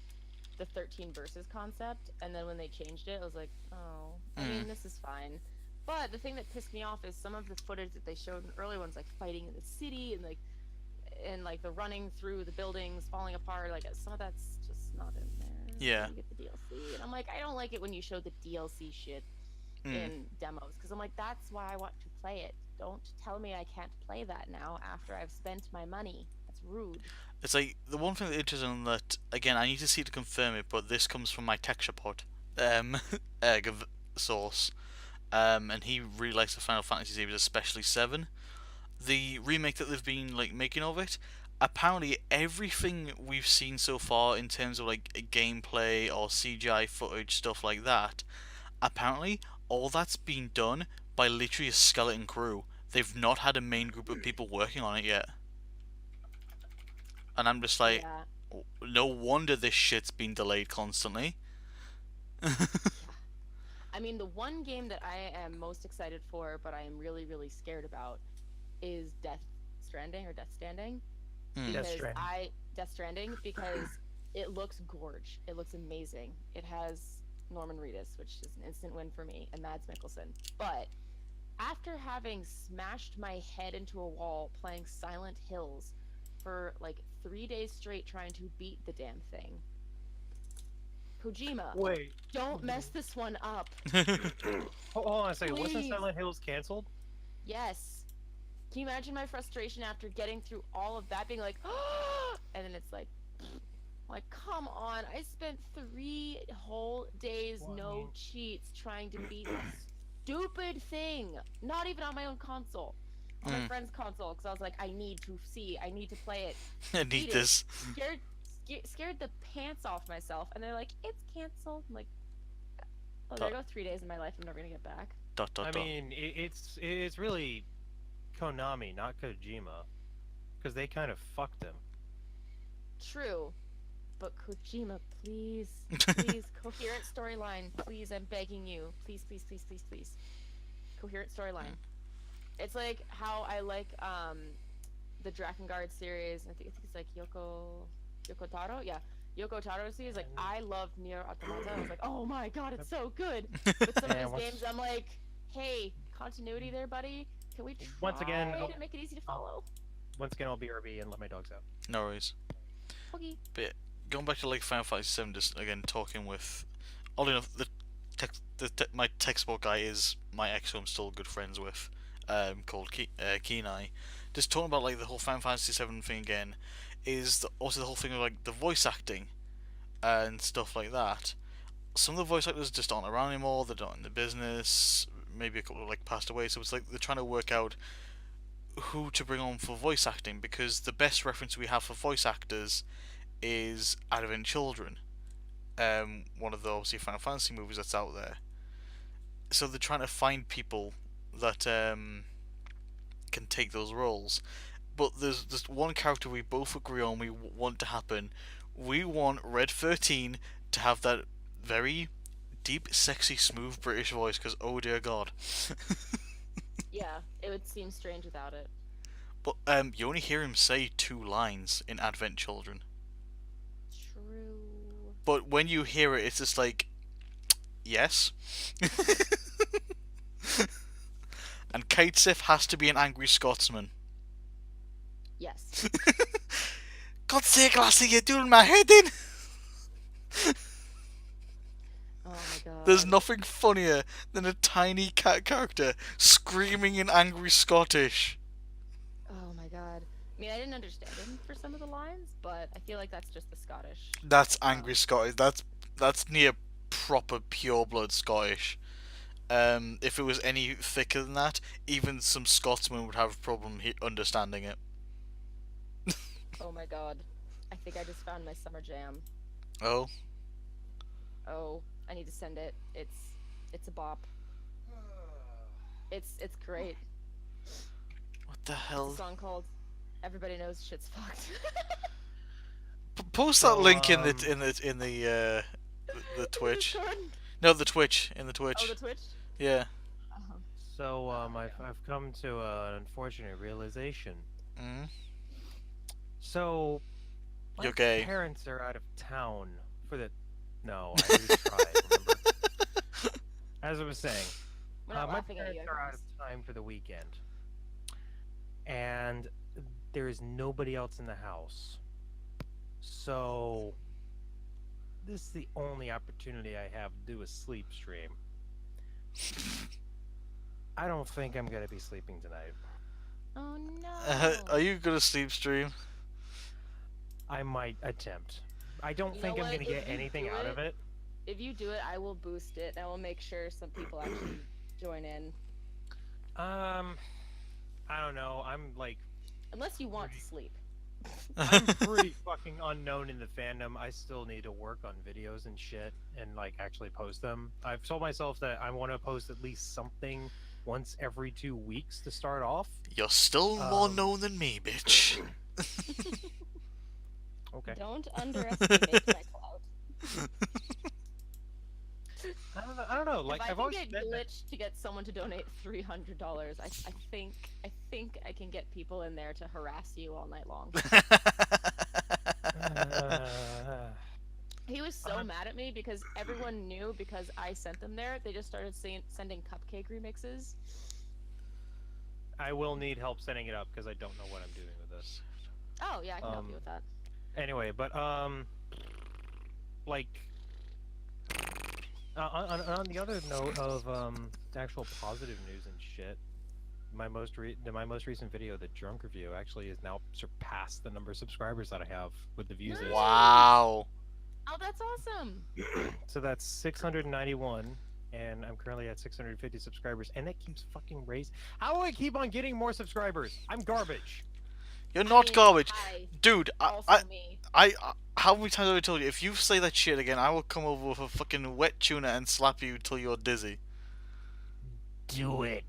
the 13 verses concept, and then when they changed it, I was like, oh, I mean, this is fine. But the thing that pissed me off is some of the footage that they showed in early ones, like fighting in the city and like the running through the buildings, falling apart. Like some of that's just not in there. Yeah. You get the DLC, and I'm like, I don't like it when you show the DLC shit in demos, because I'm like, that's why I want to play it. Don't tell me I can't play that now after I've spent my money. That's rude. It's like the one thing that interesting that again I need to see to confirm it, but this comes from my tech support source, and he really likes the Final Fantasy series, especially 7. The remake that they've been like making of it, apparently everything we've seen so far in terms of like gameplay or CGI footage, stuff like that, apparently all that's been done by literally a skeleton crew. They've not had a main group of people working on it yet. And I'm just like, Yeah. no wonder this shit's been delayed constantly. I mean, the one game that I am most excited for, but I am really, really scared about, is Death Stranding or Death Standing. Death Stranding. Death Stranding, because it looks gorge. It looks amazing. It has Norman Reedus, which is an instant win for me, and Mads Mikkelsen. But after having smashed my head into a wall playing Silent Hills for like 3 days straight trying to beat the damn thing, Kojima, Wait, don't mess this one up. hold on a second. Wasn't Please. Silent Hills canceled? Yes. Can you imagine my frustration after getting through all of that, being like, and then it's like, come on! I spent 3 whole days, no cheats, trying to beat this stupid thing. Not even on my own console, on my friend's console, because I was like, I need to play it. I need this. Scared the pants off myself, and they're like, it's canceled. I'm like, oh, there go 3 days of my life I'm never gonna get back. I mean, it's really Konami, not Kojima, because they kind of fucked him. True. But Kojima, please, coherent storyline, please, I'm begging you, please. Coherent storyline. It's like how I like the Drakengard series. I think it's like Yoko Taro, yeah, Yoko Taro series. Like I love Nier Automata. I was like, oh my god, it's so good. But some of these games, I'm like, hey, continuity there, buddy. Can we try to make it easy to follow? Once again, I'll BRB and let my dogs out. No worries. Okay. But yeah, going back to like Final Fantasy VII, just again talking with, oddly enough, my textbook guy is my ex, who I'm still good friends with, called Kenai. Just talking about like the whole Final Fantasy VII thing again, is also the whole thing of like the voice acting and stuff like that. Some of the voice actors just aren't around anymore. They're not in the business. Maybe a couple like passed away. So it's like they're trying to work out who to bring on for voice acting, because the best reference we have for voice actors is Advent Children, one of the obviously Final Fantasy movies that's out there. So they're trying to find people that can take those roles. But there's one character we both agree on we want to happen. We want Red 13 to have that very deep, sexy, smooth British voice, because oh dear god. Yeah, it would seem strange without it. But you only hear him say 2 lines in Advent Children. True. But when you hear it, it's just like, yes. And Katesif has to be an angry Scotsman. Yes. God's sake, lassie, you're doing my head in! Oh my god. There's nothing funnier than a tiny cat character screaming in angry Scottish. Oh my god. I mean, I didn't understand him for some of the lines, but I feel like that's just the Scottish. That's angry Scottish. That's near proper pure blood Scottish. If it was any thicker than that, even some Scotsmen would have a problem understanding it. Oh my god. I think I just found my summer jam. Oh? Oh, I need to send it. It's a bop. It's great. What the It's hell? a song called Everybody Knows Shit's Fucked. Post that link in the Twitch. Discord? No, the Twitch. In the Twitch. Oh, the Twitch? Yeah. So I've come to an unfortunate realization. Mm? So my You're gay. parents are out of town for the. No, I really tried. Remember? As I was saying, We're not my laughing at you, parents I are out promise. of time for the weekend, and there is nobody else in the house. So this is the only opportunity I have to do a sleep stream. I don't think I'm gonna be sleeping tonight. Oh no. Are you gonna sleep stream? I might attempt. I don't You think know I'm what? gonna get If you anything do out of it. If you do it, I will boost it, and I will make sure some people actually join in. I don't know. I'm like, Unless you want to sleep. I'm pretty fucking unknown in the fandom. I still need to work on videos and shit and like actually post them. I've told myself that I want to post at least something once every 2 weeks to start off. You're still more known than me, bitch. Okay. Don't underestimate my clout. I don't know. Like if I I've can always get said that- glitched to get someone to donate $300, I think I can get people in there to harass you all night long. He was so mad at me because everyone knew because I sent them there. They just started sending cupcake remixes. I will need help setting it up because I don't know what I'm doing with this. Oh yeah, I can help you with that. Anyway, but like On the other note of actual positive news and shit, my most recent video, the drunk review, actually has now surpassed the number of subscribers that I have with the views. Nice. Wow. Oh, that's awesome. So that's 691, and I'm currently at 650 subscribers, and that keeps fucking raising. How do I keep on getting more subscribers? I'm garbage. You're not mean, garbage. hi. Dude, Also me. how many times have I told you, if you say that shit again, I will come over with a fucking wet tuna and slap you till you're dizzy. Do it.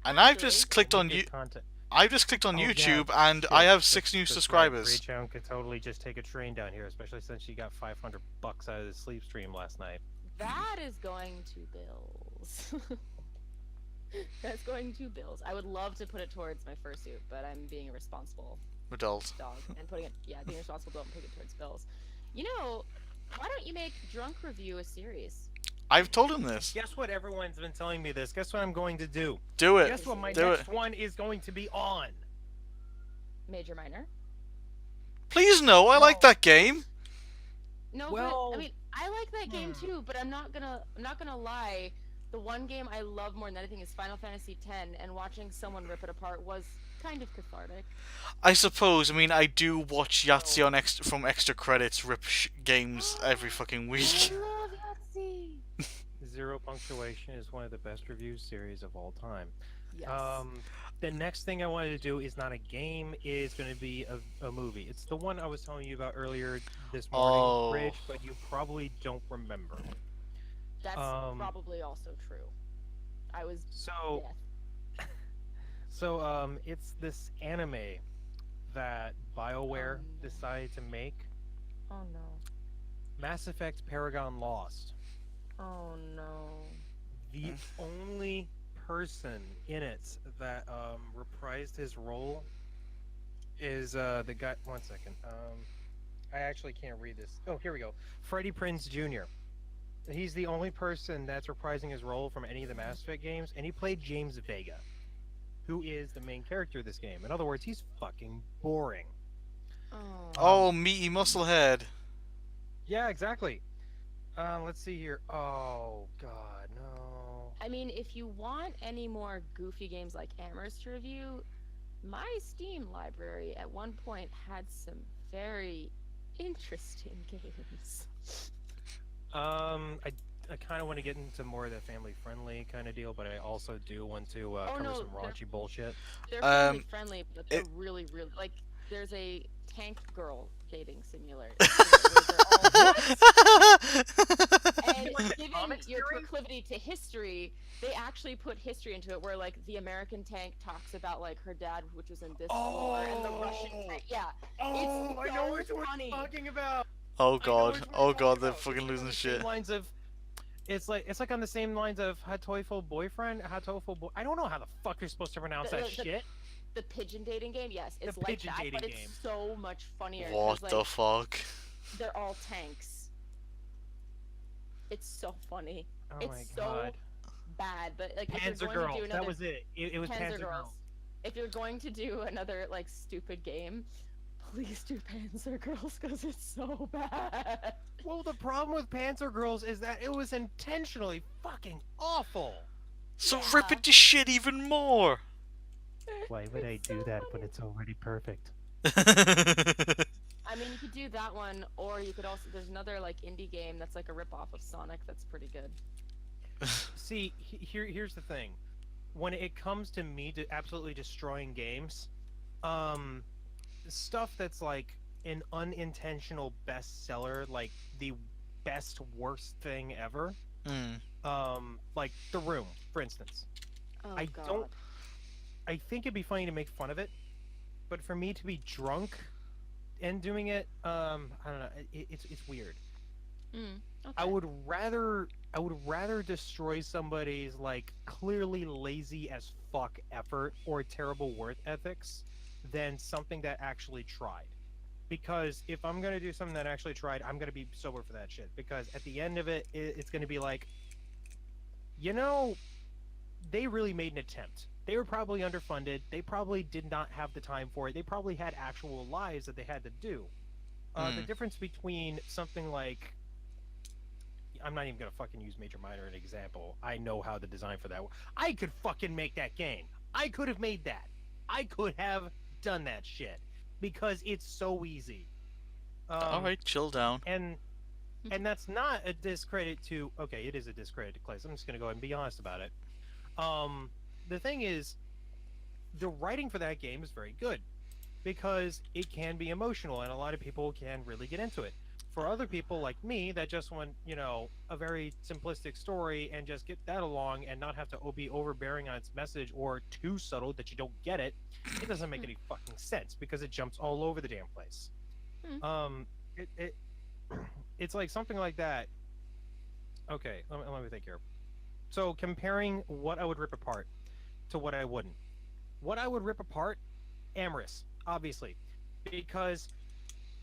And I've Actually, just clicked on you. Content. I've just clicked on Oh, yeah, YouTube, and I have 6 new That's right. subscribers. Raychown could totally just take a train down here, especially since she got $500 out of the sleep stream last night. That is going to bills. That's going to bills. I would love to put it towards my fursuit, but I'm being a responsible Adult. dog and putting it, being a responsible dog and putting it towards bills. You know, why don't you make Drunk Review a series? I've told him this. Guess what? Everyone's been telling me this. Guess what I'm going to do? Do it. Guess what my Do next one is going to be on? Major Minor? Please no, I like that game. No, Well, but I mean, I like that game too, but I'm not gonna lie. The one game I love more than anything is Final Fantasy X, and watching someone rip it apart was kind of cathartic. I suppose. I mean, I do watch Yahtzee on from extra credits rip games every fucking week. I love Yahtzee! Zero Punctuation is one of the best review series of all time. Yes. The next thing I wanted to do is not a game, it's going to be a movie. It's the one I was telling you about earlier this morning, Oh. Rich, but you probably don't remember. That's probably also true. I was So, deaf. it's this anime that BioWare no. decided to make. Oh no. Mass Effect Paragon Lost. Oh no. The only person in it that reprised his role is the guy. One second. I actually can't read this. Oh, here we go. Freddie Prinze Jr. He's the only person that's reprising his role from any of the Mass Effect games, and he played James Vega, who is the main character of this game. In other words, he's fucking boring. Oh. Oh, meaty musclehead. Yeah, exactly. Let's see here. Oh God, no. I mean, if you want any more goofy games like Amherst to review, my Steam library at one point had some very interesting games. I kind of want to get into more of the family-friendly kind of deal, but I also do want to cover no, some raunchy bullshit. They're family friendly, but they're really, really like. There's a tank girl dating simulator. And given your proclivity to history, they actually put history into it, where like the American tank talks about like her dad, which was in this war, and the Russian tank. Yeah. Oh, it's I know so what funny. you're talking about. Oh I know god. what you're Oh talking god, they're about. fucking It's losing on the same shit. Lines of, it's like on the same lines of Hatoiful Boyfriend, Hatoiful Boy. I don't know how the fuck you're supposed to pronounce that shit. The pigeon dating game, yes, it's The like pigeon that, dating but it's game. so much funnier. 'cause, What like, the fuck? They're all tanks. It's so funny. Oh it's my so god. bad, but like if Panzer you're going Girls. to do another That was it. It was Panzer Girls. Girls. If you're going to do another like stupid game, please do Panzer Girls because it's so bad. Well, the problem with Panzer Girls is that it was intentionally fucking awful. So Yeah. rip it to shit even more. Why would I It's do so that when funny. it's already perfect? I mean, you could do that one, or you could also. There's another like indie game that's like a rip-off of Sonic that's pretty good. See, here's the thing. When it comes to me absolutely destroying games, stuff that's like an unintentional bestseller, like the best worst thing ever, like The Room, for instance. Oh I god. don't- I think it'd be funny to make fun of it, but for me to be drunk and doing it, I don't know, it's weird. Okay. I would rather destroy somebody's like clearly lazy as fuck effort or terrible work ethics than something that actually tried. Because if I'm gonna do something that actually tried, I'm gonna be sober for that shit. Because at the end of it, it's gonna be like, you know, they really made an attempt. They were probably underfunded. They probably did not have the time for it. They probably had actual lives that they had to do. The difference between something like I'm not even gonna fucking use Major Minor as an example. I know how the design for that. I could fucking make that game. I could have made that. I could have done that shit because it's so easy. Alright, chill down. And that's not a discredit to. Okay, it is a discredit to Clay. So I'm just gonna go ahead and be honest about it. The thing is, the writing for that game is very good because it can be emotional, and a lot of people can really get into it. For other people like me that just want, a very simplistic story and just get that along and not have to be overbearing on its message or too subtle that you don't get it, it doesn't make any fucking sense because it jumps all over the damn place. It's like something like that. Okay, let me think here. So comparing what I would rip apart to what I wouldn't. What I would rip apart, Amorous, obviously, because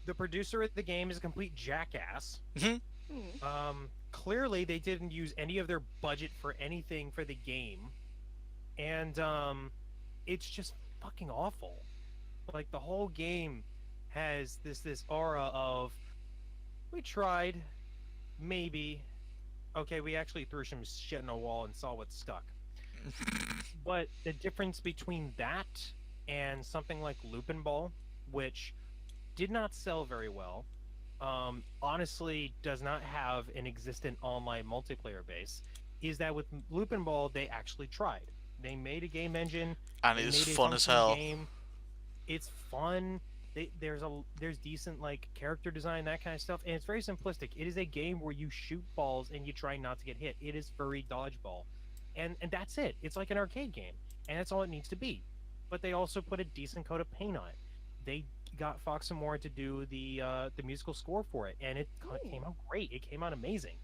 the producer of the game is a complete jackass. Clearly, they didn't use any of their budget for anything for the game, and it's just fucking awful. Like the whole game has this aura of we tried, maybe. Okay, we actually threw some shit in a wall and saw what stuck. But the difference between that and something like Lupin Ball, which did not sell very well, honestly does not have an existent online multiplayer base, is that with Lupin Ball, they actually tried. They made a game engine. And it is fun as hell. Game. It's fun. There's decent like character design, that kind of stuff, and it's very simplistic. It is a game where you shoot balls and you try not to get hit. It is furry dodgeball, and that's it. It's like an arcade game, and that's all it needs to be. But they also put a decent coat of paint on it. They got Fox and More to do the musical score for it, and it came out great. It came out amazing.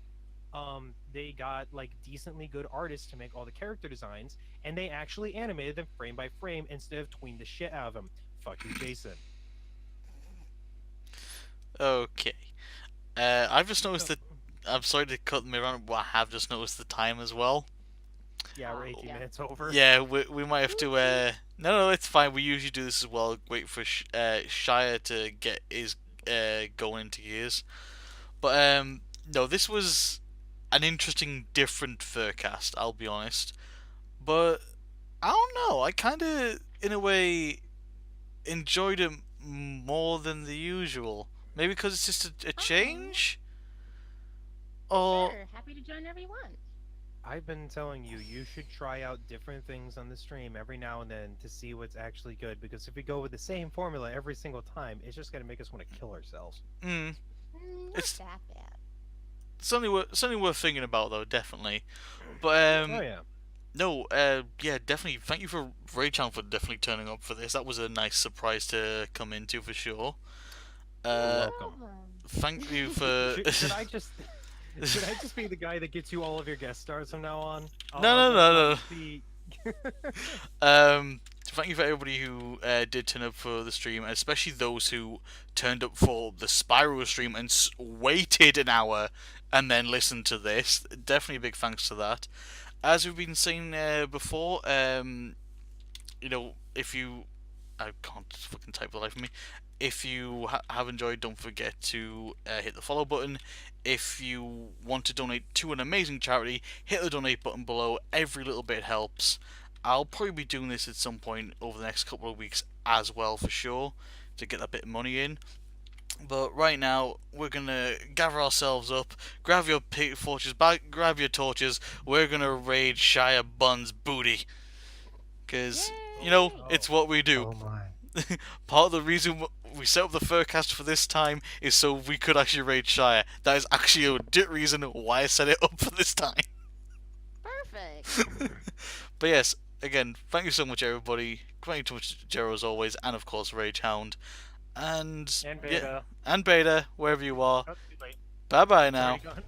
They got like decently good artists to make all the character designs, and they actually animated them frame by frame instead of tweening the shit out of them. Fuck you, Jason. Okay. I've just noticed that. I'm sorry to cut me around, but I have just noticed the time as well. Yeah, we're 18 minutes over. Yeah, we might have to. No, it's fine. We usually do this as well. Wait for Shire to get his going into gears. But no, this was an interesting, different Furcast. I'll be honest. But I don't know. I kind of, in a way, enjoyed it more than the usual. Maybe because it's just a change? Or... Sure, happy to join whenever you want. I've been telling you, you should try out different things on the stream every now and then to see what's actually good, because if we go with the same formula every single time, it's just going to make us want to kill ourselves. Not It's that bad. something worth thinking about, though, definitely. But, Oh, yeah. no, yeah, definitely. Thank you for Raychan for definitely turning up for this. That was a nice surprise to come into, for sure. You're welcome. Thank you for... Should I just be the guy that gets you all of your guest stars from now on? No. Be... Thank you for everybody who did turn up for the stream, especially those who turned up for the Spyro stream and waited an hour and then listened to this. Definitely a big thanks to that. As we've been saying before, if you... I can't fucking type the life of me. If you have enjoyed, don't forget to hit the follow button. If you want to donate to an amazing charity, hit the donate button below. Every little bit helps. I'll probably be doing this at some point over the next couple of weeks as well, for sure, to get that bit of money in. But right now, we're going to gather ourselves up, grab your torches back, grab your torches. We're going to raid Shire Bun's booty. Because, it's what we do. Oh my. Part of the reason we set up the Furcast for this time is so we could actually raid Shire. That is actually a legit reason why I set it up for this time. Perfect. But yes, again, thank you so much, everybody. Thank you so much, Jero, as always, and of course, Ragehound. And Beta. and Beta, wherever you are. Oh, too late. Bye bye It's now. already gone.